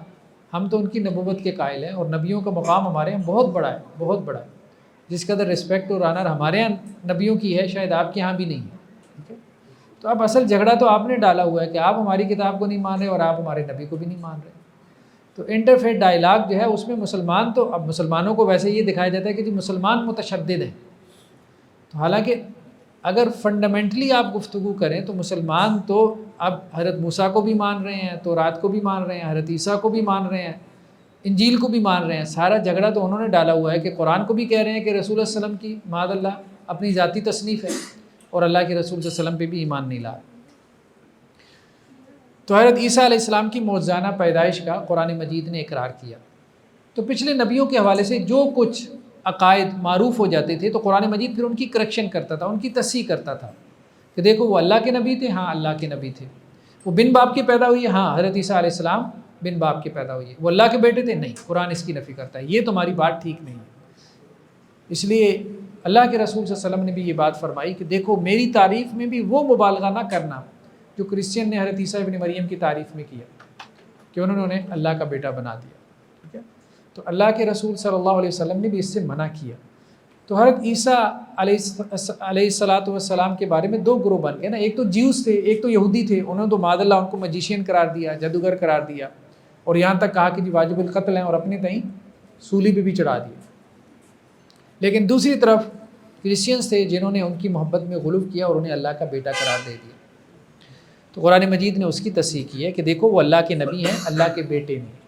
Speaker 1: ہم تو ان کی نبوت کے قائل ہیں، اور نبیوں کا مقام ہمارے یہاں بہت بڑا ہے، بہت بڑا ہے۔ جس قدر رسپیکٹ اور آنر ہمارے یہاں نبیوں کی ہے، شاید آپ کے یہاں بھی نہیں ہے، ٹھیک ہے؟ تو اب اصل جھگڑا تو آپ نے ڈالا ہوا ہے کہ آپ ہماری کتاب کو نہیں مان رہے اور آپ ہمارے نبی کو بھی نہیں مان رہے۔ تو انٹرفیتھ ڈائیلاگ جو ہے اس میں مسلمان تو، اب مسلمانوں کو ویسے یہ دکھایا جاتا ہے کہ جی مسلمان متشدد ہیں، تو حالانکہ اگر فنڈامنٹلی آپ گفتگو کریں تو مسلمان تو اب حضرت موسیٰ کو بھی مان رہے ہیں، تورات کو بھی مان رہے ہیں، حضرت عیسیٰ کو بھی مان رہے ہیں، انجیل کو بھی مان رہے ہیں۔ سارا جھگڑا تو انہوں نے ڈالا ہوا ہے کہ قرآن کو بھی کہہ رہے ہیں کہ رسول اللہ علیہ وسلم کی معاذ اللہ اپنی ذاتی تصنیف ہے، اور اللہ کے رسول صلی اللہ علیہ وسلم پہ بھی ایمان نہیں لا۔ تو حضرت عیسیٰ علیہ السلام کی معجزانہ پیدائش کا قرآن مجید نے اقرار کیا۔ تو پچھلے نبیوں کے حوالے سے جو کچھ عقائد معروف ہو جاتے تھے تو قرآن مجید پھر ان کی کریکشن کرتا تھا، ان کی تصحیح کرتا تھا کہ دیکھو وہ اللہ کے نبی تھے، ہاں اللہ کے نبی تھے۔ وہ بن باپ کے پیدا ہوئی ہے، ہاں حضرت عیسیٰ علیہ السلام بن باپ کے پیدا ہوئی ہے۔ وہ اللہ کے بیٹے تھے، نہیں، قرآن اس کی نفی کرتا ہے، یہ تمہاری بات ٹھیک نہیں ہے۔ اس لیے اللہ کے رسول صلی اللہ علیہ وسلم نے بھی یہ بات فرمائی کہ دیکھو میری تعریف میں بھی وہ مبالغہ نہ کرنا جو کرسچین نے حضرت عیسیٰ ابن مریم کی تعریف میں کیا کہ انہوں نے انہیں اللہ کا بیٹا بنا دیا، ٹھیک ہے؟ تو اللہ کے رسول صلی اللہ علیہ وسلم نے بھی اس سے منع کیا۔ تو حضرت عیسیٰ علیہ الصلاۃ والسلام کے بارے میں دو گروہ بن گئے نا، ایک تو جیوز تھے، ایک تو یہودی تھے، انہوں نے تو معاذ اللہ ان کو میجیشین قرار دیا، جادوگر قرار دیا، اور یہاں تک کہا کہ جی واجب القتل ہیں، اور اپنے تئیں سولی پہ بھی چڑھا دیا۔ لیکن دوسری طرف کرسچینز تھے جنہوں نے ان کی محبت میں غلو کیا اور انہیں اللہ کا بیٹا قرار دے دیا۔ تو قرآن مجید نے اس کی تصحیح کی ہے کہ دیکھو وہ اللہ کے نبی ہیں، اللہ کے بیٹے نہیں۔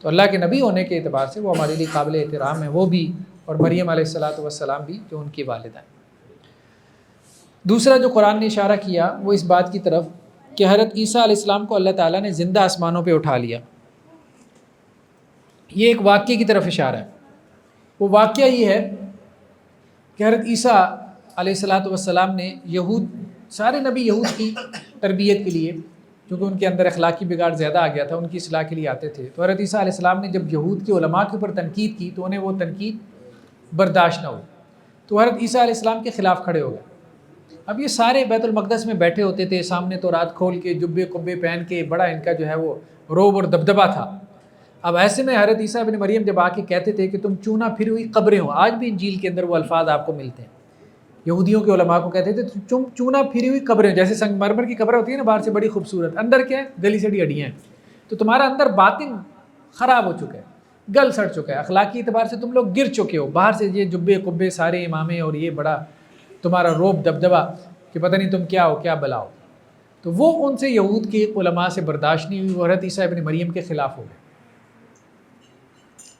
Speaker 1: تو اللہ کے نبی ہونے کے اعتبار سے وہ ہمارے لیے قابل احترام ہیں، وہ بھی، اور مریم علیہ الصلاۃ والسلام بھی جو ان کی والدہ ہیں۔ دوسرا جو قرآن نے اشارہ کیا وہ اس بات کی طرف کہ حضرت عیسیٰ علیہ السلام کو اللہ تعالیٰ نے زندہ آسمانوں پہ اٹھا لیا۔ یہ ایک واقعے کی طرف اشارہ ہے۔ وہ واقعہ یہ ہے کہ حضرت عیسیٰ علیہ الصلاۃ والسلام نے سارے نبی یہود کی تربیت کے لیے، کیونکہ ان کے اندر اخلاقی بگاڑ زیادہ آ گیا تھا، ان کی اصلاح کے لیے آتے تھے۔ تو حضرت عیسیٰ علیہ السلام نے جب یہود کے علماء کے اوپر تنقید کی تو انہیں وہ تنقید برداشت نہ ہوئی، تو حضرت عیسیٰ علیہ السلام کے خلاف کھڑے ہو گئے۔ اب یہ سارے بیت المقدس میں بیٹھے ہوتے تھے، سامنے تو رات کھول کے جبے قبے پہن کے، بڑا ان کا جو ہے وہ روب اور دبدبا تھا۔ اب ایسے میں حضرت عیسیٰ ابن مریم جب آ کے کہتے تھے کہ تم چونا پھری ہوئی قبریں ہو، آج بھی انجیل کے اندر وہ الفاظ آپ کو ملتے ہیں، یہودیوں کے علماء کو کہتے تھے تم چونا پھری ہوئی قبریں، جیسے سنگ مرمر کی قبر ہوتی ہے نا، باہر سے بڑی خوبصورت، اندر کیا ہے؟ گلی سڑی ہڈیاں ہیں۔ تو تمہارا اندر باطن خراب ہو چکا ہے، گل سڑ چکا ہے، اخلاقی اعتبار سے تم لوگ گر چکے ہو، باہر سے یہ جبے قبے سارے امامے اور یہ بڑا تمہارا روب دبدبا کہ پتہ نہیں تم کیا ہو، کیا بلا ہو۔ تو وہ ان سے یہود کے علماء سے برداشت نہیں ہوئی، وہ حضرت عیسیٰ ابن مریم کے خلاف ہو گئے۔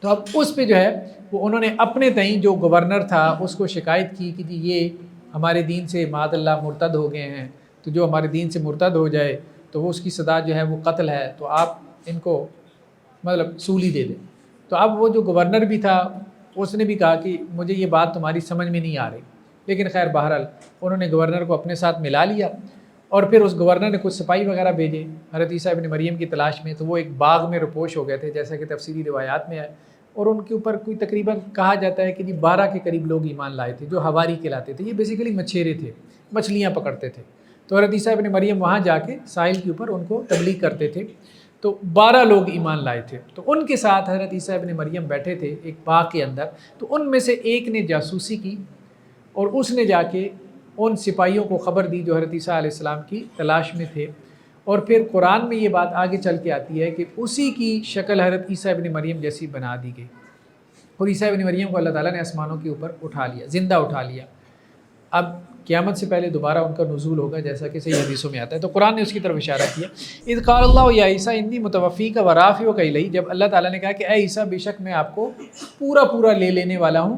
Speaker 1: تو اب اس پہ جو ہے وہ انہوں نے اپنے تئیں جو گورنر تھا اس کو شکایت کی کہ جی یہ ہمارے دین سے معاذ اللہ مرتد ہو گئے ہیں، تو جو ہمارے دین سے مرتد ہو جائے تو وہ اس کی سزا جو ہے وہ قتل ہے، تو آپ ان کو مطلب سولی دے دیں۔ تو اب وہ جو گورنر بھی تھا اس نے بھی کہا کہ مجھے یہ بات تمہاری سمجھ میں نہیں آ رہی، لیکن خیر بہرحال انہوں نے گورنر کو اپنے ساتھ ملا لیا، اور پھر اس گورنر نے کچھ سپاہی وغیرہ بھیجے حضرت عیسیٰ ابن مریم کی تلاش میں، تو وہ ایک باغ میں رپوش ہو گئے تھے جیسا کہ تفصیلی روایات میں ہے، اور ان کے اوپر کوئی تقریباً کہا جاتا ہے کہ جی 12 کے قریب لوگ ایمان لائے تھے جو حواری کہلاتے تھے، یہ بیسیکلی مچھیرے تھے، مچھلیاں پکڑتے تھے۔ تو حضرت عیسیٰ ابن مریم وہاں جا کے ساحل کے اوپر ان کو تبلیغ کرتے تھے، تو 12 لوگ ایمان لائے تھے۔ تو ان کے ساتھ حضرت عیسیٰ ابن مریم بیٹھے تھے ایک باغ کے اندر، تو ان میں سے ایک نے جاسوسی کی اور اس نے جا کے ان سپاہیوں کو خبر دی جو حضرت عیسیٰ علیہ السلام کی تلاش میں تھے، اور پھر قرآن میں یہ بات آگے چل کے آتی ہے کہ اسی کی شکل حضرت عیسیٰ ابن مریم جیسی بنا دی گئی، اور عیسیٰ ابن مریم کو اللہ تعالیٰ نے آسمانوں کے اوپر اٹھا لیا، زندہ اٹھا لیا۔ اب قیامت سے پہلے دوبارہ ان کا نزول ہوگا، جیسا کہ صحیح حدیثوں میں آتا ہے۔ تو قرآن نے اس کی طرف اشارہ کیا، اذ قال اللہ یا عیسیٰ انی متوفیک ورافعک الی، جب اللہ تعالیٰ نے کہا کہ اے عیسیٰ بے شک میں آپ کو پورا لے لینے والا ہوں،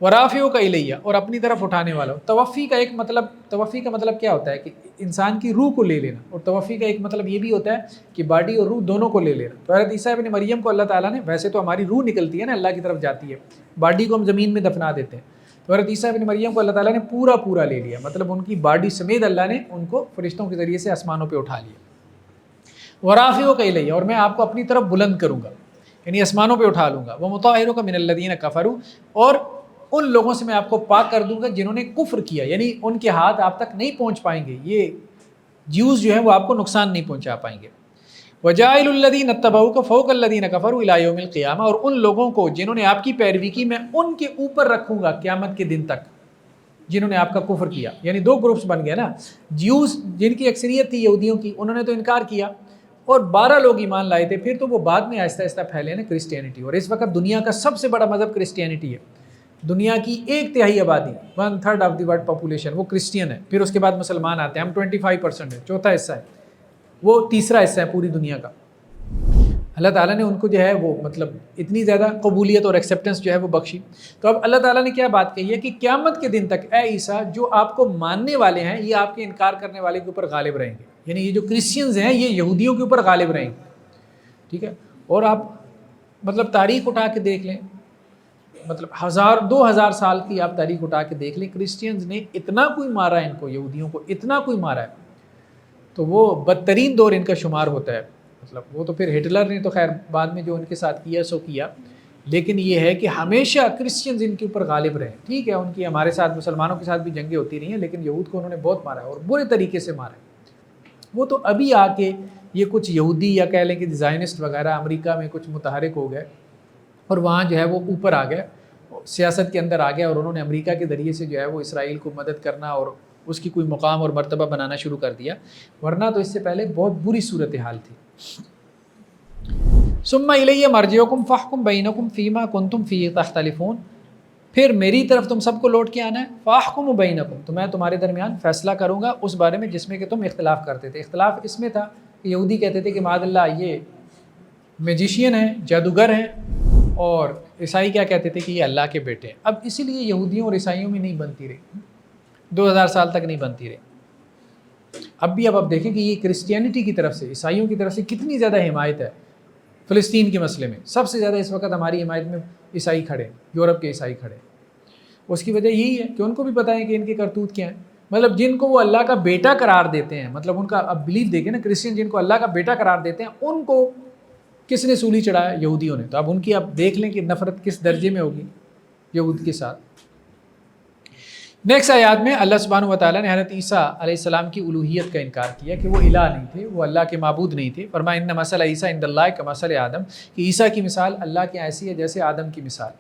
Speaker 1: ورافعک الی، اور اپنی طرف اٹھانے والا ہوں۔ توفی کا مطلب کیا ہوتا ہے کہ انسان کی روح کو لے لینا، اور توفی کا ایک مطلب یہ بھی ہوتا ہے کہ باڈی اور روح دونوں کو لے لینا۔ تو حضرت عیسیٰ ابن مریم کو اللہ تعالیٰ نے، ویسے تو ہماری روح نکلتی ہے نا، اللہ کی طرف جاتی ہے، باڈی کو ہم زمین میں دفنا دیتے ہیں، تو حضرت عیسیٰ ابن مریم کو اللہ تعالیٰ نے پورا لے لیا، مطلب ان کی باڈی سمیت اللہ نے ان کو فرشتوں کے ذریعے سے آسمانوں پہ اٹھا لیا۔ ورافعک الی، اور میں آپ کو اپنی طرف بلند کروں گا، یعنی آسمانوں پہ اٹھا لوں گا۔ ومطہرک من الذین کفروا، اور ان لوگوں سے میں آپ کو پاک کر دوں گا جنہوں نے کفر کیا، یعنی ان کے ہاتھ آپ تک نہیں پہنچ پائیں گے، یہ جیوز جو ہیں وہ آپ کو نقصان نہیں پہنچا پائیں گے۔ وجاعل الذین اتبعوک فوق الذین کفروا الی یوم القیامہ، اور ان لوگوں کو جنہوں نے آپ کی پیروی کی میں ان کے اوپر رکھوں گا قیامت کے دن تک، جنہوں نے آپ کا کفر کیا۔ یعنی دو گروپس بن گئے نا، جیوز جن کی اکثریت تھی یہودیوں کی، انہوں نے تو انکار کیا، اور 12 لوگ ایمان لائے تھے، پھر تو وہ بعد میں آہستہ آہستہ پھیلے نا کرسچینٹی، اور اس وقت دنیا کا سب سے بڑا مذہب کرسچینٹی ہے۔ دنیا کی 1/3 آبادی، 1/3 آف دی ورلڈ پاپولیشن وہ کرسچین ہے، پھر اس کے بعد مسلمان آتے ہیں، ہم 25% ہیں، چوتھا حصہ ہے، وہ تیسرا حصہ ہے پوری دنیا کا۔ اللہ تعالیٰ نے ان کو جو ہے وہ مطلب اتنی زیادہ قبولیت اور ایکسیپٹنس جو ہے وہ بخشی۔ تو اب اللہ تعالیٰ نے کیا بات کہی ہے کہ قیامت کے دن تک اے عیسیٰ، جو آپ کو ماننے والے ہیں یہ آپ کے انکار کرنے والے کے اوپر غالب رہیں گے، یعنی یہ جو کرسچنز ہیں یہ یہودیوں کے اوپر غالب رہیں گے، ٹھیک ہے۔ اور آپ مطلب تاریخ اٹھا کے دیکھ لیں، مطلب 1000-2000 سال کی آپ تاریخ اٹھا کے دیکھ لیں، کرسچینز نے اتنا کوئی مارا ہے ان کو، یہودیوں کو اتنا کوئی مارا ہے، تو وہ بدترین دور ان کا شمار ہوتا ہے۔ مطلب وہ تو پھر ہٹلر نے تو خیر بعد میں جو ان کے ساتھ کیا سو کیا، لیکن یہ ہے کہ ہمیشہ کرسچنز ان کے اوپر غالب رہے۔ ٹھیک ہے، ان کی ہمارے ساتھ مسلمانوں کے ساتھ بھی جنگیں ہوتی رہی ہیں، لیکن یہود کو انہوں نے بہت مارا ہے اور برے طریقے سے مارا ہے۔ وہ تو ابھی آ کے یہ کچھ یہودی یا کہہ لیں کہ زائنسٹ وغیرہ امریکہ میں کچھ متحرک ہو گئے اور وہاں جو ہے وہ اوپر آ گئے، سیاست کے اندر آ گیا، اور انہوں نے امریکہ کے ذریعے سے جو ہے وہ اسرائیل کو مدد کرنا اور اس کی کوئی مقام اور مرتبہ بنانا شروع کر دیا، ورنہ تو اس سے پہلے بہت بری صورتحال تھی۔ ثم الی مرجعکم فاحکم بینکم فیما کنتم فیہ تختلفون، پھر میری طرف تم سب کو لوٹ کے آنا ہے، فاحکم بینکم، تو میں تمہارے درمیان فیصلہ کروں گا اس بارے میں جس میں کہ تم اختلاف کرتے تھے۔ اختلاف اس میں تھا کہ یہودی کہتے تھے کہ معاذ اللہ یہ میجیشین ہیں، جادوگر ہیں، اور عیسائی کیا کہتے تھے کہ یہ اللہ کے بیٹے ہیں۔ اب اسی لیے یہودیوں اور عیسائیوں میں نہیں بنتی رہی، 2000 سال تک نہیں بنتی رہی۔ اب بھی اب دیکھیں کہ یہ کرسچینٹی کی طرف سے، عیسائیوں کی طرف سے کتنی زیادہ حمایت ہے فلسطین کے مسئلے میں۔ سب سے زیادہ اس وقت ہماری حمایت میں عیسائی کھڑے، یورپ کے عیسائی کھڑے۔ اس کی وجہ یہی ہے کہ ان کو بھی پتہ ہے کہ ان کے کرتوت کیا ہیں، مطلب جن کو وہ اللہ کا بیٹا قرار دیتے ہیں، مطلب ان کا اب بلیف دیکھیں نا، کرسچین جن کو اللہ کا بیٹا قرار دیتے ہیں ان کو کس نے سولی چڑھایا؟ یہودیوں نے۔ تو اب ان کی اب دیکھ لیں کہ نفرت کس درجے میں ہوگی یہود کے ساتھ۔ نیکسٹ آیات میں اللہ سبحانہ و تعالیٰ نے حضرت عیسیٰ علیہ السلام کی الوہیت کا انکار کیا کہ وہ الہ نہیں تھے، وہ اللہ کے معبود نہیں تھے۔ فرمایا ان مثل عیسیٰ عند اللہ کمثل آدم، کہ عیسیٰ کی مثال اللہ کے ایسی ہے جیسے آدم کی مثال۔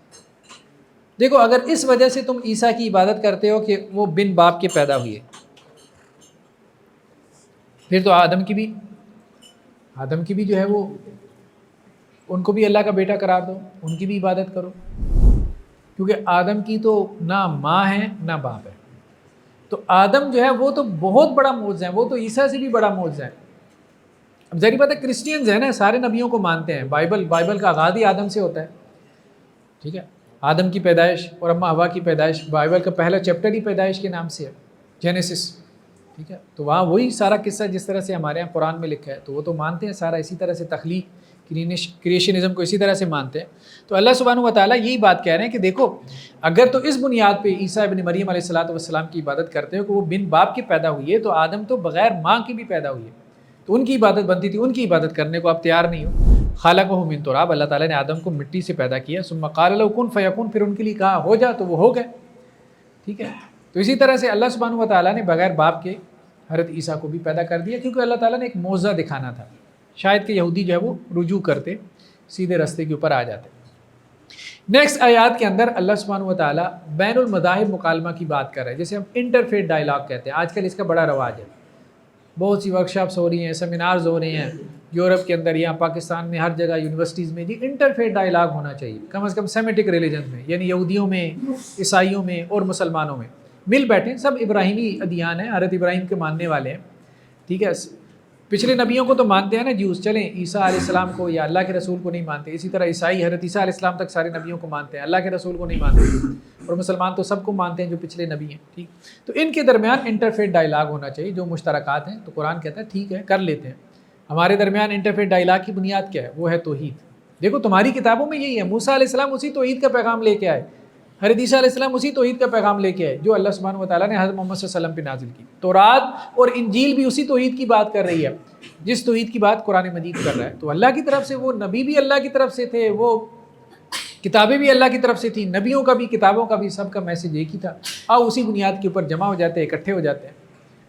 Speaker 1: دیکھو اگر اس وجہ سے تم عیسیٰ کی عبادت کرتے ہو کہ وہ بن باپ کے پیدا ہوئے، پھر تو آدم کی بھی جو ہے وہ ان کو بھی اللہ کا بیٹا قرار دو، ان کی بھی عبادت کرو، کیونکہ آدم کی تو نہ ماں ہے نہ باپ ہے۔ تو آدم جو ہے وہ تو بہت بڑا معجزہ ہے، وہ تو عیسیٰ سے بھی بڑا معجزہ ہے۔ اب ظاہر بات ہے کرسچینز ہیں نا، سارے نبیوں کو مانتے ہیں، بائبل کا آغاز ہی آدم سے ہوتا ہے، ٹھیک ہے، آدم کی پیدائش اور اماں حوا کی پیدائش، بائبل کا پہلا چیپٹر ہی پیدائش کے نام سے ہے، جینیسس، ٹھیک ہے۔ تو وہاں وہی سارا قصہ جس طرح سے ہمارے یہاں قرآن میں لکھا ہے، تو وہ تو مانتے ہیں سارا اسی طرح سے، تخلیق کریشنزم کو اسی طرح سے مانتے ہیں۔ تو اللہ سبحانہ و تعالیٰ یہی بات کہہ رہے ہیں کہ دیکھو اگر تو اس بنیاد پہ عیسیٰ ابن مریم علیہ السلام کی عبادت کرتے ہو کہ وہ بن باپ کے پیدا ہوئی ہے، تو آدم تو بغیر ماں کی بھی پیدا ہوئی ہے، تو ان کی عبادت بنتی تھی، ان کی عبادت کرنے کو آپ تیار نہیں ہو۔ خالقہ من تراب، اللہ تعالیٰ نے آدم کو مٹی سے پیدا کیا، ثم قال له کن فیکون، پھر ان کے لیے کہا ہو جا، تو وہ ہو گئے، ٹھیک ہے۔ تو اسی طرح سے اللہ سبحانہ و تعالیٰ نے بغیر باپ کے حضرت عیسیٰ کو بھی پیدا کر دیا، کیونکہ اللہ تعالیٰ نے ایک معجزہ دکھانا تھا، شاید کہ یہودی جو ہے وہ رجوع کرتے، سیدھے راستے کے اوپر آ جاتے۔ نیکسٹ آیات کے اندر اللہ سبحانہ و تعالیٰ بین المذاہب مکالمہ کی بات کر رہے ہیں، جسے ہم انٹرفیتھ ڈائلاگ کہتے ہیں۔ آج کل اس کا بڑا رواج ہے، بہت سی ورکشاپس ہو رہی ہیں، سیمینارز ہو رہے ہیں یورپ کے اندر یا پاکستان میں، ہر جگہ یونیورسٹیز میں، جی انٹرفیتھ ڈائلاگ ہونا چاہیے کم از کم سیمیٹک ریلیجنز میں، یعنی یہودیوں میں، عیسائیوں میں اور مسلمانوں میں۔
Speaker 2: مل بیٹھیں، سب ابراہیمی ادیان ہیں، حضرت ابراہیم کے ماننے والے ہیں، ٹھیک ہے. پچھلے نبیوں کو تو مانتے ہیں نا جیوز، چلیں عیسیٰ علیہ السلام کو یا اللہ کے رسول کو نہیں مانتے. اسی طرح عیسائی حضرت عیسیٰ علیہ السلام تک سارے نبیوں کو مانتے ہیں، اللہ کے رسول کو نہیں مانتے. اور مسلمان تو سب کو مانتے ہیں جو پچھلے نبی ہیں. ٹھیک، تو ان کے درمیان انٹرفیت ڈائلاگ ہونا چاہیے. جو مشترکات ہیں تو قرآن کہتا ہے ٹھیک ہے کر لیتے ہیں. ہمارے درمیان انٹرفیت ڈائلاگ کی بنیاد کیا ہے؟ وہ ہے توحید. دیکھو تمہاری کتابوں میں یہی ہے، موسیٰ علیہ السلام اسی توحید کا پیغام لے کے آئے، حضرت عیسیٰ علیہ السلام اسی توحید کا پیغام لے کے آئے جو اللہ سبحانہ و تعالیٰ نے حضرت محمد صلی اللہ علیہ وسلم پہ نازل کی. تورات اور انجیل بھی اسی توحید کی بات کر رہی ہے جس توحید کی بات قرآن مجید کر رہا ہے. تو اللہ کی طرف سے وہ نبی بھی اللہ کی طرف سے تھے، وہ کتابیں بھی اللہ کی طرف سے تھیں، نبیوں کا بھی کتابوں کا بھی سب کا میسج ایک ہی تھا. آؤ اسی بنیاد کے اوپر جمع ہو جاتے ہیں، اکٹھے ہو جاتے ہیں.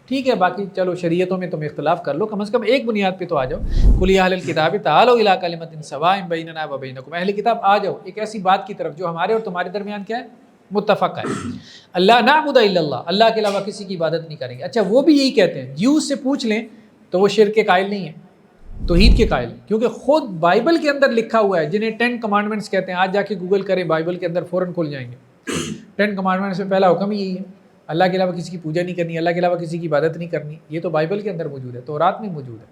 Speaker 2: ٹھیک ہے، باقی چلو شریعتوں میں تم اختلاف کر لو، کم از کم ایک بنیاد پہ تو آ جاؤ. قل یا اہل الکتاب تعالوا الی کلمۃ سواء بیننا و بینکم، اہل کتاب آ جاؤ ایک ایسی بات کی طرف جو ہمارے اور تمہارے درمیان کیا ہے؟ متفق ہے. اللہ نعبد الا اللہ، اللہ کے علاوہ کسی کی عبادت نہیں کریں گے. اچھا وہ بھی یہی کہتے ہیں، جیوز سے پوچھ لیں تو وہ شرک کے قائل نہیں ہیں، توحید کے قائل ہیں، کیونکہ خود بائبل کے اندر لکھا ہوا ہے جنہیں 10 کمانڈمنٹس کہتے ہیں. آج جا کے گوگل کریں بائبل کے اندر فوراً کھل جائیں گے. 10 کمانڈمنٹس میں پہلا حکم یہی ہے، اللہ کے علاوہ کسی کی پوجا نہیں کرنی، اللہ کے علاوہ کسی کی عبادت نہیں کرنی. یہ تو بائبل کے اندر موجود ہے، تورات میں موجود ہے.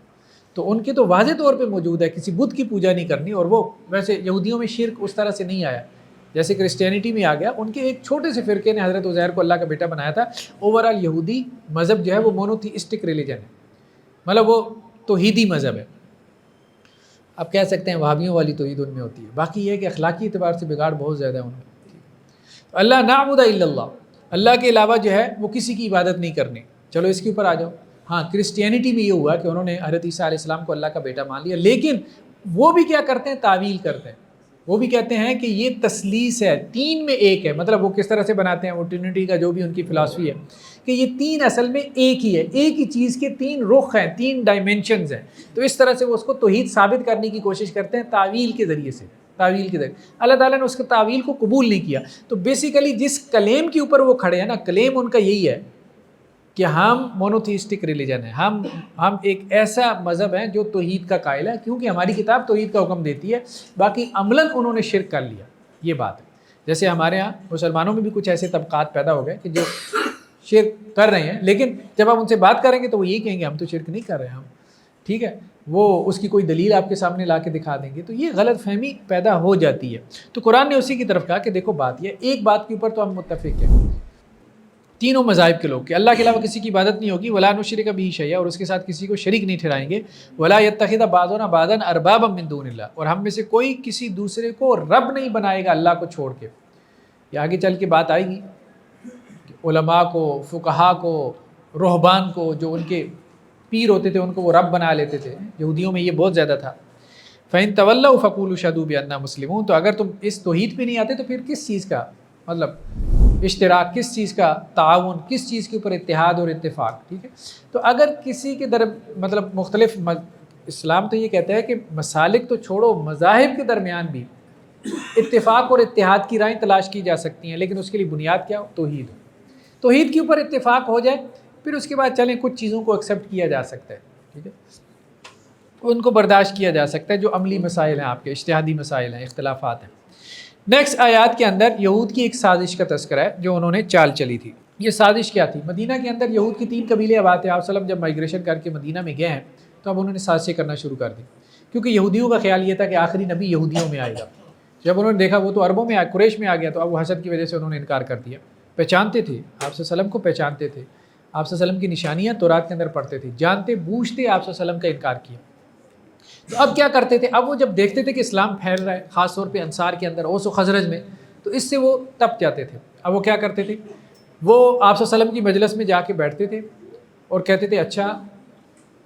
Speaker 2: تو ان کے تو واضح طور پہ موجود ہے کسی بت کی پوجا نہیں کرنی. اور وہ ویسے یہودیوں میں شرک اس طرح سے نہیں آیا جیسے کرسچینٹی میں آ گیا. ان کے ایک چھوٹے سے فرقے نے حضرت عزیر کو اللہ کا بیٹا بنایا تھا. اوورآل یہودی مذہب جو ہے وہ مونوتھیسٹک ریلیجن ہے، مطلب وہ توحیدی مذہب ہے. آپ کہہ سکتے ہیں وہابیوں والی توحید ان میں ہوتی ہے. باقی یہ ہے کہ اخلاقی اعتبار سے بگاڑ بہت زیادہ ہے ان میں. اللہ نعبد الا اللہ، اللہ کے علاوہ جو ہے وہ کسی کی عبادت نہیں کرنی. چلو اس کے اوپر آ جاؤ. ہاں کرسچینٹی میں یہ ہوا کہ انہوں نے حضرت عیسیٰ علیہ السلام کو اللہ کا بیٹا مان لیا، لیکن وہ بھی کیا کرتے ہیں؟ تعویل کرتے ہیں. وہ بھی کہتے ہیں کہ یہ تثلیث ہے، تین میں ایک ہے. مطلب وہ کس طرح سے بناتے ہیں؟ وہ ٹرینٹی کا جو بھی ان کی فلاسفی ہے کہ یہ تین اصل میں ایک ہی ہے، ایک ہی چیز کے تین رخ ہیں، تین ڈائمینشنز ہیں. تو اس طرح سے وہ اس کو توحید ثابت کرنے کی کوشش کرتے ہیں تعویل کے ذریعے سے. تعویل کے ذریعے اللہ تعالیٰ نے اس کے تعویل کو قبول نہیں کیا. تو بیسیکلی جس کلیم کے اوپر وہ کھڑے ہیں نا، کلیم ان کا یہی ہے کہ ہم مونوتھیسٹک ریلیجن ہیں، ہم ایک ایسا مذہب ہیں جو توحید کا قائل ہے، کیونکہ ہماری کتاب توحید کا حکم دیتی ہے. باقی عملاً انہوں نے شرک کر لیا. یہ بات ہے. جیسے ہمارے ہاں مسلمانوں میں بھی کچھ ایسے طبقات پیدا ہو گئے کہ جو شرک کر رہے ہیں، لیکن جب آپ ان سے بات کریں گے تو وہ یہی کہیں گے ہم تو شرک نہیں کر رہے ہیں. ہم ٹھیک ہے، وہ اس کی کوئی دلیل آپ کے سامنے لا کے دکھا دیں گے. تو یہ غلط فہمی پیدا ہو جاتی ہے. تو قرآن نے اسی کی طرف کہا کہ دیکھو بات یہ ایک بات کے اوپر تو ہم متفق ہیں تینوں مذاہب کے لوگ کہ اللہ کے علاوہ کسی کی عبادت نہیں ہوگی. ولا نشرک بہ شیئا، اور اس کے ساتھ کسی کو شریک نہیں ٹھہرائیں گے. ولا یتخذ بعضنا بعضا اربابا من دون اللہ، اور ہم میں سے کوئی کسی دوسرے کو رب نہیں بنائے گا اللہ کو چھوڑ کے. یہ آگے چل کے بات آئے گی علماء کو، فقہا کو، رہبان کو، جو ان کے پیر ہوتے تھے ان کو وہ رب بنا لیتے تھے. یہودیوں میں یہ بہت زیادہ تھا. فَإِن تَوَلَّوْا فَقُولُوا اشْهَدُوا بِأَنَّا مُسْلِمُونَ، تو اگر تم اس توحید پہ نہیں آتے تو پھر کس چیز کا مطلب اشتراک، کس چیز کا تعاون، کس چیز کے اوپر اتحاد اور اتفاق. ٹھیک ہے، تو اگر کسی کے مطلب مختلف اسلام تو یہ کہتا ہے کہ مسالک تو چھوڑو، مذاہب کے درمیان بھی اتفاق اور اتحاد کی راہیں تلاش کی جا سکتی ہیں، لیکن اس کے لیے بنیاد کیا ہو؟ توحید ہو. توحید کے اوپر اتفاق ہو جائے پھر اس کے بعد چلیں کچھ چیزوں کو ایکسیپٹ کیا جا سکتا ہے. ٹھیک ہے، ان کو برداشت کیا جا سکتا ہے جو عملی مسائل ہیں، آپ کے اجتہادی مسائل ہیں، اختلافات ہیں. نیکسٹ آیات کے اندر یہود کی ایک سازش کا تذکرہ ہے جو انہوں نے چال چلی تھی. یہ سازش کیا تھی؟ مدینہ کے اندر یہود کی 3 قبیلے آباد تھے. آپ وسلم جب مائگریشن کر کے مدینہ میں گئے ہیں تو اب انہوں نے سازشیں کرنا شروع کر دی، کیونکہ یہودیوں کا خیال یہ تھا کہ آخری نبی یہودیوں میں آئے گا. جب انہوں نے دیکھا وہ تو عربوں میں قریش میں آ گیا تو اب وہ حسد کی وجہ سے انہوں نے انکار کر دیا. پہچانتے تھے آپ صلی اللہ علیہ وسلم کو، پہچانتے تھے آپ صلی اللہ علیہ وسلم کی نشانیاں تورات کے اندر پڑھتے تھے، جانتے بوجھتے آپ صلی اللہ علیہ وسلم کا انکار کیا. تو اب کیا کرتے تھے؟ اب وہ جب دیکھتے تھے کہ اسلام پھیل رہا ہے خاص طور پہ انصار کے اندر، اوس و خزرج میں، تو اس سے وہ تپ جاتے تھے. اب وہ کیا کرتے تھے؟ وہ آپ صلی اللہ علیہ وسلم کی مجلس میں جا کے بیٹھتے تھے اور کہتے تھے اچھا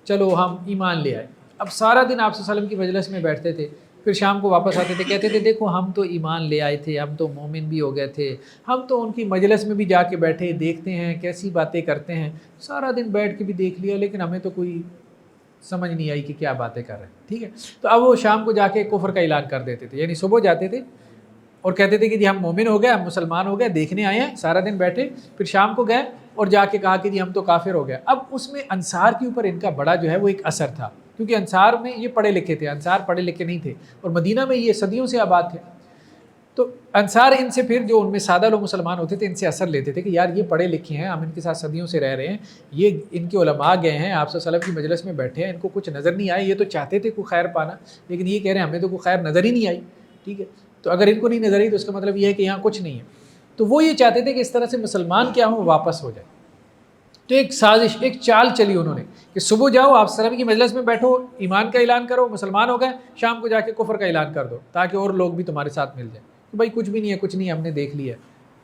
Speaker 2: چلو ہم ایمان لے آئے. اب سارا دن آپ صلی اللہ علیہ وسلم کی مجلس میں بیٹھتے تھے، پھر شام کو واپس آتے تھے، کہتے تھے دیکھو ہم تو ایمان لے آئے تھے، ہم تو مومن بھی ہو گئے تھے، ہم تو ان کی مجلس میں بھی جا کے بیٹھے دیکھتے ہیں کیسی باتیں کرتے ہیں، سارا دن بیٹھ کے بھی دیکھ لیا لیکن ہمیں تو کوئی سمجھ نہیں آئی کہ کیا باتیں کر رہے ہیں. ٹھیک ہے، تو اب وہ شام کو جا کے کفر کا اعلان کر دیتے تھے. یعنی صبح جاتے تھے اور کہتے تھے کہ جی ہم مومن ہو گئے، ہم مسلمان ہو گئے، دیکھنے آئے ہیں، سارا دن بیٹھے، پھر شام کو گئے اور جا کے کہا کہ جی ہم تو کافر ہو گئے. اب اس میں انصار کے اوپر ان کا بڑا جو ہے وہ ایک اثر تھا، کیونکہ انصار میں یہ پڑھے لکھے تھے، انصار پڑھے لکھے نہیں تھے، اور مدینہ میں یہ صدیوں سے آباد تھے. تو انصار ان سے پھر جو ان میں سادہ لوگ مسلمان ہوتے تھے ان سے اثر لیتے تھے کہ یار یہ پڑھے لکھے ہیں، ہم ان کے ساتھ صدیوں سے رہ رہے ہیں، یہ ان کے علماء گئے ہیں آپ صلی اللہ علیہ وسلم کی مجلس میں بیٹھے ہیں، ان کو کچھ نظر نہیں آئے، یہ تو چاہتے تھے کوئی خیر پانا لیکن یہ کہہ رہے ہیں ہمیں تو کوئی خیر نظر ہی نہیں آئی، ٹھیک ہے، تو اگر ان کو نہیں نظر آئی تو اس کا مطلب یہ ہے کہ یہاں کچھ نہیں ہے۔ تو وہ یہ چاہتے تھے کہ اس طرح سے مسلمان کیا ہوں واپس ہو جائے۔ تو ایک سازش، ایک چال چلی انہوں نے کہ صبح جاؤ آپ وسلم کی مجلس میں بیٹھو، ایمان کا اعلان کرو، مسلمان ہو گئے، شام کو جا کے کفر کا اعلان کر دو تاکہ اور لوگ بھی تمہارے ساتھ مل جائیں کہ بھائی کچھ بھی نہیں ہے، کچھ نہیں ہے، ہم نے دیکھ لیا ہے،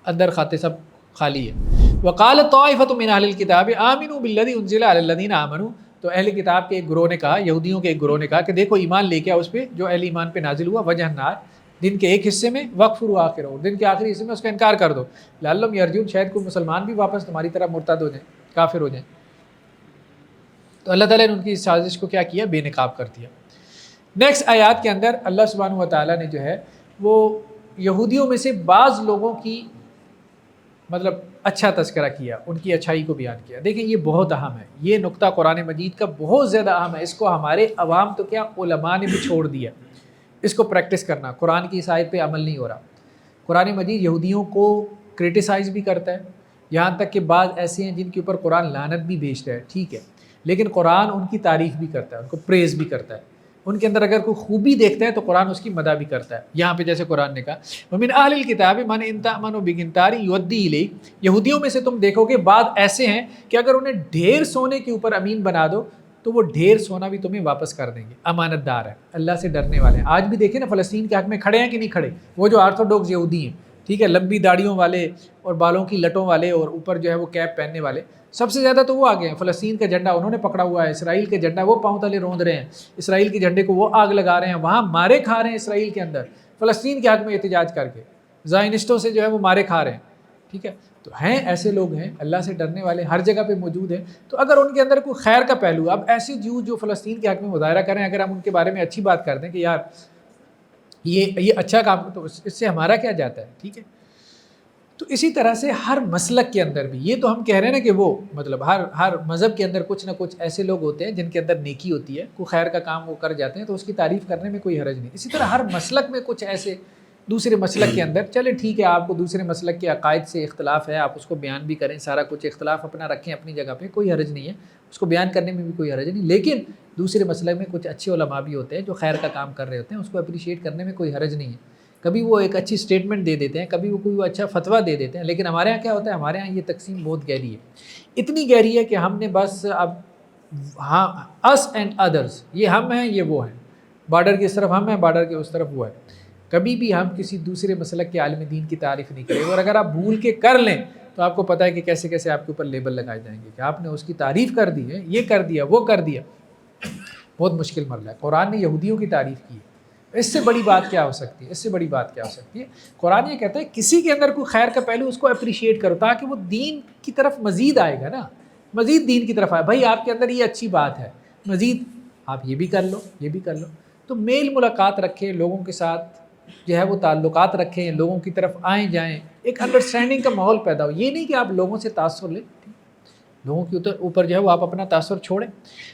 Speaker 2: اندر کھاتے سب خالی ہے۔ وقال طائفۃ من اہل الکتاب آمنوا بالذی انزل علی الذین آمنوا، تو اہل کتاب کے ایک گروہ نے کہا، یہودیوں کے ایک گروہ نے کہا کہ دیکھو ایمان لے کے آؤ اس پہ جو اہل ایمان پہ نازل ہوا، وجہ النار، دن کے ایک حصے میں، وکفروا آخرہ، اور دن کے آخری حصے میں اس کا انکار کر دو، لعلہم یرجعون، شاید کوئی مسلمان بھی واپس تمہاری طرح مرتد ہو جائیں، کافر ہو جائیں۔ تو اللہ تعالیٰ نے ان کی اس سازش کو کیا کیا؟ بے نقاب کر دیا۔ نیکسٹ آیات کے اندر اللہ سبحانہ و تعالیٰ نے جو ہے وہ یہودیوں میں سے بعض لوگوں کی مطلب اچھا تذکرہ کیا، ان کی اچھائی کو بیان کیا۔ دیکھیں یہ بہت اہم ہے، یہ نقطہ قرآن مجید کا بہت زیادہ اہم ہے، اس کو ہمارے عوام تو کیا علماء نے بھی چھوڑ دیا اس کو پریکٹس کرنا۔ قرآن کی اس آیت پہ عمل نہیں ہو رہا۔ قرآن مجید یہودیوں کو کرٹیسائز بھی کرتا ہے، یہاں تک کہ بعض ایسے ہیں جن کے اوپر قرآن لعنت بھی بھیجتا ہے، ٹھیک ہے، لیکن قرآن ان کی تعریف بھی کرتا ہے، ان کو پریز بھی کرتا ہے، ان کے اندر اگر کوئی خوبی دیکھتا ہے تو قرآن اس کی مدح بھی کرتا ہے۔ یہاں پہ جیسے قرآن نے کہا وَمِنْ أَهْلِ الْكِتَابِ مَنْ إِنْ تَأْمَنُوا بِقِنْطَارٍ يُؤَدِّي إِلَيْكَ، یہودیوں میں سے تم دیکھو گے بعض ایسے ہیں کہ اگر انہیں ڈھیر سونے کے اوپر امین بنا دو تو وہ ڈھیر سونا بھی تمہیں واپس کر دیں گے، امانت دار ہے، اللہ سے ڈرنے والے ہیں۔ آج بھی دیکھیں نا فلسطین کے حق میں کھڑے ہیں کہ نہیں کھڑے، وہ جو آرتھوڈوکس یہودی ہیں، ٹھیک ہے، لمبی داڑھیوں والے اور بالوں کی لٹوں والے اور اوپر جو ہے وہ کیپ پہننے والے، سب سے زیادہ تو وہ آگے ہیں۔ فلسطین کا جھنڈا انہوں نے پکڑا ہوا ہے، اسرائیل کے جھنڈا وہ پاؤں تلے روند رہے ہیں، اسرائیل کے جھنڈے کو وہ آگ لگا رہے ہیں، وہاں مارے کھا رہے ہیں اسرائیل کے اندر فلسطین کے حق میں احتجاج کر کے، زائنسٹوں سے جو ہے وہ مارے کھا رہے ہیں، ٹھیک ہے۔ تو ہیں ایسے لوگ ہیں اللہ سے ڈرنے والے، ہر جگہ پہ موجود ہیں۔ تو اگر ان کے اندر کوئی خیر کا پہلو، اب ایسے جو فلسطین کے حق میں مظاہرہ کریں، اگر ہم ان کے بارے میں اچھی بات کر دیں کہ یار یہ اچھا کام، تو اس سے ہمارا کیا جاتا ہے، ٹھیک ہے۔ تو اسی طرح سے ہر مسلک کے اندر بھی، یہ تو ہم کہہ رہے ہیں نا کہ وہ مطلب ہر مذہب کے اندر کچھ نہ کچھ ایسے لوگ ہوتے ہیں جن کے اندر نیکی ہوتی ہے، کوئی خیر کا کام وہ کر جاتے ہیں تو اس کی تعریف کرنے میں کوئی حرج نہیں۔ اسی طرح ہر مسلک میں کچھ ایسے دوسرے مسلک کے اندر، چلے ٹھیک ہے آپ کو دوسرے مسلک کے عقائد سے اختلاف ہے، آپ اس کو بیان بھی کریں، سارا کچھ اختلاف اپنا رکھیں اپنی جگہ پہ، کوئی حرج نہیں ہے، اس کو بیان کرنے میں بھی کوئی حرج نہیں، لیکن دوسرے مسلک میں کچھ اچھے علماء بھی ہوتے ہیں جو خیر کا کام کر رہے ہوتے ہیں، اس کو اپریشیٹ کرنے میں کوئی حرج نہیں ہے۔ کبھی وہ ایک اچھی سٹیٹمنٹ دے دیتے ہیں، کبھی وہ کوئی اچھا فتویٰ دے دیتے ہیں، لیکن ہمارے یہاں کیا ہوتا ہے، ہمارے یہاں یہ تقسیم بہت گہری ہے، اتنی گہری ہے کہ ہم نے بس اب ہاں اس اینڈ ادرس، یہ ہم ہیں یہ وہ ہیں، بارڈر کی اس طرف ہم ہیں، بارڈر کے اس طرف وہ ہے، کبھی بھی ہم کسی دوسرے مسلک کے عالم دین کی تعریف نہیں کریں، اور اگر آپ بھول کے کر لیں تو آپ کو پتہ ہے کہ کیسے کیسے آپ کے اوپر لیبل لگائے جائیں گے کہ آپ نے اس کی تعریف کر دی ہے، یہ کر دیا وہ کر دیا، بہت مشکل مرحلہ ہے۔ قرآن نے یہودیوں کی تعریف کی ہے، اس سے بڑی بات کیا ہو سکتی ہے، اس سے بڑی بات کیا ہو سکتی ہے؟ قرآن یہ کہتا ہے کسی کے اندر کوئی خیر کا پہلو اس کو اپریشیٹ کرو تاکہ وہ دین کی طرف مزید آئے گا نا، مزید دین کی طرف آئے، بھائی آپ کے اندر یہ اچھی بات ہے، مزید آپ یہ بھی کر لو یہ بھی کر لو۔ تو میل ملاقات رکھیں، لوگوں کے ساتھ جو ہے وہ تعلقات رکھیں، لوگوں کی طرف آئیں جائیں، ایک انڈرسٹینڈنگ کا ماحول پیدا ہو، یہ نہیں کہ آپ لوگوں سے تاثر لیں، لوگوں کے اوپر جو ہے وہ آپ اپنا تاثر چھوڑیں۔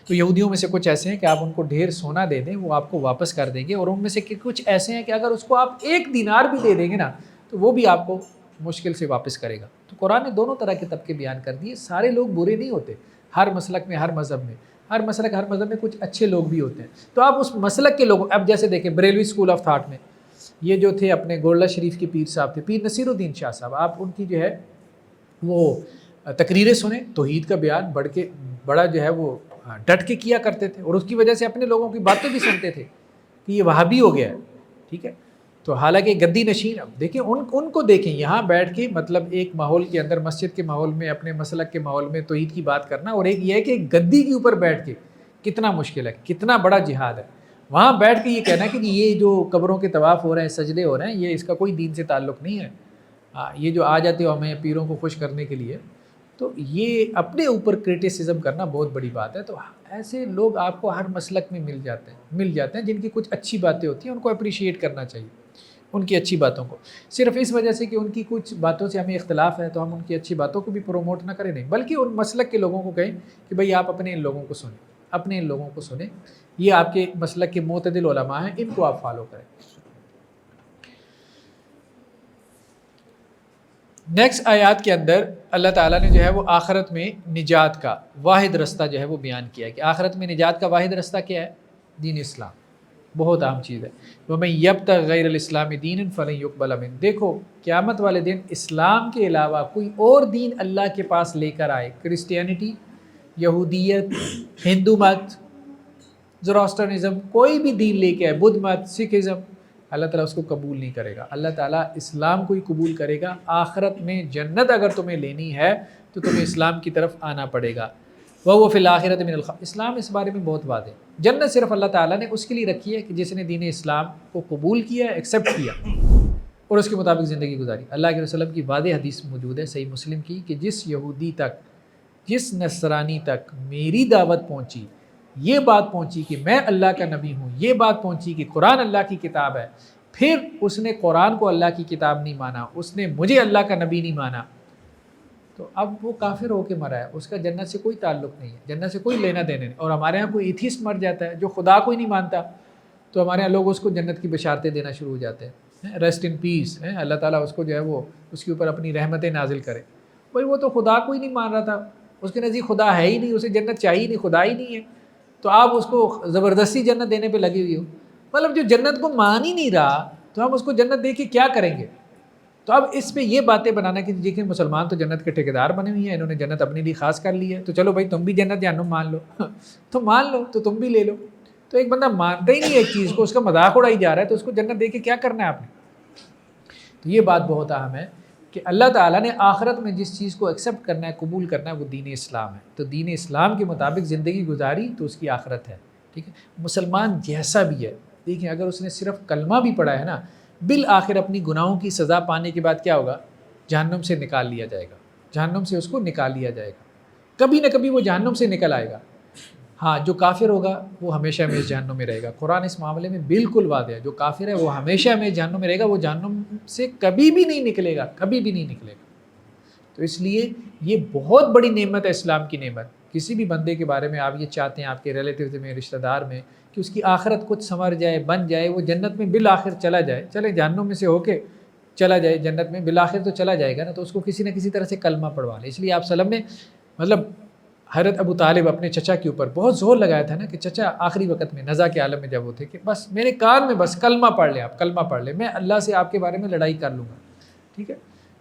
Speaker 2: تو یہودیوں میں سے کچھ ایسے ہیں کہ آپ ان کو ڈھیر سونا دے دیں وہ آپ کو واپس کر دیں گے، اور ان میں سے کچھ ایسے ہیں کہ اگر اس کو آپ 1 دینار بھی دے دیں گے نا تو وہ بھی آپ کو مشکل سے واپس کرے گا۔ تو قرآن نے دونوں طرح کے طبقے بیان کر دیے، سارے لوگ برے نہیں ہوتے، ہر مسلک میں، ہر مذہب میں، ہر مذہب میں کچھ اچھے لوگ بھی ہوتے ہیں۔ تو آپ اس مسلک کے لوگوں، اب جیسے دیکھیں بریلوی اسکول آف تھاٹ میں یہ جو تھے اپنے گولڈا شریف کے پیر صاحب تھے، پیر نصیر الدین شاہ صاحب، آپ ان کی جو ہے وہ تقریریں سنیں، توحید کا بیان بڑا جو ہے وہ ڈٹ کے کیا کرتے تھے، اور اس کی وجہ سے اپنے لوگوں کی باتیں بھی سنتے تھے کہ یہ وہابی ہو گیا ہے، ٹھیک ہے۔ تو حالانکہ گدی نشین، اب دیکھیں ان کو دیکھیں یہاں بیٹھ کے، مطلب ایک ماحول کے اندر مسجد کے ماحول میں اپنے مسلک کے ماحول میں توحید کی بات کرنا، اور ایک یہ ہے کہ ایک گدی کے اوپر بیٹھ کے کتنا مشکل ہے، کتنا بڑا جہاد ہے، وہاں بیٹھ کے یہ کہنا کہ یہ جو قبروں کے طواف ہو رہے ہیں، سجدے ہو رہے ہیں، یہ اس کا کوئی دین سے تعلق نہیں ہے، یہ جو آ جاتے ہو ہمیں پیروں کو خوش کرنے کے لیے، تو یہ اپنے اوپر کرٹیسزم کرنا بہت بڑی بات ہے۔ تو ایسے لوگ آپ کو ہر مسلک میں مل جاتے ہیں جن کی کچھ اچھی باتیں ہوتی ہیں، ان کو اپریشیٹ کرنا چاہیے، ان کی اچھی باتوں کو، صرف اس وجہ سے کہ ان کی کچھ باتوں سے ہمیں اختلاف ہے تو ہم ان کی اچھی باتوں کو بھی پروموٹ نہ کریں، نہیں، بلکہ ان مسلک کے لوگوں کو کہیں کہ بھئی آپ اپنے ان لوگوں کو سنیں، یہ آپ کے مسلک کے معتدل علماء ہیں، ان کو آپ فالو کریں۔ نیکسٹ آیات کے اندر اللہ تعالیٰ نے جو ہے وہ آخرت میں نجات کا واحد رستہ جو ہے وہ بیان کیا ہے کہ آخرت میں نجات کا واحد رستہ کیا ہے؟ دین اسلام. بہت اہم چیز ہے. وَمَن يَبْتَغِ غَيْرَ الْإِسْلَامِ دِينًا فَلَن يُقْبَلَ مِنْهُ. دیکھو قیامت والے دن اسلام کے علاوہ کوئی اور دین اللہ کے پاس لے کر آئے، کرسچینٹی، یہودیت، ہندو مت، زوراسٹرنزم، کوئی بھی دین لے کے آئے، بدھ مت، سکھ ازم، اللہ تعالیٰ اس کو قبول نہیں کرے گا. اللہ تعالیٰ اسلام کو ہی قبول کرے گا. آخرت میں جنت اگر تمہیں لینی ہے تو تمہیں اسلام کی طرف آنا پڑے گا. وَهُوَ فِي الْآخِرَةِ مِنَ الْخَاسِرِينَ. اسلام اس بارے میں بہت واضح ہے. جنت صرف اللہ تعالیٰ نے اس کے لیے رکھی ہے کہ جس نے دین اسلام کو قبول کیا، ایکسیپٹ کیا اور اس کے مطابق زندگی گزاری. اللہ کے رسول کی واضح حدیث موجود ہے صحیح مسلم کی کہ جس یہودی تک، جس نصرانی تک میری دعوت پہنچی، یہ بات پہنچی کہ میں اللہ کا نبی ہوں، یہ بات پہنچی کہ قرآن اللہ کی کتاب ہے، پھر اس نے قرآن کو اللہ کی کتاب نہیں مانا، اس نے مجھے اللہ کا نبی نہیں مانا، تو اب وہ کافر ہو کے مرا ہے. اس کا جنت سے کوئی تعلق نہیں ہے، جنت سے کوئی لینا دینا نہیں. اور ہمارے ہاں کوئی ایتھیسٹ مر جاتا ہے جو خدا کو ہی نہیں مانتا، تو ہمارے ہاں لوگ اس کو جنت کی بشارتیں دینا شروع ہو جاتے ہیں. ریسٹ ان پیس، اللہ تعالیٰ اس کو جو ہے وہ اس کے اوپر اپنی رحمتیں نازل کرے. بھائی وہ تو خدا کو ہی نہیں مان رہا تھا، اس کے نزدیک خدا ہے ہی نہیں، اسے جنت چاہیے نہیں، خدا ہی نہیں ہے، تو آپ اس کو زبردستی جنت دینے پہ لگی ہوئی ہو. مطلب جو جنت کو مان ہی نہیں رہا تو ہم اس کو جنت دے کے کیا کریں گے؟ تو اب اس پہ یہ باتیں بنانا کہ دیکھیں مسلمان تو جنت کے ٹھیکیدار بنے ہوئے ہیں، انہوں نے جنت اپنے لیے خاص کر لی ہے، تو چلو بھائی تم بھی جنت جہنم مان لو تو مان لو، تو تم بھی لے لو. تو ایک بندہ مانتا ہی نہیں ایک چیز کو، اس کا مذاق اڑائی جا رہا ہے، تو اس کو جنت دے کے کیا کرنا ہے آپ نے؟ تو یہ بات بہت اہم ہے کہ اللہ تعالیٰ نے آخرت میں جس چیز کو ایکسیپٹ کرنا ہے، قبول کرنا ہے، وہ دین اسلام ہے. تو دین اسلام کے مطابق زندگی گزاری تو اس کی آخرت ہے. ٹھیک ہے. مسلمان جیسا بھی ہے، دیکھیں اگر اس نے صرف کلمہ بھی پڑھا ہے نا، بالآخر اپنی گناہوں کی سزا پانے کے بعد کیا ہوگا؟ جہنم سے نکال لیا جائے گا، جہنم سے اس کو نکال لیا جائے گا، کبھی نہ کبھی وہ جہنم سے نکل آئے گا. ہاں جو کافر ہوگا وہ ہمیشہ ہمیشہ جہنم میں رہے گا. قرآن اس معاملے میں بالکل واضح ہے، جو کافر ہے وہ ہمیشہ ہمیشہ جہنم میں رہے گا، وہ جہنم سے کبھی بھی نہیں نکلے گا، کبھی بھی نہیں نکلے گا. تو اس لیے یہ بہت بڑی نعمت ہے اسلام کی نعمت. کسی بھی بندے کے بارے میں آپ یہ چاہتے ہیں آپ کے ریلیٹیوز میں، رشتہ دار میں، کہ اس کی آخرت کچھ سنور جائے، بن جائے، وہ جنت میں بالآخر چلا جائے، چلے جہنم میں سے ہو کے چلا جائے جنت میں، بالآخر تو چلا جائے گا نا، تو اس کو کسی نہ کسی طرح سے کلمہ پڑھوا لے. اس لیے آپ وسلم نے مطلب حضرت ابو طالب اپنے چچا کے اوپر بہت زور لگایا تھا نا کہ چچا آخری وقت میں نزا کے عالم میں جب وہ تھے کہ بس میرے کان میں بس کلمہ پڑھ لیں، آپ کلمہ پڑھ لیں، میں اللہ سے آپ کے بارے میں لڑائی کر لوں گا. ٹھیک ہے.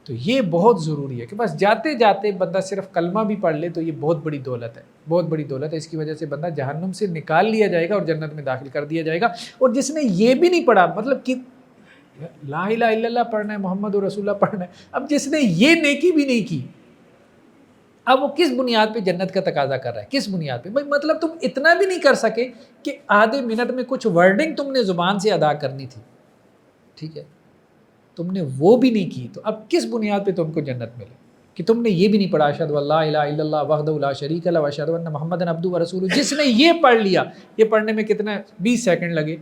Speaker 2: تو یہ بہت ضروری ہے کہ بس جاتے جاتے بندہ صرف کلمہ بھی پڑھ لے، تو یہ بہت بڑی دولت ہے، بہت بڑی دولت ہے. اس کی وجہ سے بندہ جہنم سے نکال لیا جائے گا اور جنت میں داخل کر دیا جائے گا. اور جس نے یہ بھی نہیں پڑھا، مطلب کہ لا الہ الا اللہ پڑھنا ہے، محمد رسول اللہ پڑھنا ہے، اب جس نے یہ نیکی بھی نہیں کی، اب وہ کس بنیاد پہ جنت کا تقاضا کر رہا ہے؟ کس بنیاد پہ؟ بھائی مطلب تم اتنا بھی نہیں کر سکے کہ آدھے منٹ میں کچھ ورڈنگ تم نے زبان سے ادا کرنی تھی، ٹھیک ہے، تم نے وہ بھی نہیں کی، تو اب کس بنیاد پہ تم کو جنت ملے کہ تم نے یہ بھی نہیں پڑھا اشہد ان لا الہ الا اللہ وحدہ لا شریک لہ واشہد ان محمدًا عبدہ ورسولہ. جس نے یہ پڑھ لیا، یہ پڑھنے میں کتنا 20 سیکنڈ لگے،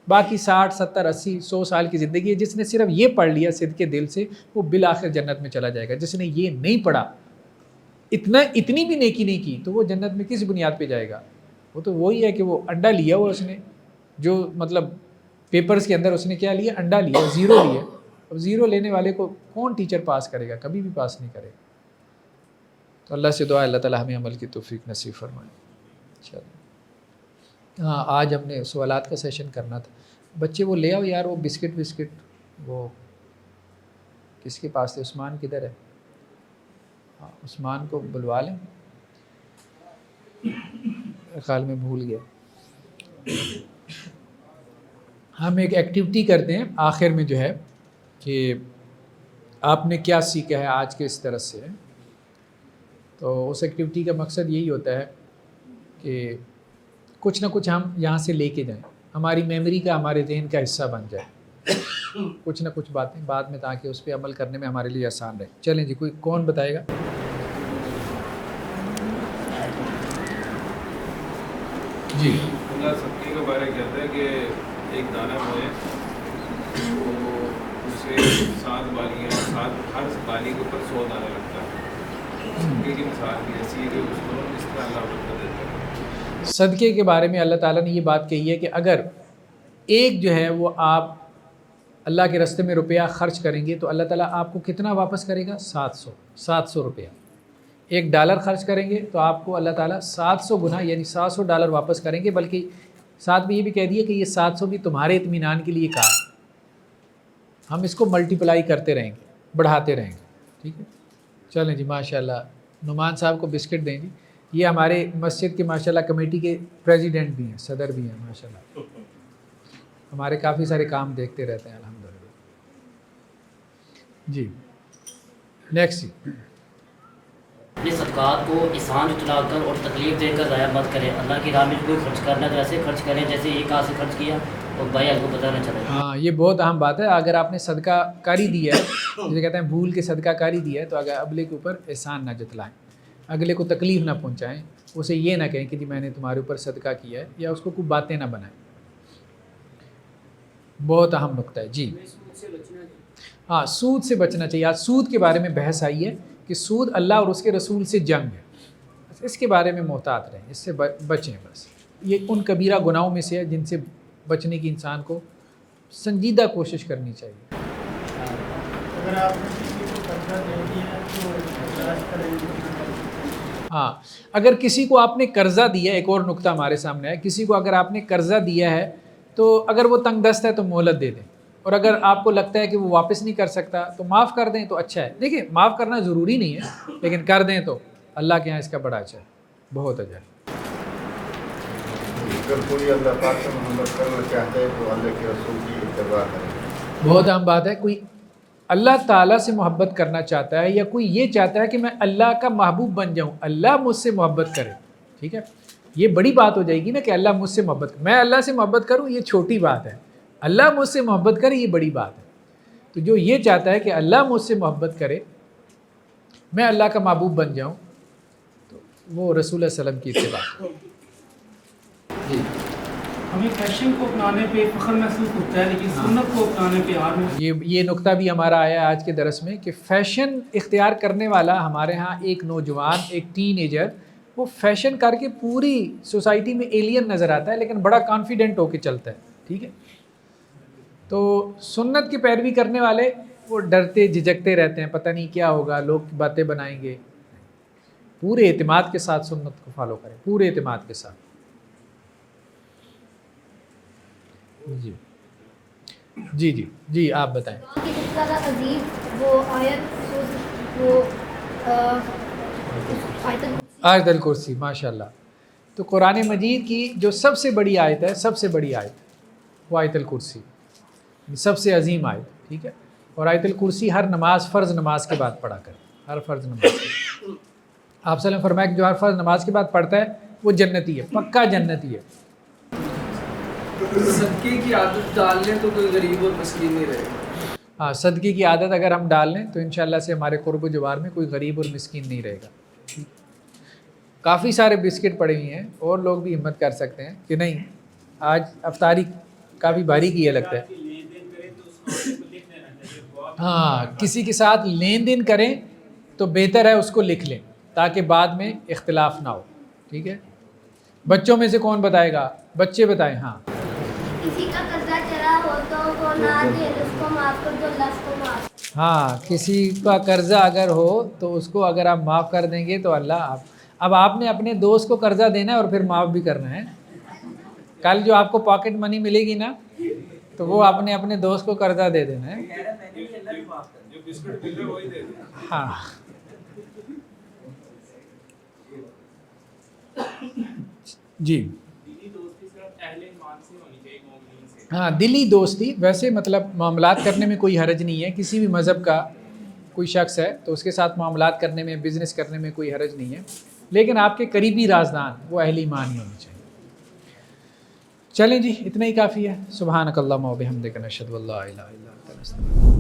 Speaker 2: باقی 60 70 80 100 سال کی زندگی ہے. جس نے صرف یہ پڑھ لیا صدق دل سے، وہ بالآخر جنت میں چلا جائے گا. جس نے یہ نہیں پڑھا، اتنی بھی نیکی نہیں کی، تو وہ جنت میں کس بنیاد پہ جائے گا؟ وہ تو وہی ہے کہ وہ انڈا لیا ہوا اس نے، جو مطلب پیپرز کے اندر اس نے کیا لیا؟ انڈا لیا، زیرو لیا. اب زیرو لینے والے کو کون ٹیچر پاس کرے گا؟ کبھی بھی پاس نہیں کرے گا. تو اللہ سے دعا ہے اللہ تعالیٰ ہمیں عمل کی توفیق نصیب فرمائے. چلو ہاں، آج ہم نے سوالات کا سیشن کرنا تھا. بچے وہ لے آؤ یار، وہ بسکٹ وہ کس کے پاس تھے؟ عثمان کدھر ہے؟ ہاں عثمان کو بلوا لیں، خیال میں بھول گیا. ہم ایک ایکٹیویٹی کرتے ہیں آخر میں جو ہے کہ آپ نے کیا سیکھا ہے آج کے اس طرح سے. تو اس ایکٹیویٹی کا مقصد یہی ہوتا ہے کہ کچھ نہ کچھ ہم یہاں سے لے کے جائیں، ہماری میموری کا، ہمارے ذہن کا حصہ بن جائے کچھ نہ کچھ باتیں بعد میں، تاکہ اس پہ عمل کرنے میں ہمارے لیے آسان رہے. چلیں جی، کوئی کون بتائے گا؟ جی
Speaker 3: اللہ صدقے کے بارے کہتا ہے کہ ایک دانہ ہے، وہ اسے 7 بالیاں، ہر بالی کے اوپر 100 دانہ لگتا ہے. صدقے کی مثال بھی ایسی ہے کہ اس کو اس طرح اللہ برکت دیتا ہے.
Speaker 2: صدقے کے بارے میں اللہ تعالیٰ نے یہ بات کہی ہے کہ اگر ایک جو ہے وہ آپ اللہ کے راستے میں روپیہ خرچ کریں گے تو اللہ تعالیٰ آپ کو کتنا واپس کرے گا؟ 700 روپیہ. $1 خرچ کریں گے تو آپ کو اللہ تعالیٰ 700 گنا یعنی $700 واپس کریں گے. بلکہ ساتھ میں یہ بھی کہہ دیا کہ یہ 700 بھی تمہارے اطمینان کے لیے کہا. ہم اس کو ملٹیپلائی کرتے رہیں گے, بڑھاتے رہیں گے. ٹھیک ہے, چلیں جی. ماشاء اللہ نعمان صاحب کو بسکٹ دیں جی. یہ ہمارے مسجد کے ماشاء اللہ کمیٹی کے پریزیڈنٹ بھی ہیں, صدر بھی ہیں ماشاء اللہ. ہمارے کافی سارے کام دیکھتے رہتے ہیں الحمدللہ. جی نیکسٹ.
Speaker 4: اپنے صدقات کو احسان جتلا کر اور تکلیف دے کر ضائع مت کریں. اللہ کی راہ میں کوئی خرچ کرنا ہے تو ایسے خرچ کریں جیسے ایک ہاتھ سے خرچ کیا اور بھائی آپ کو پتہ نہ چلے.
Speaker 2: ہاں یہ بہت اہم بات ہے. اگر آپ نے صدقہ کاری دیا ہے, جسے کہتے ہیں بھول کے صدقہ کاری دیا ہے, تو اگر اگلے کے اوپر احسان نہ جتلائیں, اگلے کو تکلیف نہ پہنچائیں, اسے یہ نہ کہیں کہ جی میں نے تمہارے اوپر صدقہ کیا ہے, یا اس کو کوئی باتیں نہ بنائیں. بہت اہم نقطہ ہے. جی ہاں سود سے بچنا چاہیے. آج سود کے بارے میں بحث آئی ہے کہ سود اللہ اور اس کے رسول سے جنگ ہے. اس کے بارے میں محتاط رہیں, اس سے بچیں. بس یہ ان کبیرہ گناہوں میں سے ہے جن سے بچنے کی انسان کو سنجیدہ کوشش کرنی چاہیے.
Speaker 5: اگر آپ نے کسی کو قرضہ دے دیا تو اخراج کریں.
Speaker 2: ہاں اگر کسی کو آپ نے قرضہ دیا, ایک اور نقطہ ہمارے سامنے ہے, کسی کو اگر آپ نے قرضہ دیا ہے تو اگر وہ تنگ دست ہے تو مہلت دے دیں, اور اگر آپ کو لگتا ہے کہ وہ واپس نہیں کر سکتا تو معاف کر دیں تو اچھا ہے. دیکھیں معاف کرنا ضروری نہیں ہے, لیکن کر دیں تو اللہ کے ہاں اس کا بڑا اچھا ہے, بہت اچھا ہے.
Speaker 6: اگر کوئی اللہ پاک سے محبت کرنا چاہتا ہے تو اللہ کے رسول کی اتباع کرے.
Speaker 2: بہت اہم بات ہے. کوئی اللہ تعالیٰ سے محبت کرنا چاہتا ہے, یا کوئی یہ چاہتا ہے کہ میں اللہ کا محبوب بن جاؤں, اللہ مجھ سے محبت کرے. ٹھیک ہے, یہ بڑی بات ہو جائے گی نا کہ اللہ مجھ سے محبت کرے. میں اللہ سے محبت کروں یہ چھوٹی بات ہے, اللہ مجھ سے محبت کرے یہ بڑی بات ہے. تو جو یہ چاہتا ہے کہ اللہ مجھ سے محبت کرے, میں اللہ کا محبوب بن جاؤں, تو وہ رسول اللہ علیہ وسلم کی اتباع. جی
Speaker 5: ہمیں فیشن کو اپنانے پہ فخر محسوس ہوتا ہے, لیکن سنت کو اپنانے پہ آر میں
Speaker 2: یہ نقطہ بھی ہمارا آیا ہے آج کے درس میں کہ فیشن اختیار کرنے والا ہمارے ہاں ایک نوجوان, ایک ٹین ایجر, وہ فیشن کر کے پوری سوسائٹی میں ایلین نظر آتا ہے, لیکن بڑا کانفیڈنٹ ہو کے چلتا ہے. ٹھیک ہے, تو سنت کی پیروی کرنے والے وہ ڈرتے جھجکتے رہتے ہیں, پتہ نہیں کیا ہوگا, لوگ باتیں بنائیں گے. پورے اعتماد کے ساتھ سنت کو فالو کریں, پورے اعتماد کے ساتھ. جی جی جی جی آپ بتائیں. آیت الکرسی ماشاء اللہ. تو قرآن مجید کی جو سب سے بڑی آیت ہے, سب سے بڑی آیت وہ آیت الکرسی, سب سے عظیم آیت. ٹھیک ہے, اور آیت الکرسی ہر نماز, فرض نماز کے بعد پڑھا کرے, ہر فرض نماز کے بعد. آپ صلی اللہ علیہ وسلم فرمایا کہ جو ہر فرض نماز کے بعد پڑھتا ہے وہ جنتی ہے, پکا جنتی ہے.
Speaker 7: صدقے کی عادت ڈال لیں تو کوئی غریب اور مسکین نہیں رہے گا.
Speaker 2: ہاں صدقے کی عادت اگر ہم ڈال لیں تو انشاءاللہ سے ہمارے قرب و جوار میں کوئی غریب اور مسکین نہیں رہے گا. کافی سارے بسکٹ پڑے ہوئے ہیں, اور لوگ بھی ہمت کر سکتے ہیں کہ نہیں آج افطاری کافی بھاری کی ہے لگتا ہے. ہاں کسی کے ساتھ لین دین کریں تو بہتر ہے اس کو لکھ لیں تاکہ بعد میں اختلاف نہ ہو. ٹھیک ہے, بچوں میں سے کون بتائے گا؟ بچے بتائیں. ہاں
Speaker 8: کسی کا قرضہ چڑھا ہو تو وہ نہ دے, اس کو معاف کر دو, اللہ اس کو معاف.
Speaker 2: ہاں کسی کا قرضہ اگر ہو تو اس کو اگر آپ معاف کر دیں گے تو اللہ اب آپ نے اپنے دوست کو قرضہ دینا ہے اور پھر معاف بھی کرنا ہے. کل جو آپ کو پاکٹ منی ملے گی نا تو وہ آپ نے اپنے دوست کو قرضہ دے دینا ہے.
Speaker 3: جو بسکٹ مل رہا ہے وہی دے دیں.
Speaker 2: ہاں جی ہاں دلی دوستی. ویسے مطلب معاملات کرنے میں کوئی حرج نہیں ہے, کسی بھی مذہب کا کوئی شخص ہے تو اس کے ساتھ معاملات کرنے میں, بزنس کرنے میں کوئی حرج نہیں ہے, لیکن آپ کے قریبی رازدان وہ اہل ایمان ہی ہونے چاہیے. چلیں جی اتنا ہی کافی ہے. سبحانک اللہم و بحمدک نشہد ان لا الہ الا انت نستغفرک.